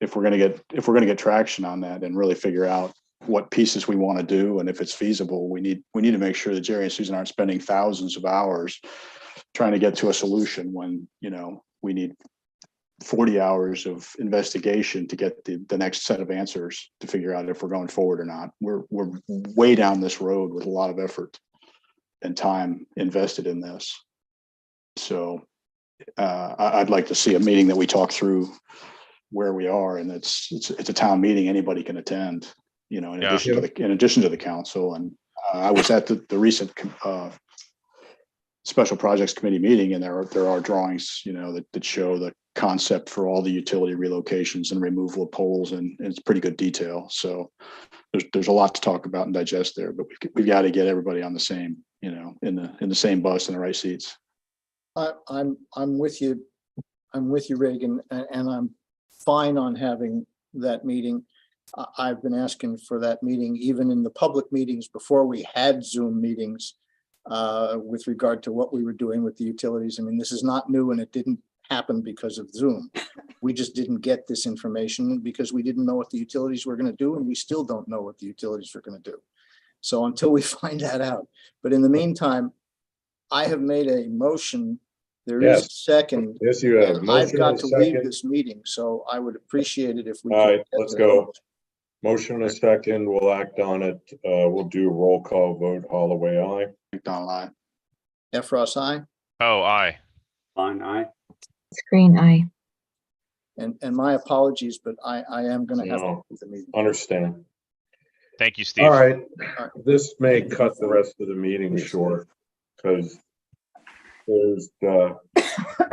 if we're going to get traction on that and really figure out what pieces we want to do, and if it's feasible, we need to make sure that Jerry and Susan aren't spending thousands of hours trying to get to a solution when we need 40 hours of investigation to get the next set of answers to figure out if we're going forward or not. We're way down this road with a lot of effort and time invested in this. So I'd like to see a meeting that we talk through where we are, and it's a town meeting anybody can attend, in addition to the council. And I was at the recent special projects committee meeting, and there are drawings, that show the concept for all the utility relocations and removal of poles, and it's pretty good detail. So there's a lot to talk about and digest there, but we've got to get everybody on the same, in the same bus in the right seats. I'm with you. I'm with you, Reagan, and I'm fine on having that meeting. I've been asking for that meeting even in the public meetings before we had Zoom meetings with regard to what we were doing with the utilities. I mean, this is not new, and it didn't happen because of Zoom. We just didn't get this information because we didn't know what the utilities were going to do, and we still don't know what the utilities are going to do. So until we find that out. But in the meantime, I have made a motion. There is a second. Yes, you have. I've got Motion to and a leave second. this meeting, so I would appreciate it if we. All could right, get let's the go. vote. Motion and a second. We'll act on it. We'll do a roll call vote. Holloway, aye. McDonald, aye. Efros, aye. Oh, aye. Fine, aye. Screen eye. And my apologies, but I am going to have to No. leave the meeting. Understand. Thank you, Steve. All right. This may cut the rest of the meeting short because there's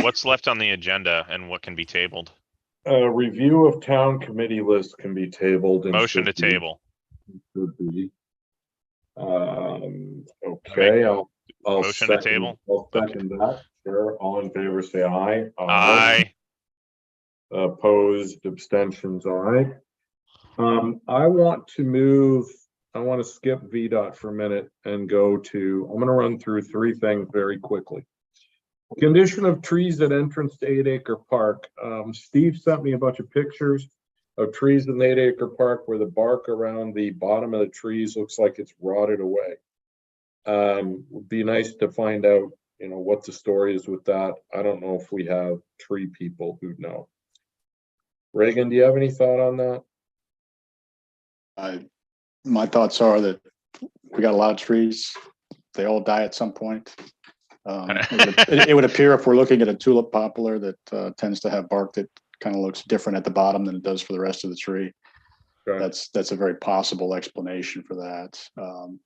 What's left on the agenda and what can be tabled? a review of town committee lists can be tabled. And Motion to should be- table. should be. Okay, I'll Motion to second- table? I'll second that. Sure. All in favor, say aye. Aye. Opposed, abstentions, aye. I want to skip VDOT for a minute and I'm going to run through 3 things very quickly. Condition of trees at entrance to 8 Acre Park. Steve sent me a bunch of pictures of trees in the 8 Acre Park where the bark around the bottom of the trees looks like it's rotted away. Would be nice to find out, what the story is with that. I don't know if we have tree people who know. Reagan, do you have any thought on that? My thoughts are that we got a lot of trees. They all die at some point. It would appear if we're looking at a tulip poplar that tends to have bark that kind of looks different at the bottom than it does for the rest of the tree. Okay. That's a very possible explanation for that.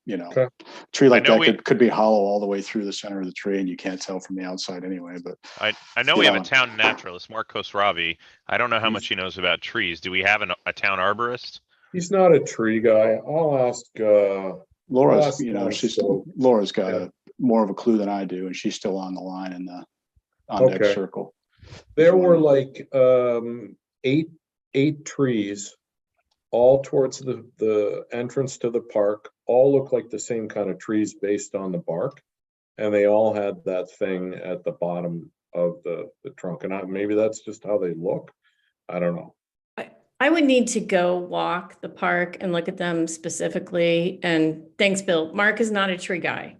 Okay. Tree like that could be hollow all the way through the center of the tree, and you can't tell from the outside anyway. But I know we have a town naturalist, Mark Khosravi. I don't know how much he knows about trees. Do we have a town arborist? He's not a tree guy. I'll ask. Laura's, Laura's Laura's got more of a clue than I do, and she's still on the line in the on deck Okay. circle. There were like eight trees, all towards the entrance to the park, all look like the same kind of trees based on the bark. And they all had that thing at the bottom of the trunk. And maybe that's just how they look. I don't know. I would need to go walk the park and look at them specifically. And thanks, Bill. Mark is not a tree guy.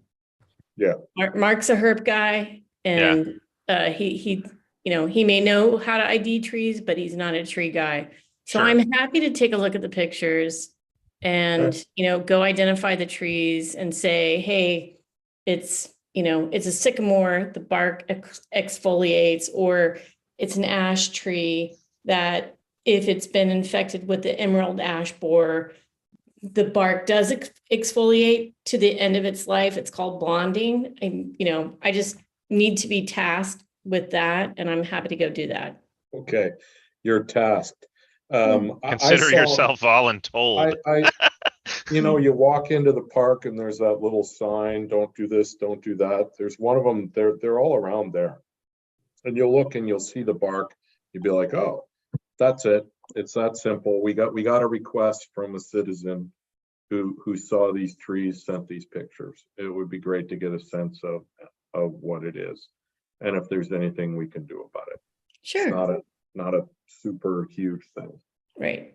Yeah. Mark's a herb guy, and he he may know how to ID trees, but he's not a tree guy. So Sure. I'm happy to take a look at the pictures and go identify the trees and say, hey, it's it's a sycamore, the bark exfoliates, or it's an ash tree that if it's been infected with the emerald ash borer, the bark does exfoliate to the end of its life. It's called blonding. And, I just need to be tasked with that, and I'm happy to go do that. Okay, you're tasked. Consider yourself voluntold. You walk into the park and there's that little sign, don't do this, don't do that. There's one of them, they're all around there. And you'll look and you'll see the bark. You'd be like, oh, that's it. It's that simple. We got a request from a citizen who saw these trees, sent these pictures. It would be great to get a sense of what it is and if there's anything we can do about it. Sure. It's not a super huge thing. Right.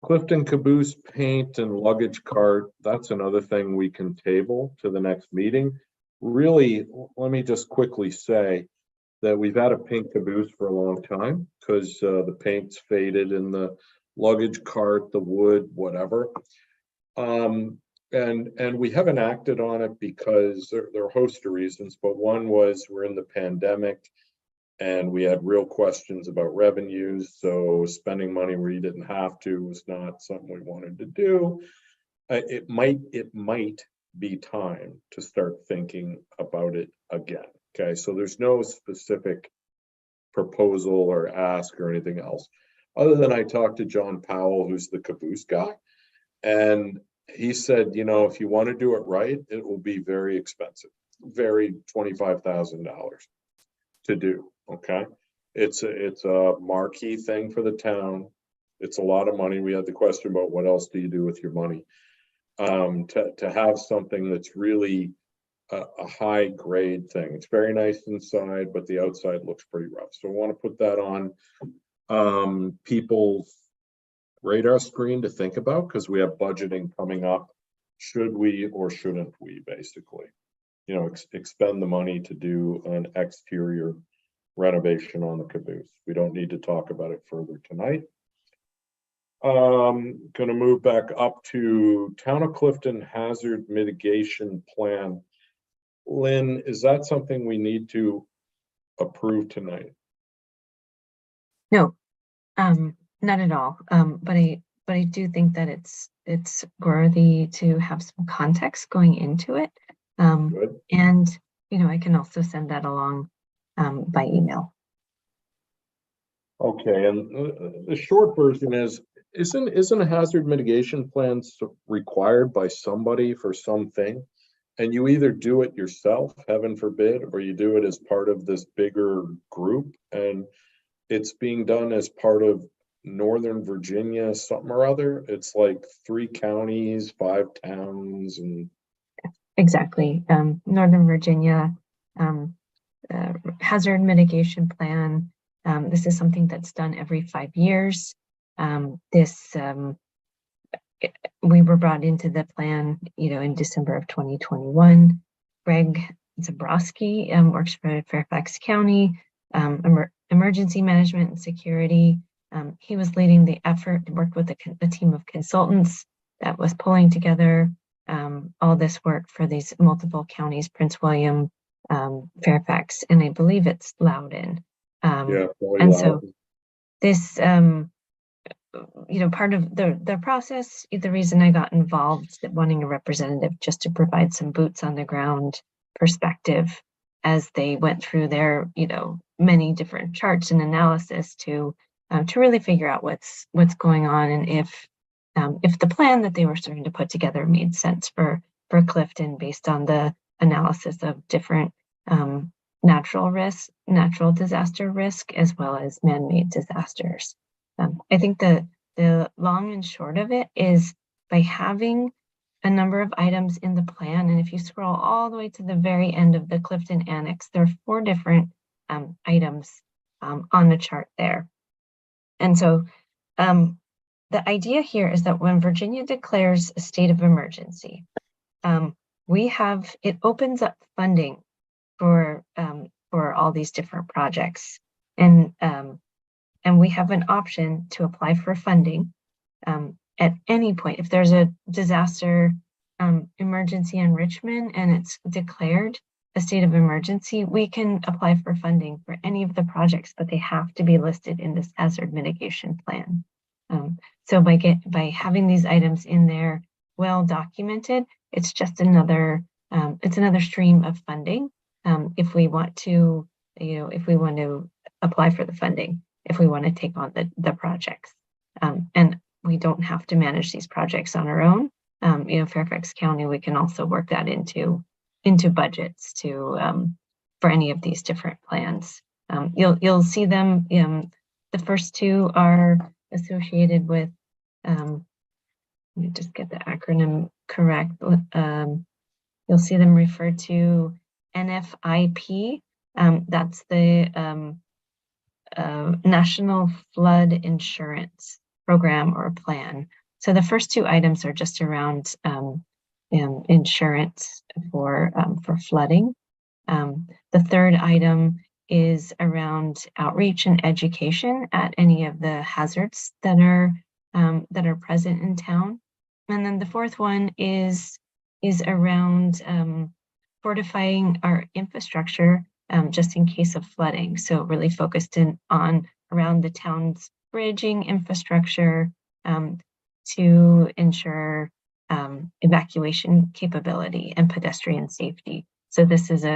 Clifton caboose paint and luggage cart, that's another thing we can table to the next meeting. Really, let me just quickly say that we've had a pink caboose for a long time because the paint's faded in the luggage cart, the wood, whatever. And we haven't acted on it because there are a host of reasons, but one was we're in the pandemic and we had real questions about revenues. So spending money where you didn't have to was not something we wanted to do. It might be time to start thinking about it again. Okay, so there's no specific proposal or ask or anything else, other than I talked to John Powell, who's the caboose guy, and he said, if you want to do it right, it will be very expensive, very $25,000 to do. Okay, it's a marquee thing for the town. It's a lot of money. We had the question about what else do you do with your money. To have something that's really a high grade thing. It's very nice inside, but the outside looks pretty rough. So I want to put that on people's radar screen to think about, because we have budgeting coming up. Should we or shouldn't we basically, expend the money to do an exterior renovation on the caboose? We don't need to talk about it further tonight. Going to move back up to Town of Clifton hazard mitigation plan. Lynn, is that something we need to approve tonight? No, not at all. But I do think that it's worthy to have some context going into it. Good. And I can also send that along by email. Okay, and the short version is, isn't a hazard mitigation plan required by somebody for something? And you either do it yourself, heaven forbid, or you do it as part of this bigger group. And it's being done as part of Northern Virginia, something or other. It's like 3 counties, 5 towns, and Exactly. Northern Virginia hazard mitigation plan. This is something that's done every 5 years. We were brought into the plan, in December of 2021. Greg Zabrowski works for Fairfax County, Emergency Management and Security. He was leading the effort, worked with a team of consultants that was pulling together all this work for these multiple counties, Prince William, Fairfax, and I believe it's Loudoun. And Loudoun. So this, part of the process, the reason I got involved, wanting a representative just to provide some boots on the ground perspective as they went through their, many different charts and analysis to really figure out what's going on, and if the plan that they were starting to put together made sense for Clifton based on the analysis of different natural disaster risk, as well as man-made disasters. I think the long and short of it is, by having a number of items in the plan, and if you scroll all the way to the very end of the Clifton Annex, there are 4 different items on the chart there. And so the idea here is that when Virginia declares a state of emergency, it opens up funding for all these different projects, and we have an option to apply for funding at any point. If there's a disaster emergency in Richmond and it's declared a state of emergency, we can apply for funding for any of the projects, but they have to be listed in this hazard mitigation plan. So by having these items in there, well documented, it's just another stream of funding. If we want to, if we want to apply for the funding, if we want to take on the projects, and we don't have to manage these projects on our own. Fairfax County, we can also work that into budgets for any of these different plans. You'll see them. The first 2 are associated with. Let me just get the acronym correct. You'll see them referred to NFIP. That's the National Flood Insurance Program or Plan. So the first 2 items are just around insurance for flooding. The third item is around outreach and education at any of the hazards that are present in town. And then the fourth one is around fortifying our infrastructure just in case of flooding. So really focused around the town's bridging infrastructure to ensure evacuation capability and pedestrian safety. So this is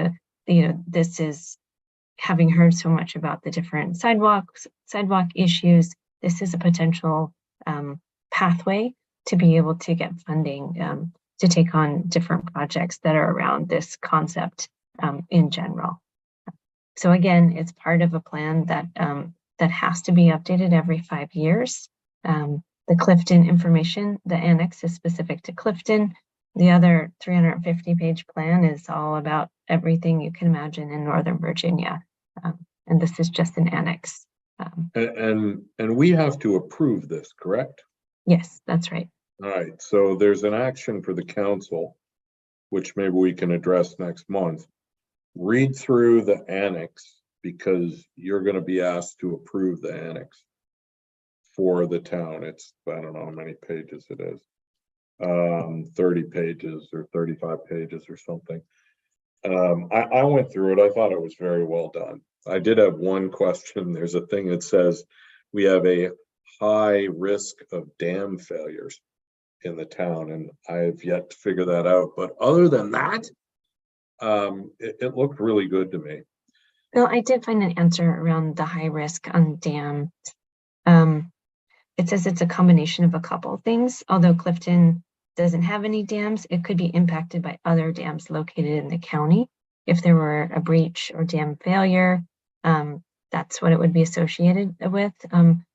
having heard so much about the different sidewalk issues. This is a potential pathway to be able to get funding to take on different projects that are around this concept in general. So again, it's part of a plan that has to be updated every 5 years. The Clifton information, the annex, is specific to Clifton. The other 350-page plan is all about everything you can imagine in Northern Virginia. And this is just an annex. And we have to approve this, correct? Yes, that's right. All right, so there's an action for the council, which maybe we can address next month. Read through the annex, because you're going to be asked to approve the annex for the town. It's, I don't know how many pages it is. 30 pages or 35 pages or something. I went through it. I thought it was very well done. I did have one question. There's a thing that says we have a high risk of dam failures in the town, and I've yet to figure that out. But other than that, it looked really good to me. Well, I did find an answer around the high risk on dam. It says it's a combination of a couple of things. Although Clifton doesn't have any dams, it could be impacted by other dams located in the county. If there were a breach or dam failure, that's what it would be associated with.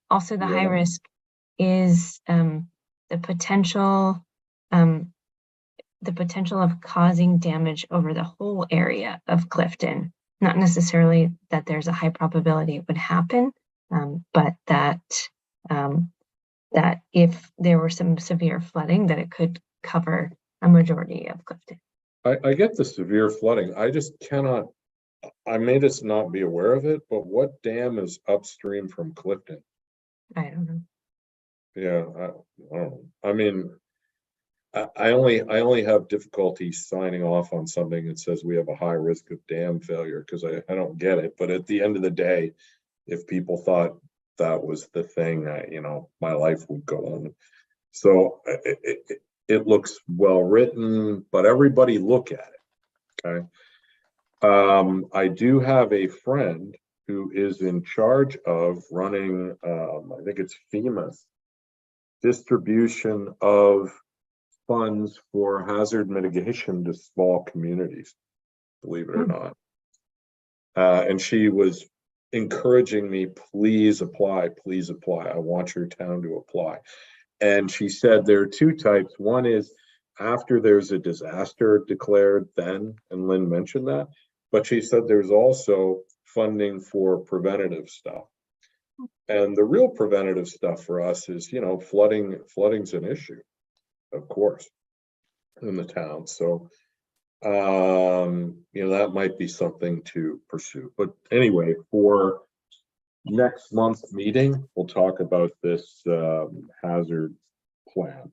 Also, the high risk is the potential of causing damage over the whole area of Clifton. Not necessarily that there's a high probability it would happen, but that if there were some severe flooding, that it could cover a majority of Clifton. I get the severe flooding. I just cannot, I may just not be aware of it, but what dam is upstream from Clifton? I don't know. Yeah, I don't know. I mean, I only have difficulty signing off on something that says we have a high risk of dam failure, because I don't get it. But at the end of the day, if people thought that was the thing, my life would go on. So it looks well written, but everybody look at it. Okay. I do have a friend who is in charge of running, I think it's FEMA's distribution of funds for hazard mitigation to small communities, believe it or not. And she was encouraging me, please apply, please apply. I want your town to apply. And she said there are two types. One is after there's a disaster declared then, and Lynn mentioned that, but she said there's also funding for preventative stuff. And the real preventative stuff for us is, you know, flooding's an issue, of course, in the town. So, you know, that might be something to pursue. But anyway, for next month's meeting, we'll talk about this hazard plan.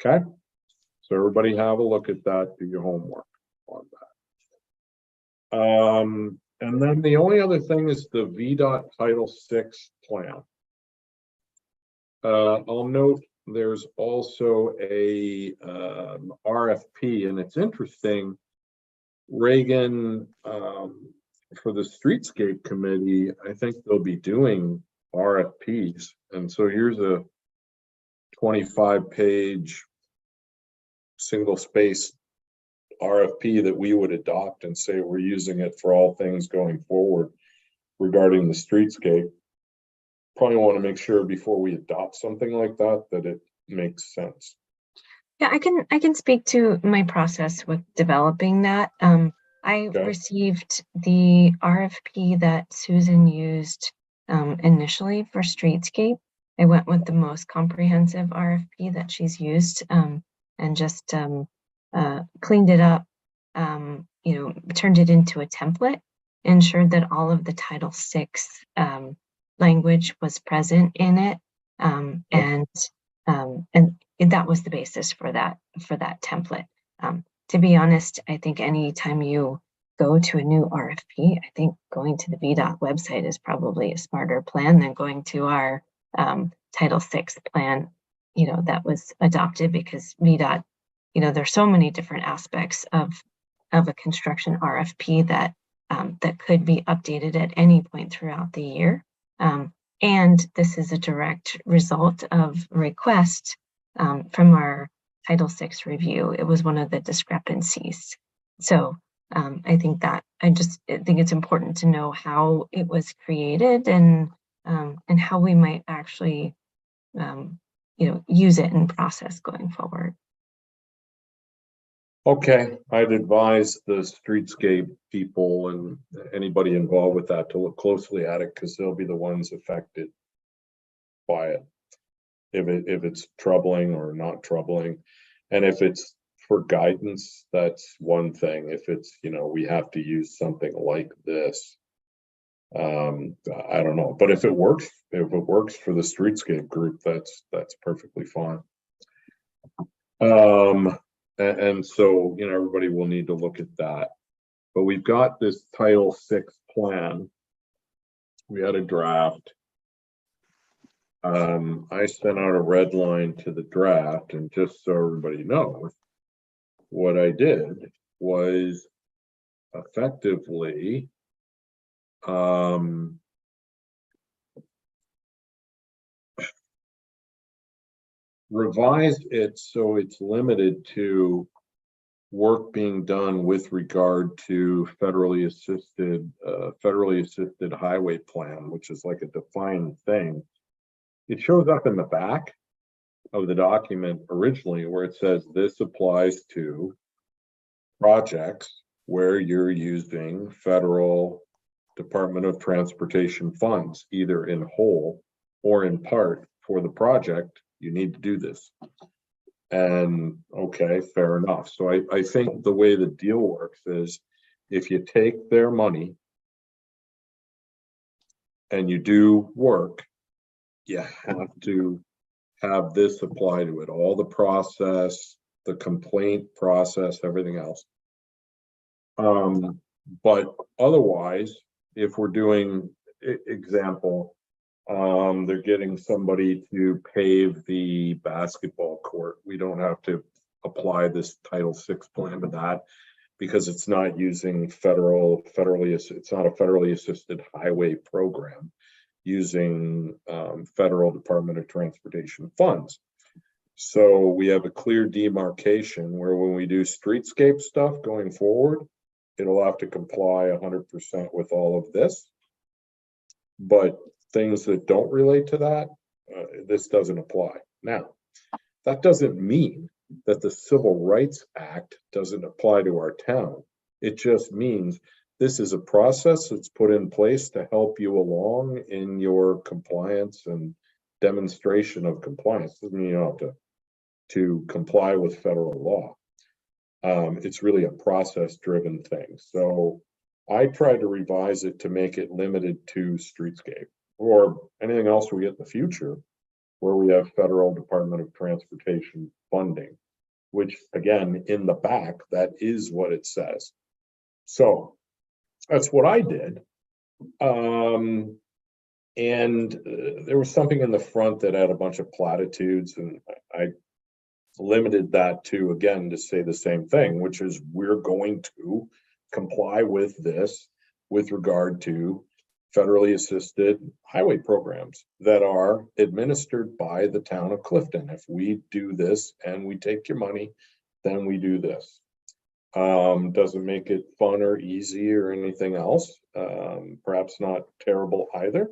Okay, so everybody have a look at that, do your homework on that. And then the only other thing is the VDOT Title VI plan. I'll note there's also a RFP, and it's interesting. Reagan, for the Streetscape Committee, I think they'll be doing RFPs. And so here's a 25-page single-space RFP that we would adopt and say we're using it for all things going forward regarding the streetscape. Probably want to make sure before we adopt something like that, that it makes sense. Yeah, I can speak to my process with developing that. I received the RFP that Susan used initially for Streetscape. I went with the most comprehensive RFP that she's used and just cleaned it up, you know, turned it into a template, ensured that all of the Title VI language was present in it, and that was the basis for that template. To be honest, I think anytime you go to a new RFP, I think going to the VDOT website is probably a smarter plan than going to our Title VI plan, you know, that was adopted, because VDOT, you know, there's so many different aspects of a construction RFP that that could be updated at any point throughout the year. And this is a direct result of a request from our Title VI review. It was one of the discrepancies. So I think it's important to know how it was created and how we might actually, you know, use it in process going forward. Okay, I'd advise the streetscape people and anybody involved with that to look closely at it, because they'll be the ones affected by it. If it's troubling or not troubling, and if it's for guidance, that's one thing. If it's, you know, we have to use something like this, I don't know. But if it works for the streetscape group, that's perfectly fine. And so, you know, everybody will need to look at that. But we've got this Title VI plan. We had a draft. I sent out a red line to the draft, and just so everybody knows, what I did was effectively revised it so it's limited to work being done with regard to federally assisted highway plan, which is like a defined thing. It shows up in the back of the document originally where it says this applies to projects where you're using federal Department of Transportation funds, either in whole or in part for the project. You need to do this. And okay, fair enough. So I think the way the deal works is if you take their money and you do work, you have to have this apply to it, all the process, the complaint process, everything else. But otherwise, if we're doing example, they're getting somebody to pave the basketball court, we don't have to apply this Title VI plan to that, because it's not using it's not a federally assisted highway program using federal Department of Transportation funds. So we have a clear demarcation where when we do streetscape stuff going forward, it'll have to comply 100% with all of this. But things that don't relate to that, this doesn't apply. Now, that doesn't mean that the Civil Rights Act doesn't apply to our town. It just means this is a process that's put in place to help you along in your compliance and demonstration of compliance. Doesn't mean you don't have to comply with federal law. It's really a process-driven thing. So I tried to revise it to make it limited to streetscape or anything else we get in the future where we have federal Department of Transportation funding, which again, in the back, that is what it says. So that's what I did. And there was something in the front that had a bunch of platitudes, and I limited that to, again, to say the same thing, which is we're going to comply with this with regard to federally assisted highway programs that are administered by the town of Clifton. If we do this and we take your money, then we do this. Doesn't make it fun or easy or anything else. Perhaps not terrible either,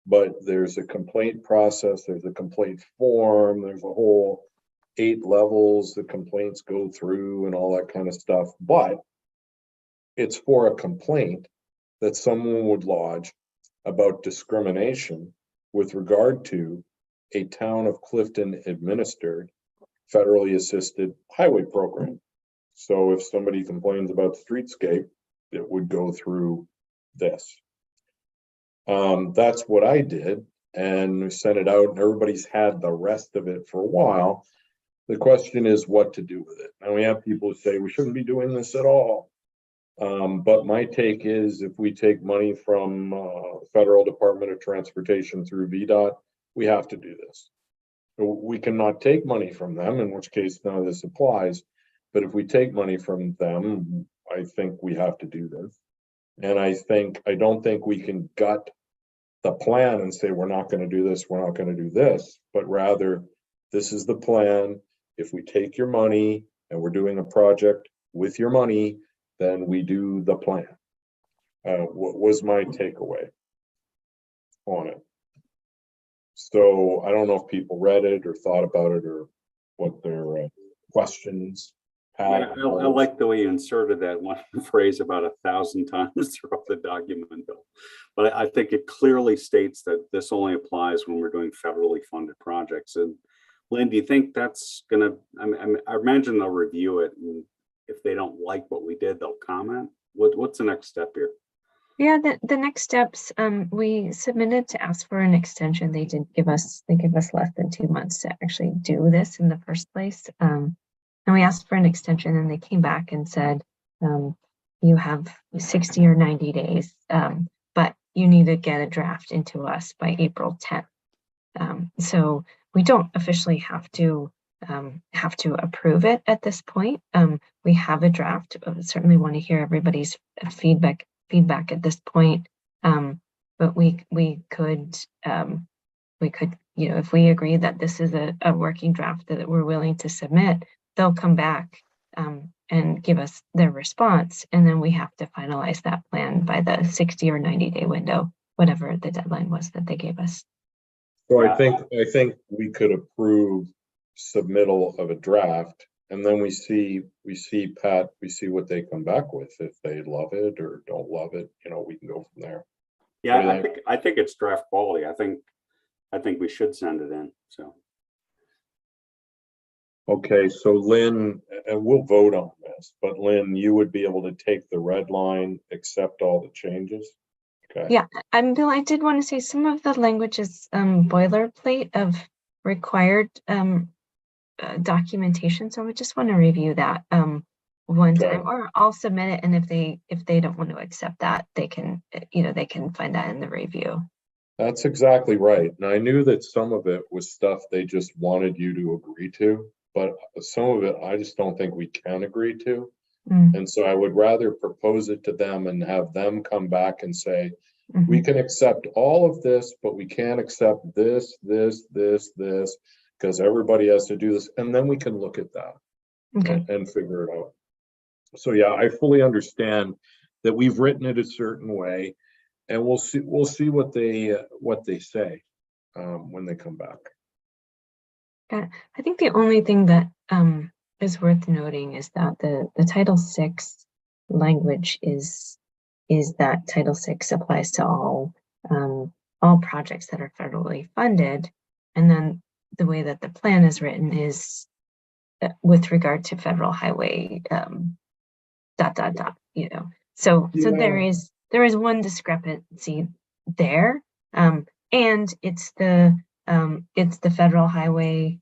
but there's a complaint process, there's a complaint form, there's a whole 8 levels the complaints go through and all that kind of stuff. But it's for a complaint that someone would lodge about discrimination with regard to a town of Clifton administered federally assisted highway program. So if somebody complains about streetscape, it would go through this. That's what I did, and we sent it out, and everybody's had the rest of it for a while. The question is what to do with it. Now we have people who say we shouldn't be doing this at all. But my take is if we take money from Federal Department of Transportation through VDOT, we have to do this. We cannot take money from them, in which case none of this applies. But if we take money from them, I think we have to do this. And I don't think we can gut the plan and say, we're not going to do this, we're not going to do this, but rather this is the plan. If we take your money and we're doing a project with your money, then we do the plan. What was my takeaway on it? So I don't know if people read it or thought about it or what their questions had. Yeah, I like the way you inserted that one phrase about 1,000 times throughout the document, Bill. But I think it clearly states that this only applies when we're doing federally funded projects. And Lynn, do you think that's gonna, I imagine they'll review it, and if they don't like what we did, they'll comment. What's the next step here? Yeah, the next steps, we submitted to ask for an extension. They give us less than 2 months to actually do this in the first place. And we asked for an extension, and they came back and said, you have 60 or 90 days, but you need to get a draft into us by April 10th. So we don't officially have to approve it at this point. We have a draft. Certainly want to hear everybody's feedback at this point. But we could, if we agree that this is a working draft that we're willing to submit, they'll come back and give us their response, and then we have to finalize that plan by the 60 or 90-day window, whatever the deadline was that they gave us. So I think we could approve submittal of a draft, and then we see what they come back with. If they love it or don't love it, we can go from there. Yeah, I think it's draft quality. I think we should send it in. So okay, so Lynn, and we'll vote on this, but Lynn, you would be able to take the red line, accept all the changes. Okay. Yeah, Bill, I did want to say some of the language is boilerplate of required documentation, so I would just want to review that one time, or I'll submit it, and if they don't want to accept that, they can find that in the review. That's exactly right. And I knew that some of it was stuff they just wanted you to agree to, but some of it I just don't think we can agree to. And so I would rather propose it to them and have them come back and say, we can accept all of this, but we can't accept this, this, this, this, because everybody has to do this, and then we can look at that Okay. and figure it out. So yeah, I fully understand that we've written it a certain way, and we'll see what they say when they come back. Yeah, I think the only thing that is worth noting is that the Title VI language is that Title VI applies to all projects that are federally funded, and then the way that the plan is written is with regard to federal highway you know. So there is one discrepancy there, and it's the federal highway.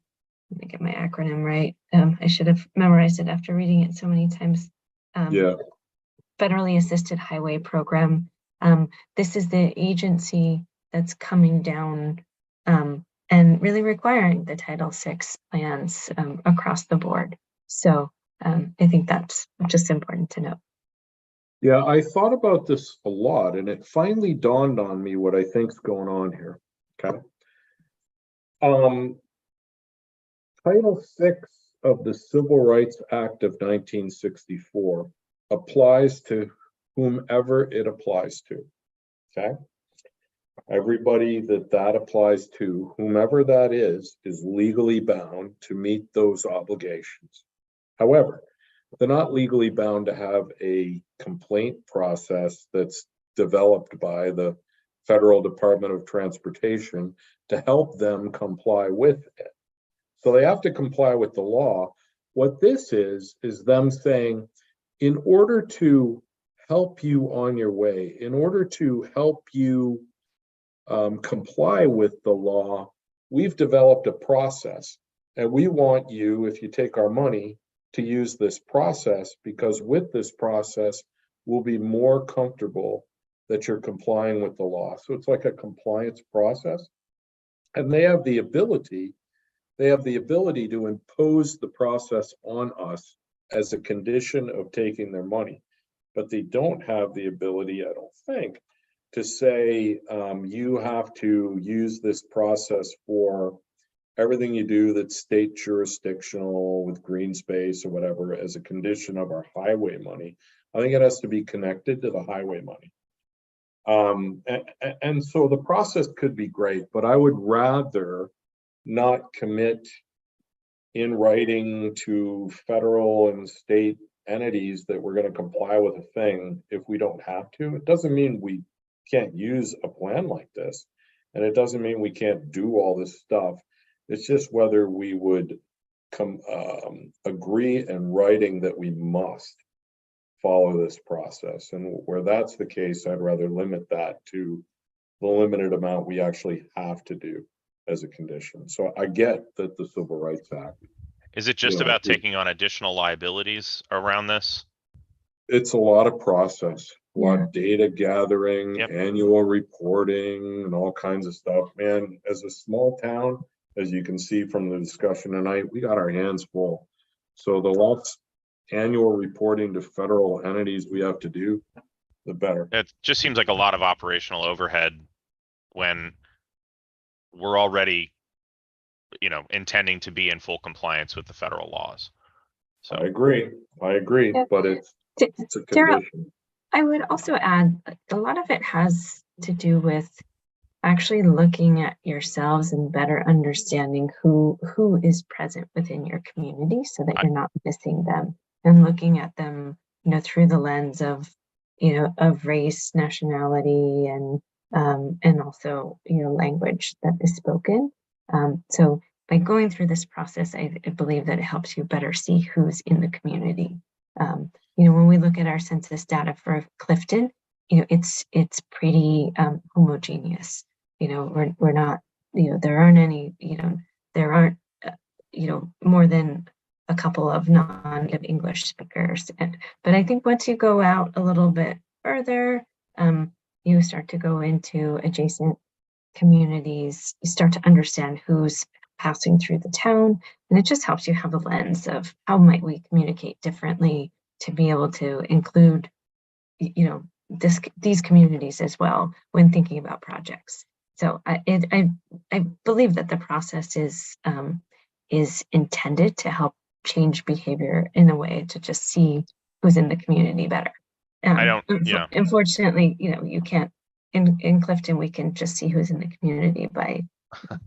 Let me get my acronym right. I should have memorized it after reading it so many times. Yeah. Federally Assisted Highway Program. This is the agency that's coming down and really requiring the Title VI plans across the board. So I think that's just important to note. Yeah, I thought about this a lot, and it finally dawned on me what I think's going on here. Okay. Title VI of the Civil Rights Act of 1964 applies to whomever it applies to. Okay. Everybody that applies to, whomever that is legally bound to meet those obligations. However, they're not legally bound to have a complaint process that's developed by the Federal Department of Transportation to help them comply with it. So they have to comply with the law. What this is them saying, in order to help you on your way, in order to help you comply with the law, we've developed a process, and we want you, if you take our money, to use this process, because with this process, we'll be more comfortable that you're complying with the law. So it's like a compliance process, and they have the ability to impose the process on us as a condition of taking their money, but they don't have the ability, I don't think, to say you have to use this process for everything you do that's state jurisdictional with green space or whatever as a condition of our highway money. I think it has to be connected to the highway money. And so the process could be great, but I would rather not commit in writing to federal and state entities that we're going to comply with a thing if we don't have to. It doesn't mean we can't use a plan like this, and it doesn't mean we can't do all this stuff. It's just whether we would agree in writing that we must follow this process, and where that's the case, I'd rather limit that to the limited amount we actually have to do as a condition. So I get that the Civil Rights Act. Is it just about taking on additional liabilities around this? It's a lot of process, a lot of data gathering, annual reporting, and all kinds of stuff. Man, as a small town, as you can see from the discussion tonight, we got our hands full. So the less annual reporting to federal entities we have to do, the better. It just seems like a lot of operational overhead when we're already, intending to be in full compliance with the federal laws. So I agree, but it's a condition. I would also add, a lot of it has to do with actually looking at yourselves and better understanding who is present within your community so that you're not missing them, and looking at them, through the lens of, of race, nationality, and also, language that is spoken. So by going through this process, I believe that it helps you better see who's in the community. When we look at our census data for Clifton, it's pretty homogeneous. We're not, there aren't any, there aren't, more than a couple of non-native English speakers. But I think once you go out a little bit further, you start to go into adjacent communities, you start to understand who's passing through the town, and it just helps you have a lens of how might we communicate differently to be able to include, these communities as well when thinking about projects. So I believe that the process is intended to help change behavior in a way to just see who's in the community better. Unfortunately, you can't, in Clifton, we can just see who's in the community by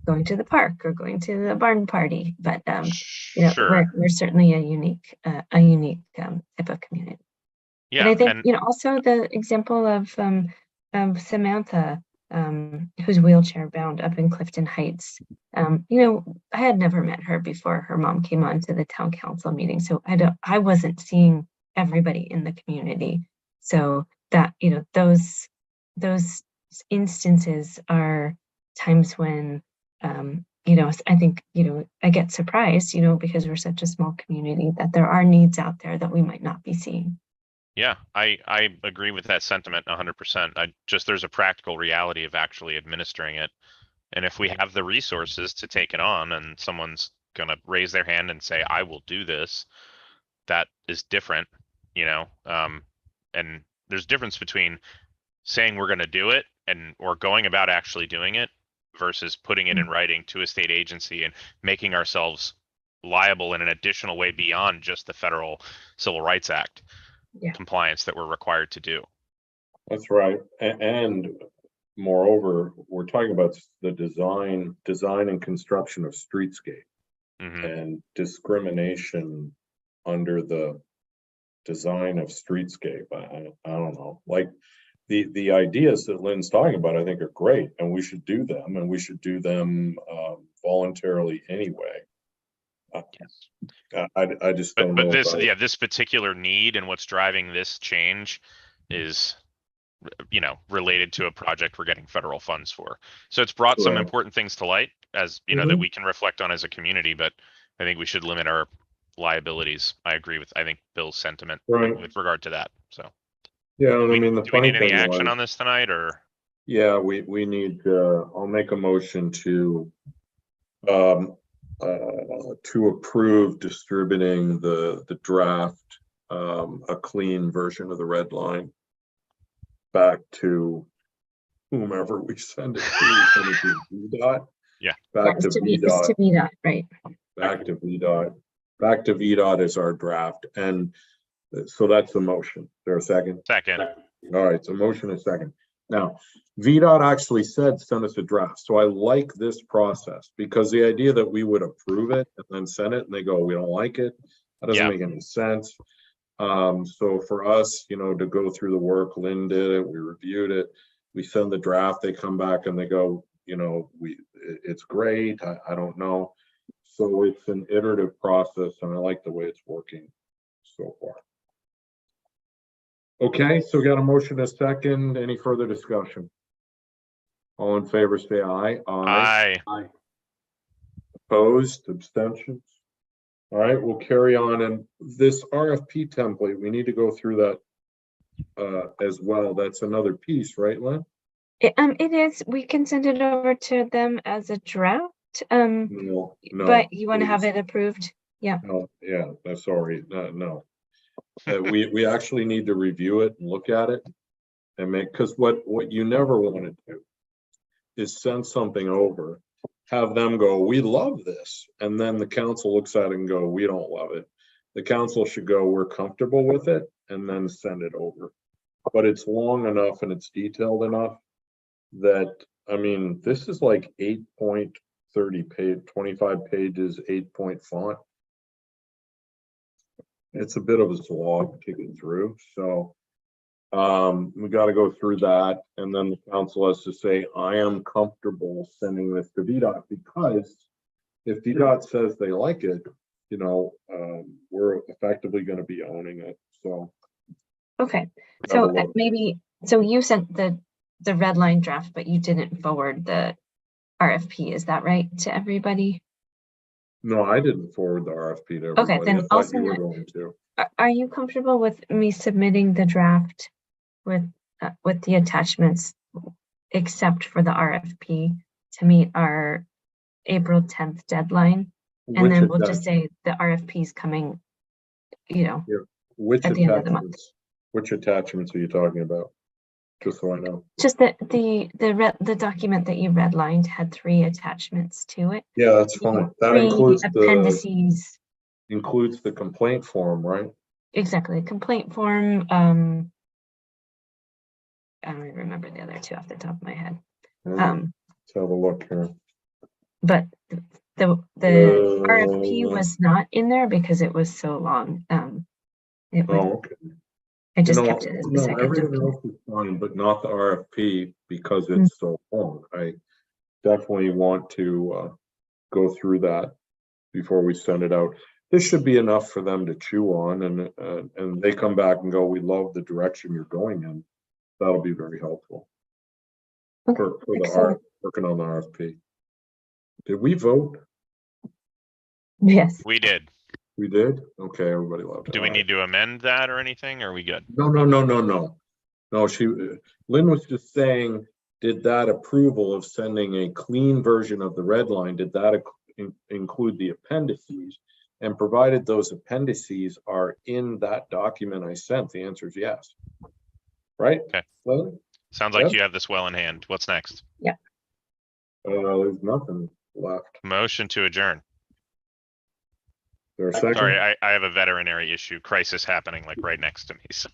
going to the park or going to the barn party. But, Sure. we're certainly a unique type of community. Yeah. And I think, also the example of Samantha, who's wheelchair bound up in Clifton Heights. I had never met her before her mom came on to the town council meeting. So I wasn't seeing everybody in the community. So that, those instances are times when, I think, I get surprised, because we're such a small community that there are needs out there that we might not be seeing. Yeah, I agree with that sentiment 100%. There's a practical reality of actually administering it. And if we have the resources to take it on and someone's going to raise their hand and say, I will do this, that is different, and there's difference between saying we're going to do it or going about actually doing it versus putting it in writing to a state agency and making ourselves liable in an additional way beyond just the Federal Civil Rights Act compliance that we're required to do. That's right. And moreover, we're talking about the design and construction of streetscape and discrimination under the design of streetscape. I don't know, like the ideas that Lynn's talking about, I think are great, and we should do them, and we should do them voluntarily anyway. I just don't know. But this particular need and what's driving this change is, related to a project we're getting federal funds for. So it's brought some important things to light as, that we can reflect on as a community, but I think we should limit our liabilities. I agree with, I think, Bill's sentiment with regard to that. So. Yeah, do we need any action on this tonight, or? Yeah, we need, I'll make a motion to approve distributing the draft, a clean version of the red line back to whomever we send it to. Send it to VDOT. Yeah. Back to VDOT. VDOT, right. Back to VDOT. Back to VDOT is our draft. And so that's the motion. Is there a second? Second. All right, so motion is second. Now, VDOT actually said send us a draft. So I like this process because the idea that we would approve it and then send it and they go, we don't like it, that doesn't make any sense. So for us, to go through the work, Lynn did it, we reviewed it, we send the draft, they come back and they go, it's great, I don't know. So it's an iterative process and I like the way it's working so far. Okay, so we got a motion, a second. Any further discussion? All in favor, say aye. Aye. Aye. Opposed, abstentions? All right, we'll carry on. And this RFP template, we need to go through that as well. That's another piece, right, Lynn? It is. We can send it over to them as a draft. No, but you want to have it approved? Yeah. No, yeah, sorry, no. We actually need to review it and look at it and because what you never want to do is send something over, have them go, we love this, and then the council looks at it and go, we don't love it. The council should go, we're comfortable with it, and then send it over. But it's long enough and it's detailed enough that, this is like 8.30 page, 25 pages, 8-point font. It's a bit of a slog to get through. So we got to go through that. And then the council has to say, I am comfortable sending this to VDOT, because if VDOT says they like it, we're effectively going to be owning it. So. Okay. So so you sent the red line draft, but you didn't forward the RFP. Is that right, to everybody? No, I didn't forward the RFP to everybody. Okay, then I thought you were going to. Are you comfortable with me submitting the draft with the attachments, except for the RFP, to meet our April 10th deadline? And then we'll just say the RFP is coming, Which at the end of the month. Which attachments are you talking about? Just so I know. Just that the document that you redlined had 3 attachments to it. Yeah, that's fine. That 3 includes appendices. includes the complaint form, right? Exactly, complaint form. I don't remember the other 2 off the top of my head. Let's have a look here. But the RFP was not in there because it was so long. It was, Oh, okay. I just kept it as a No, second everything document. else is fine, but not the RFP because it's so long. I definitely want to go through that before we send it out. This should be enough for them to chew on, and they come back and go, "We love the direction you're going in." That'll be very helpful for working on the RFP. Did we vote? Yes. We did. We did? Okay, everybody loved it. Do we need to amend that or anything? Or are we good? No. No, Lynn was just saying, did that approval of sending a clean version of the red line, did that include the appendices? And provided those appendices are in that document I sent, the answer is yes. Right? Okay. Lynn? Sounds like Yes? you have this well in hand. What's next? Yeah. There's nothing left. Motion to adjourn. There a second? Sorry, I have a veterinary issue crisis happening like right next to me. So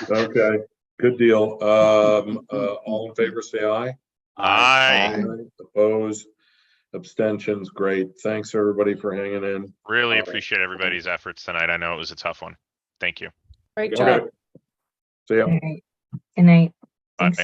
Okay, good deal. All in favor, say aye. I Opposed, abstentions, great. Thanks, everybody, for hanging in. really appreciate everybody's efforts tonight. I know it was a tough one. Thank you. Great Okay. job. See ya. All right. Good night. Bye. Thanks.